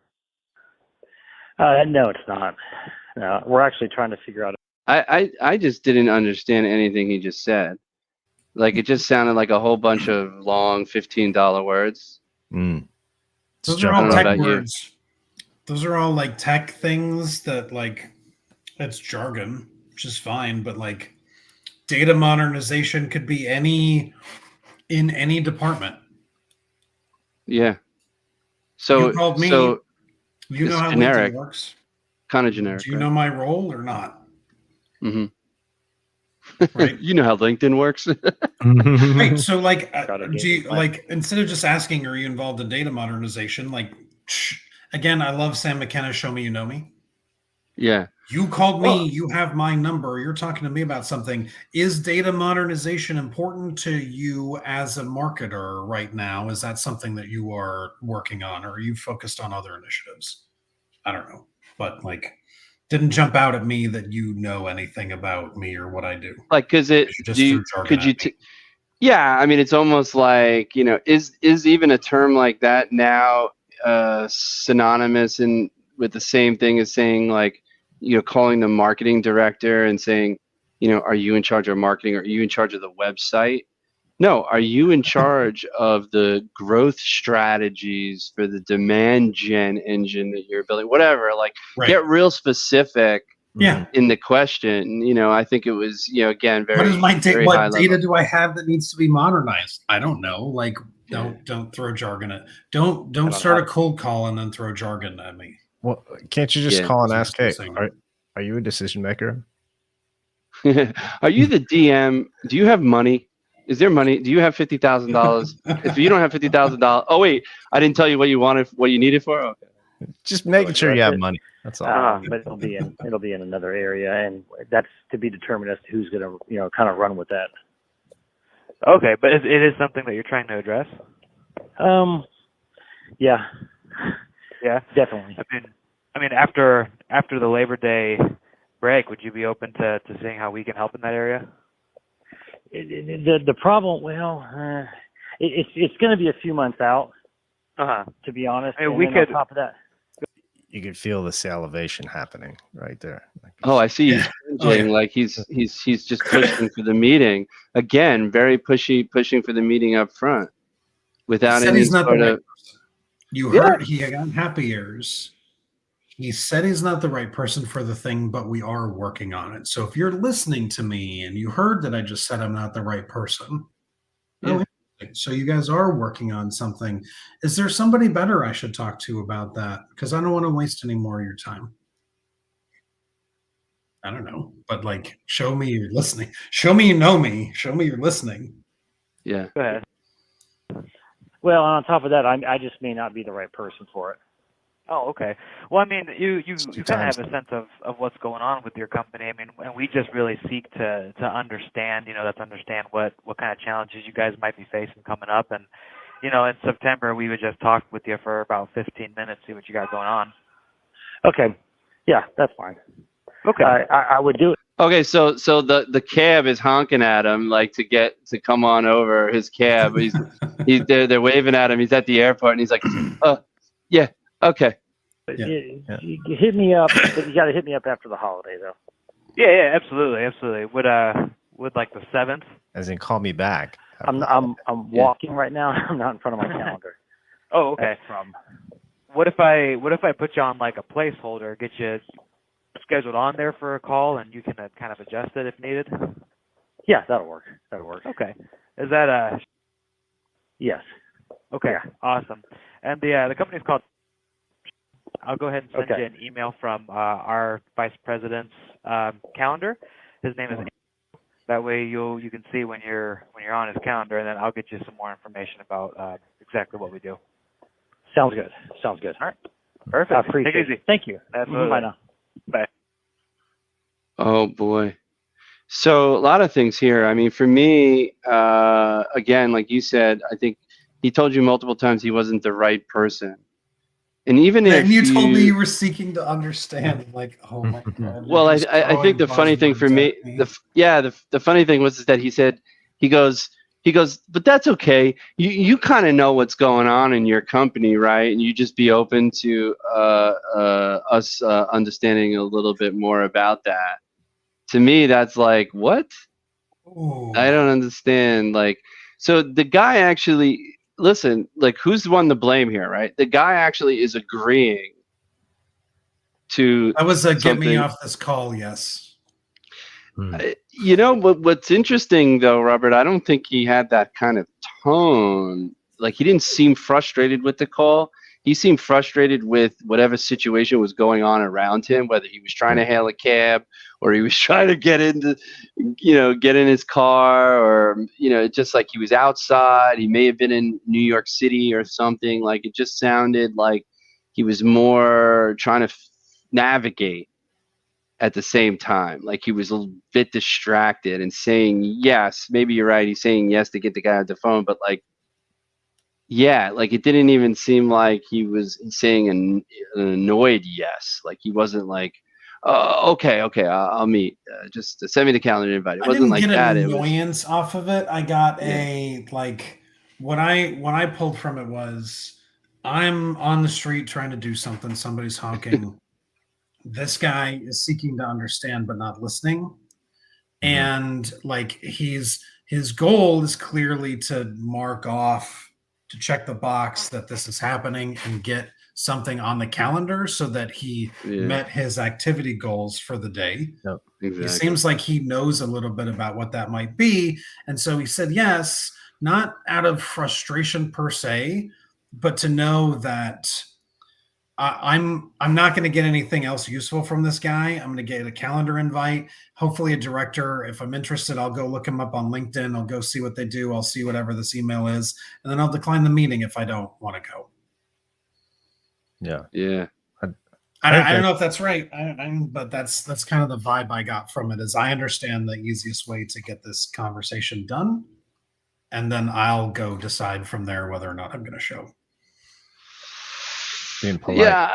No, it's not. No, we're actually trying to figure out. I just didn't understand anything he just said. Like it just sounded like a whole bunch of long $15 words. Those are all tech words. Those are all like tech things that like it's jargon, which is fine, but like data modernization could be any in any department. Yeah. So you called me. So you know it's how generic. LinkedIn works. Kind of generic. Do you know my role or not? Mm-hmm. Right. You know how LinkedIn works. Right. So, like, Gotta do get you, it. like, instead of just asking, are you involved in data modernization? Like, again, I love Sam McKenna. Show me you know me. Yeah. You called me. You have my number. You're talking to me about something. Is data modernization important to you as a marketer right now? Is that something that you are working on, or are you focused on other initiatives? I don't know, but like, didn't jump out at me that you know anything about me or what I do. Like, cause it, You just do you, threw jargon could you, at me. yeah, I mean, it's almost like, is even a term like that now synonymous with the same thing as saying, like, calling the marketing director and saying, are you in charge of marketing? Or are you in charge of the website? No, are you in charge of the growth strategies for the demand gen engine that you're building? Whatever, like, get real specific. Yeah. In the question, I think it was, again, very, what is my very what high data level. do I have that needs to be modernized? I don't know. Like, don't throw jargon at. Don't start a cold call and then throw jargon at me. Well, can't you just Yeah. call and ask, hey, are you a decision maker? Are you the DM? Do you have money? Is there money? Do you have $50,000? If you don't have $50,000, oh wait, I didn't tell you what you needed for. Okay. Just making sure you have money. That's all. But it'll be in another area, and that's to be determined as to who's going to kind of run with that. Okay, but it is something that you're trying to address. Yeah, definitely. I mean, after the Labor Day break, would you be open to seeing how we can help in that area? The problem, it's going to be a few months out. To be honest, I mean, we could. On top of that, you could feel the salivation happening right there. Oh, I see. He's cringing, like he's just pushing for the meeting again. Very pushing for the meeting up front without any sort of. You heard he got happy ears. He said he's not the right person for the thing, but we are working on it. So if you're listening to me and you heard that I just said I'm not the right person, so you guys are working on something. Is there somebody better I should talk to about that? Because I don't want to waste any more of your time. I don't know, but like, show me you're listening. Show me you know me. Show me you're listening. Yeah. Go ahead. Well, on top of that, I just may not be the right person for it. Oh, okay. Well, I mean, you kind of have a sense of what's going on with your company. I mean, and we just really seek to understand, understand what kind of challenges you guys might be facing coming up. And, in September, we would just talk with you for about 15 minutes, see what you got going on. Okay. Yeah, that's fine. Okay. I would do it. Okay, so the cab is honking at him, like to come on over his cab. They're waving at him. He's at the airport, and he's like, yeah. Okay. You hit me up, but you got to hit me up after the holiday, though. Yeah, absolutely. Would like the 7th? As in, call me back. I'm walking right now. I'm not in front of my calendar. Oh, okay. What if I put you on like a placeholder, get you scheduled on there for a call, and you can kind of adjust it if needed? Yeah, that'll work. Okay. Is that Yes. Okay. Yeah. Awesome. And the company's called. I'll go ahead and send you an email from our vice president's calendar. His name is Andrew. That way you can see when you're on his calendar, and then I'll get you some more information about exactly what we do. Sounds good. All right. Perfect. I appreciate Take it easy. Thank you. Absolutely. Bye now. Bye. Oh boy. So a lot of things here. I mean, for me, again, like you said, I think he told you multiple times he wasn't the right person. And even if you told me you were seeking to understand, like, oh my God. Well, I think the funny thing for me, the funny thing was that he goes, but that's okay. You kind of know what's going on in your company, right? And you just be open to us understanding a little bit more about that. To me, that's like, what? Ooh. I don't understand. Like, so the guy actually, listen, like, who's the one to blame here, right? The guy actually is agreeing to. I was get me off this call. Yes. You know what's interesting though, Robert? I don't think he had that kind of tone. Like he didn't seem frustrated with the call. He seemed frustrated with whatever situation was going on around him, whether he was trying to hail a cab or he was trying to get into, get in his car, or it's just like he was outside. He may have been in New York City or something. Like it just sounded like he was more trying to navigate at the same time. Like he was a bit distracted and saying yes. Maybe you're right. He's saying yes to get the guy on the phone, but like, yeah, like it didn't even seem like he was saying an annoyed yes. Like he wasn't like, okay, I'll meet. Just send me the calendar invite. It wasn't like that. I didn't get annoyance off of it. I got a like what I pulled from it was I'm on the street trying to do something. Somebody's honking. This guy is seeking to understand but not listening, and like his goal is clearly to mark off, to check the box that this is happening and get something on the calendar so that he met his activity goals for the day. Yep, exactly. It seems like he knows a little bit about what that might be, and so he said yes, not out of frustration per se, but to know that I'm not going to get anything else useful from this guy. I'm going to get a calendar invite, hopefully a director. If I'm interested, I'll go look him up on LinkedIn. I'll go see what they do. I'll see whatever this email is, and then I'll decline the meeting if I don't want to go. Yeah. I don't know if that's right, but that's kind of the vibe I got from it. Is I understand the easiest way to get this conversation done, and then I'll go decide from there whether or not I'm going to show. Being polite. Yeah,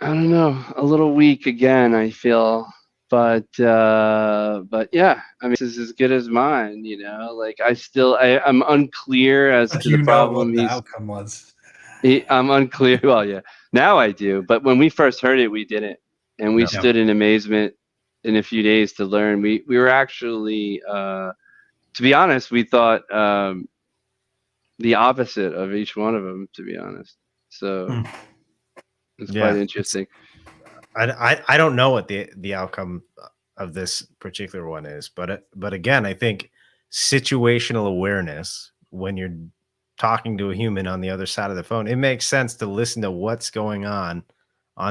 I don't know. A little weak again, I feel, but yeah. I mean, this is as good as mine. Like I'm unclear as to the problem. What the outcome was. I'm unclear. Well, yeah, now I do. But when we first heard it, we didn't, and we stood in amazement in a few days to learn. We were actually, to be honest, we thought the opposite of each one of them. To be honest. So it's quite interesting. I don't know what the outcome of this particular one is, but again, I think situational awareness, when you're talking to a human on the other side of the phone, it makes sense to listen to what's going on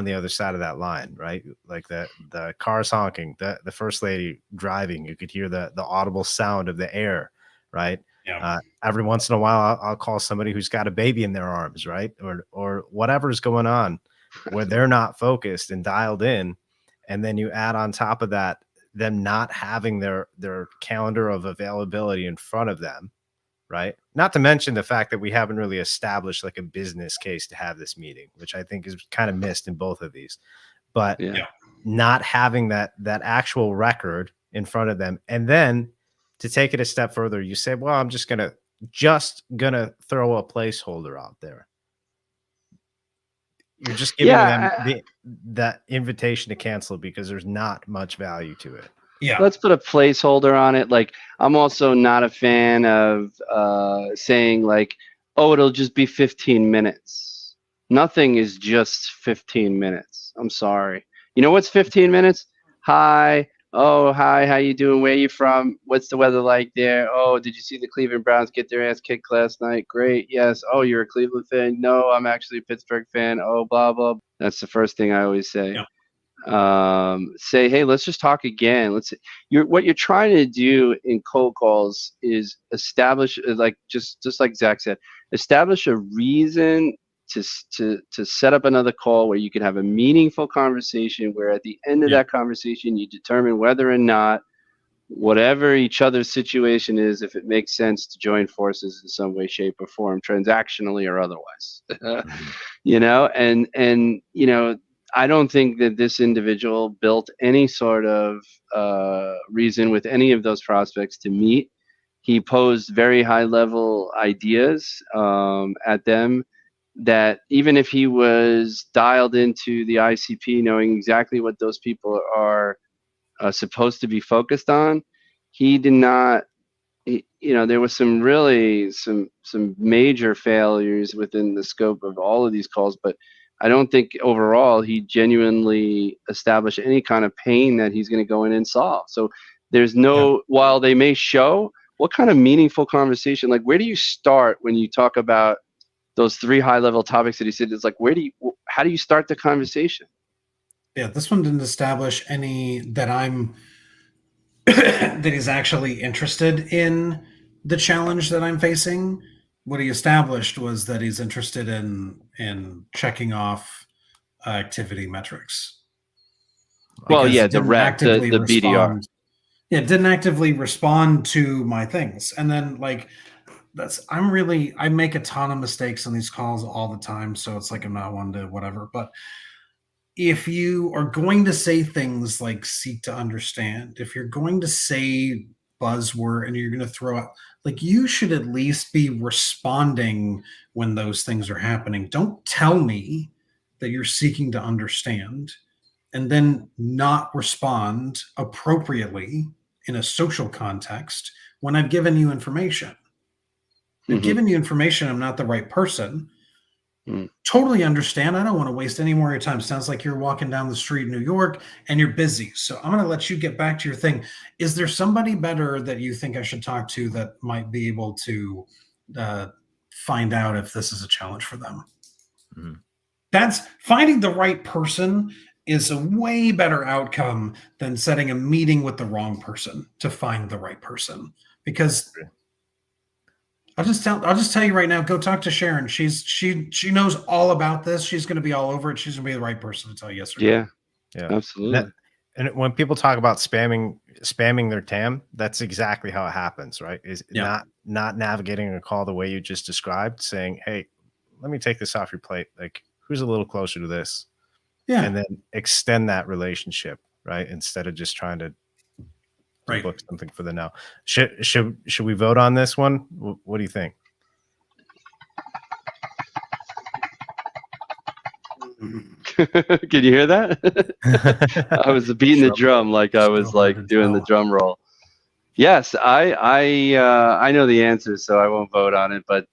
the other side of that line, right? Like the cars honking, the first lady driving, you could hear the audible sound of the air, right? Yeah. Every once in a while, I'll call somebody who's got a baby in their arms, right? Or whatever's going on where they're not focused and dialed in. And then you add on top of that, them not having their calendar of availability in front of them, right? Not to mention the fact that we haven't really established like a business case to have this meeting, which I think is kind of missed in both of these. But not having that actual record in front of them, and then to take it a step further, you say, well, I'm just gonna throw a placeholder out there. You're just giving them that invitation to cancel because there's not much value to it. Yeah. Let's put a placeholder on it. Like, I'm also not a fan of saying like, oh, it'll just be 15 minutes. Nothing is just 15 minutes. I'm sorry. You know what's 15 minutes? Hi. Oh, hi, how you doing? Where you from? What's the weather like there? Oh, did you see the Cleveland Browns get their ass kicked last night? Great. Yes. Oh, you're a Cleveland fan? No, I'm actually a Pittsburgh fan. Oh, blah, blah. That's the first thing I always say. Yeah. Say, hey, let's just talk again. What you're trying to do in cold calls is establish, like just like Zach said, establish a reason to set up another call where you can have a meaningful conversation, where at the end of that conversation you determine whether or not whatever each other's situation is, if it makes sense to join forces in some way, shape, or form, transactionally or otherwise. And I don't think that this individual built any sort of reason with any of those prospects to meet. He posed very high level ideas at them, that even if he was dialed into the ICP, knowing exactly what those people are supposed to be focused on, he did not. There was some really some major failures within the scope of all of these calls, but I don't think overall he genuinely established any kind of pain that he's going to go in and solve. So there's no, while they may show, what kind of meaningful conversation, like where do you start when you talk about those 3 high-level topics that he said? It's like, how do you start the conversation? Yeah, this one didn't establish any that I'm that he's actually interested in the challenge that I'm facing. What he established was that he's interested in checking off activity metrics. Well, Because yeah, it the didn't rep, the actively BDR. respond- Yeah, it didn't actively respond to my things. And then like I make a ton of mistakes on these calls all the time. So it's like I'm not one to whatever. But if you are going to say things like seek to understand, if you're going to say buzzword and you're going to throw out, like you should at least be responding when those things are happening. Don't tell me that you're seeking to understand and then not respond appropriately in a social context when I've given you information. I've given you information, I'm not the right person. Totally understand. I don't want to waste any more of your time. Sounds like you're walking down the street in New York and you're busy. So I'm going to let you get back to your thing. Is there somebody better that you think I should talk to that might be able to find out if this is a challenge for them? That's finding the right person is a way better outcome than setting a meeting with the wrong person to find the right person. Because I'll just tell you right now, go talk to Sharon. She knows all about this. She's going to be all over it. She's going to be the right person to tell you yes or no. Yeah, absolutely. And when people talk about spamming their TAM, that's exactly how it happens, right? Is not navigating a call the way you just described, saying, "Hey, let me take this off your plate. Like, who's a little closer to this?" Yeah, and then extend that relationship, right? Instead of just trying to book something for the now. Should we vote on this one? What do you think? Can you hear that? I was beating the drum like I was like doing the drum roll. Yes, I know the answer, so I won't vote on it. But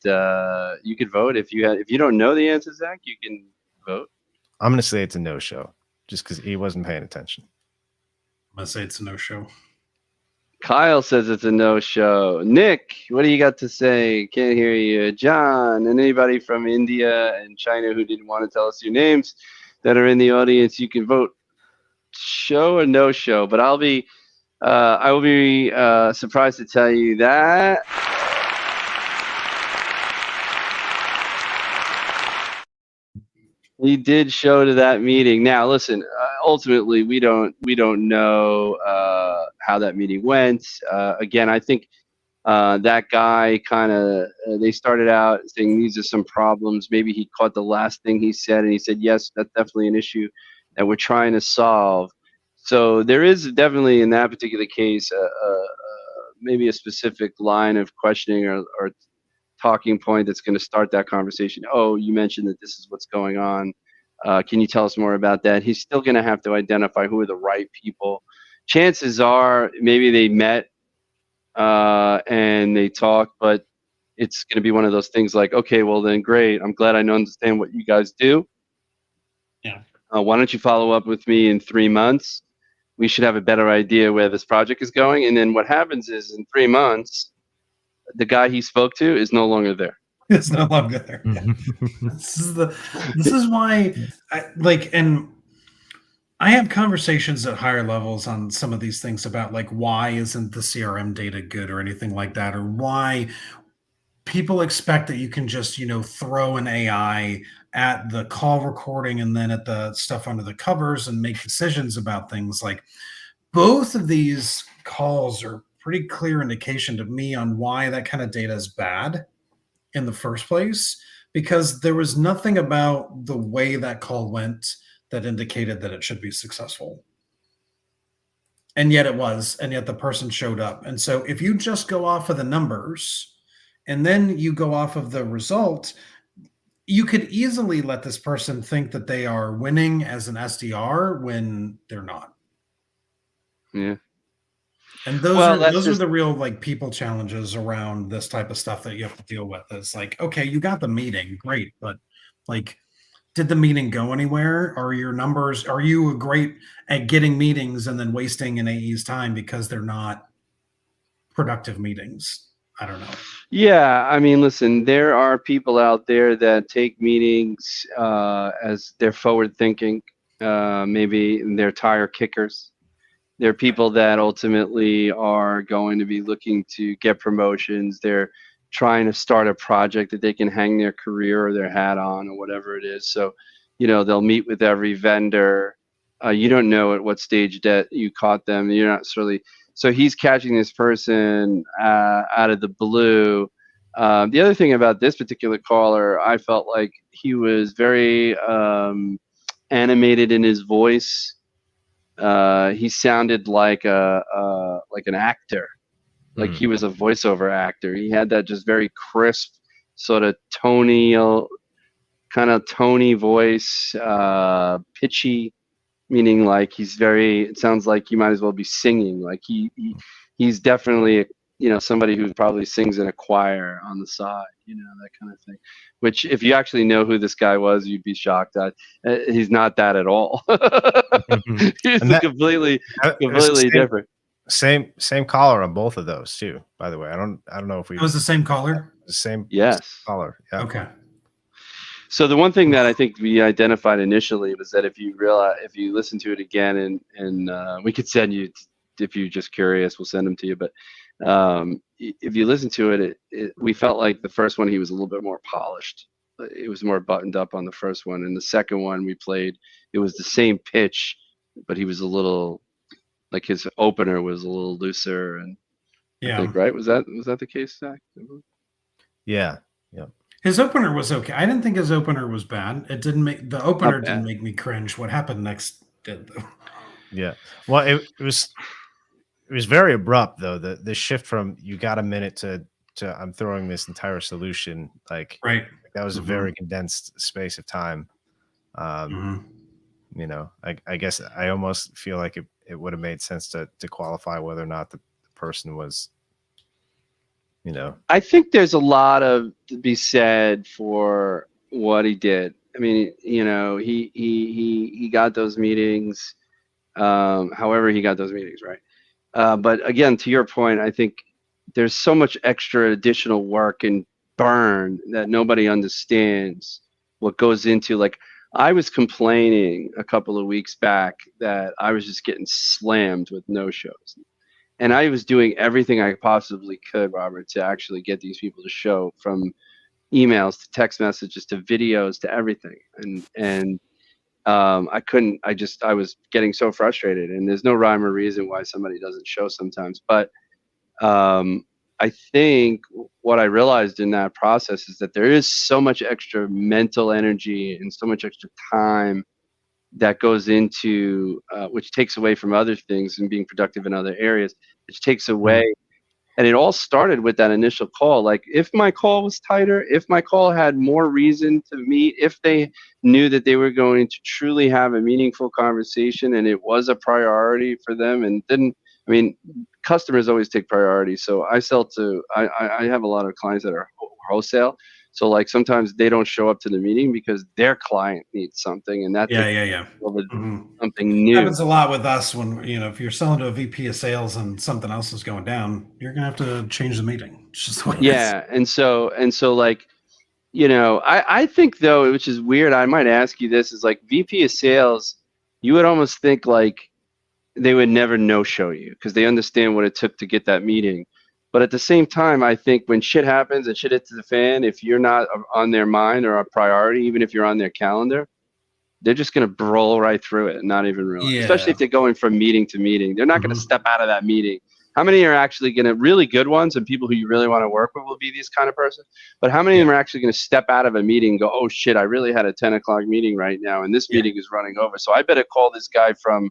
you could vote if you don't know the answer, Zach. You can vote. I'm gonna say it's a no-show, just because he wasn't paying attention. I'm gonna say it's a no-show. Kyle says it's a no-show. Nick, what do you got to say? Can't hear you. John, and anybody from India and China who didn't want to tell us your names that are in the audience, you can vote show or no-show. But I will be surprised to tell you that we did show to that meeting. Now, listen. Ultimately, we don't know how that meeting went. Again, I think that guy kind of they started out saying these are some problems. Maybe he caught the last thing he said, and he said, "Yes, that's definitely an issue that we're trying to solve." So there is definitely in that particular case maybe a specific line of questioning or talking point that's going to start that conversation. Oh, you mentioned that this is what's going on. Can you tell us more about that? He's still going to have to identify who are the right people. Chances are maybe they met and they talked, but it's going to be one of those things like, okay, well then great. I'm glad I understand what you guys do. Yeah. Why don't you follow up with me in 3 months? We should have a better idea where this project is going. And then what happens is in 3 months, the guy he spoke to is no longer there. It's no longer there. Yeah. This is why and I have conversations at higher levels on some of these things about like why isn't the CRM data good or anything like that, or why people expect that you can just throw an AI at the call recording and then at the stuff under the covers and make decisions about things. Like both of these calls are pretty clear indication to me on why that kind of data is bad in the first place, because there was nothing about the way that call went that indicated that it should be successful. And yet it was, and yet the person showed up. And so if you just go off of the numbers and then you go off of the result, you could easily let this person think that they are winning as an SDR when they're not. Yeah. And those are the real like people challenges around this type of stuff that you have to deal with. It's like, okay, you got the meeting, great, but like did the meeting go anywhere? Are your numbers, are you great at getting meetings and then wasting an AE's time because they're not productive meetings? I don't know. Yeah, I mean, listen, there are people out there that take meetings as they're forward thinking. Maybe they're tire kickers. There are people that ultimately are going to be looking to get promotions. They're trying to start a project that they can hang their career or their hat on or whatever it is. So, they'll meet with every vendor. You don't know at what stage that you caught them. You're not really. So he's catching this person out of the blue. The other thing about this particular caller, I felt like he was very animated in his voice. He sounded like an actor, like he was a voiceover actor. He had that just very crisp, sort of tony voice, pitchy, meaning like it sounds like he might as well be singing. Like he's definitely somebody who probably sings in a choir on the side, that kind of thing. Which, if you actually know who this guy was, you'd be shocked at. He's not that at all. He's completely different. Same caller on both of those too. By the way, I don't know if it was the same caller. The same caller. Yeah. Okay. So the one thing that I think we identified initially was that if you listen to it again, and we could send you, if you're just curious, we'll send them to you. But if you listen to it, we felt like the first one he was a little bit more polished. It was more buttoned up on the first one, and the second one we played, it was the same pitch, but he was a little, like his opener was a little looser, and I think, right? Was that the case, Zach? Yeah. His opener was okay. I didn't think his opener was bad. Didn't make me cringe. What happened next did, though. Yeah. Well, it was very abrupt though. The shift from you got a minute to I'm throwing this entire solution, like right. That was a very condensed space of time. I guess I almost feel like it would have made sense to qualify whether or not the person was, I think there's a lot to be said for what he did. I mean, he got those meetings, however he got those meetings, right? But again, to your point, I think there's so much extra additional work and burn that nobody understands what goes into. Like, I was complaining a couple of weeks back that I was just getting slammed with no-shows. And I was doing everything I possibly could, Robert, to actually get these people to show, from emails to text messages to videos to everything. And I couldn't. I was getting so frustrated. And there's no rhyme or reason why somebody doesn't show sometimes. But I think what I realized in that process is that there is so much extra mental energy and so much extra time that goes into, which takes away from other things and being productive in other areas, which takes away. And it all started with that initial call. Like, if my call was tighter, if my call had more reason to meet, if they knew that they were going to truly have a meaningful conversation and it was a priority for them, and customers always take priority. So I have a lot of clients that are wholesale. So like sometimes they don't show up to the meeting because their client needs something, and that's something new. It happens a lot with us when, if you're selling to a VP of sales and something else is going down, you're gonna have to change the meeting. It's just the way it is. And so like, I think though, which is weird, I might ask you this, is like VP of sales, you would almost think like they would never no-show you because they understand what it took to get that meeting. But at the same time, I think when shit happens and shit hits the fan, if you're not on their mind or a priority, even if you're on their calendar, they're just going to brawl right through it and not even realize. Yeah. Especially if they're going from meeting to meeting. They're not going to step out of that meeting. How many are actually going to, really good ones and people who you really want to work with will be these kind of person? But how many of them are actually going to step out of a meeting and go, oh shit, I really had a 10 o'clock meeting right now and this meeting is running over. So I better call this guy from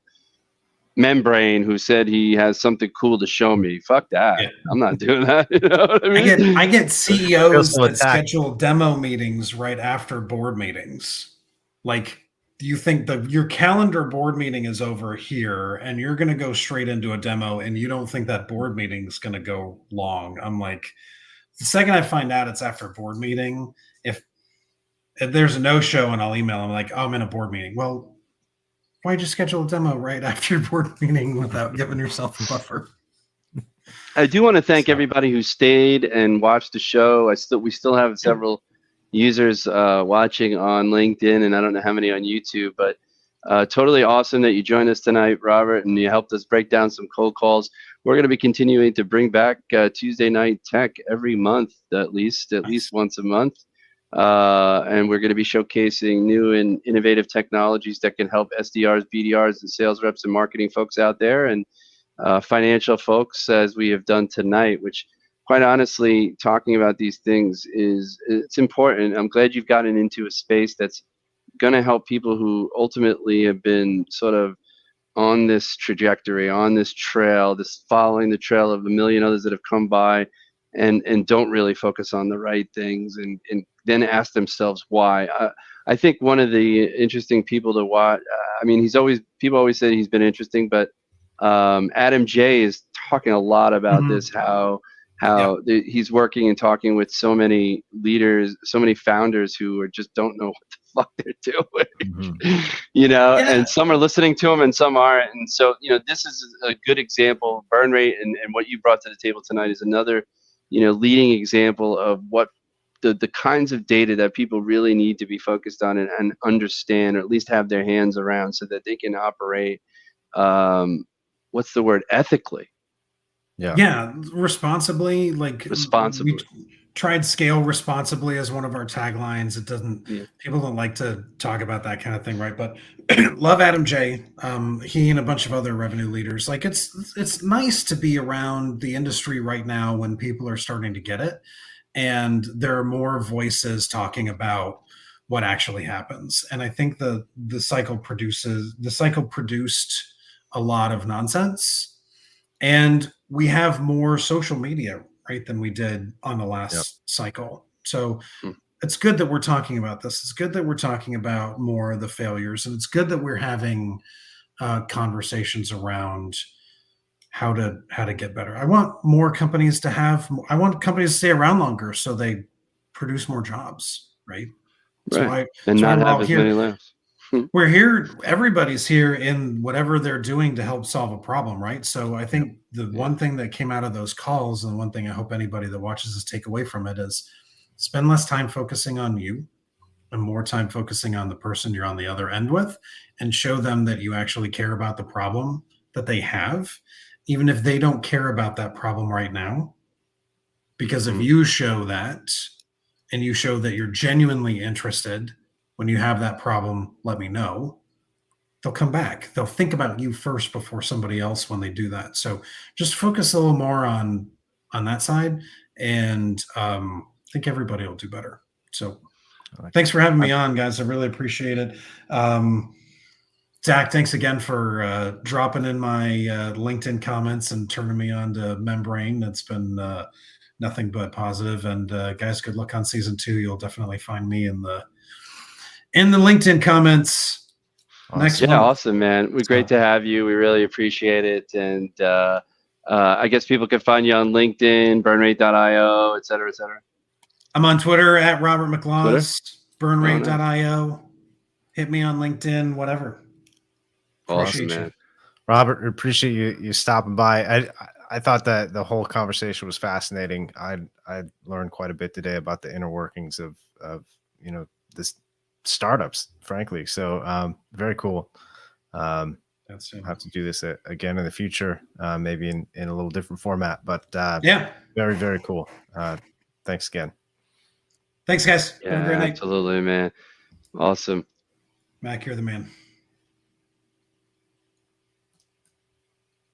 Membrane who said he has something cool to show me. Fuck that. Yeah. I'm not doing that. You know what I mean? I get CEOs that schedule demo meetings right after board meetings. Like, do you think your calendar board meeting is over here and you're going to go straight into a demo and you don't think that board meeting is going to go long? I'm like, the second I find out it's after board meeting, if there's a no-show and I'll email them like, oh, I'm in a board meeting. Well, why'd you schedule a demo right after your board meeting without giving yourself a buffer? I do want to thank everybody who stayed and watched the show. We still have several users watching on LinkedIn, and I don't know how many on YouTube, but totally awesome that you joined us tonight, Robert, and you helped us break down some cold calls. We're going to be continuing to bring back Tuesday Night Tech every month, at least once a month. And we're going to be showcasing new and innovative technologies that can help SDRs, BDRs, and sales reps and marketing folks out there, and financial folks, as we have done tonight, which quite honestly, talking about these things it's important. I'm glad you've gotten into a space that's going to help people who ultimately have been sort of on this trajectory, on this trail, this following the trail of a million others that have come by and don't really focus on the right things and then ask themselves why. I think one of the interesting people to watch, I mean, people always say he's been interesting, but Adam J is talking a lot about this, how he's working and talking with so many leaders, so many founders who just don't know what the fuck they're doing, and some are listening to him and some aren't. And so, this is a good example. BurnRate and what you brought to the table tonight is another, leading example of what the kinds of data that people really need to be focused on and understand, or at least have their hands around, so that they can operate, what's the word, ethically. Responsibly. We tried scale responsibly as one of our taglines. It doesn't, people don't like to talk about that kind of thing, right? But love Adam J. He and a bunch of other revenue leaders. Like, it's nice to be around the industry right now when people are starting to get it, and there are more voices talking about what actually happens. And I think the cycle produced a lot of nonsense, and we have more social media, right, than we did on the last cycle. So it's good that we're talking about this. It's good that we're talking about more of the failures, and it's good that we're having conversations around how to get better. I want more companies to I want companies to stay around longer so they produce more jobs, right? And not have as many layoffs. We're here, everybody's here in whatever they're doing to help solve a problem, right? So I think the one thing that came out of those calls, and one thing I hope anybody that watches this take away from it, is spend less time focusing on you and more time focusing on the person you're on the other end with, and show them that you actually care about the problem that they have, even if they don't care about that problem right now. Because if you show that, and you show that you're genuinely interested, when you have that problem, let me know, they'll come back. They'll think about you first before somebody else when they do that. So just focus a little more on that side, and I think everybody will do better. So thanks for having me on, guys. I really appreciate it. Zach, thanks again for dropping in my LinkedIn comments and turning me on to Membrane. That's been nothing but positive. And guys, good luck on season 2. You'll definitely find me in the LinkedIn comments next month. Awesome, man. We're great to have you. We really appreciate it. And I guess people can find you on LinkedIn, BurnRate.io, et cetera, et cetera. I'm on Twitter at Robert McLaws, BurnRate.io. Hit me on LinkedIn, whatever. Awesome, man. Robert, appreciate you stopping by. I thought that the whole conversation was fascinating. I learned quite a bit today about the inner workings of this startups, frankly. So very cool. I'll have to do this again in the future, maybe in a little different format, but very, very cool. Thanks again. Thanks, guys. Yeah, have a great night. Absolutely, man. Awesome. Mac, you're the man.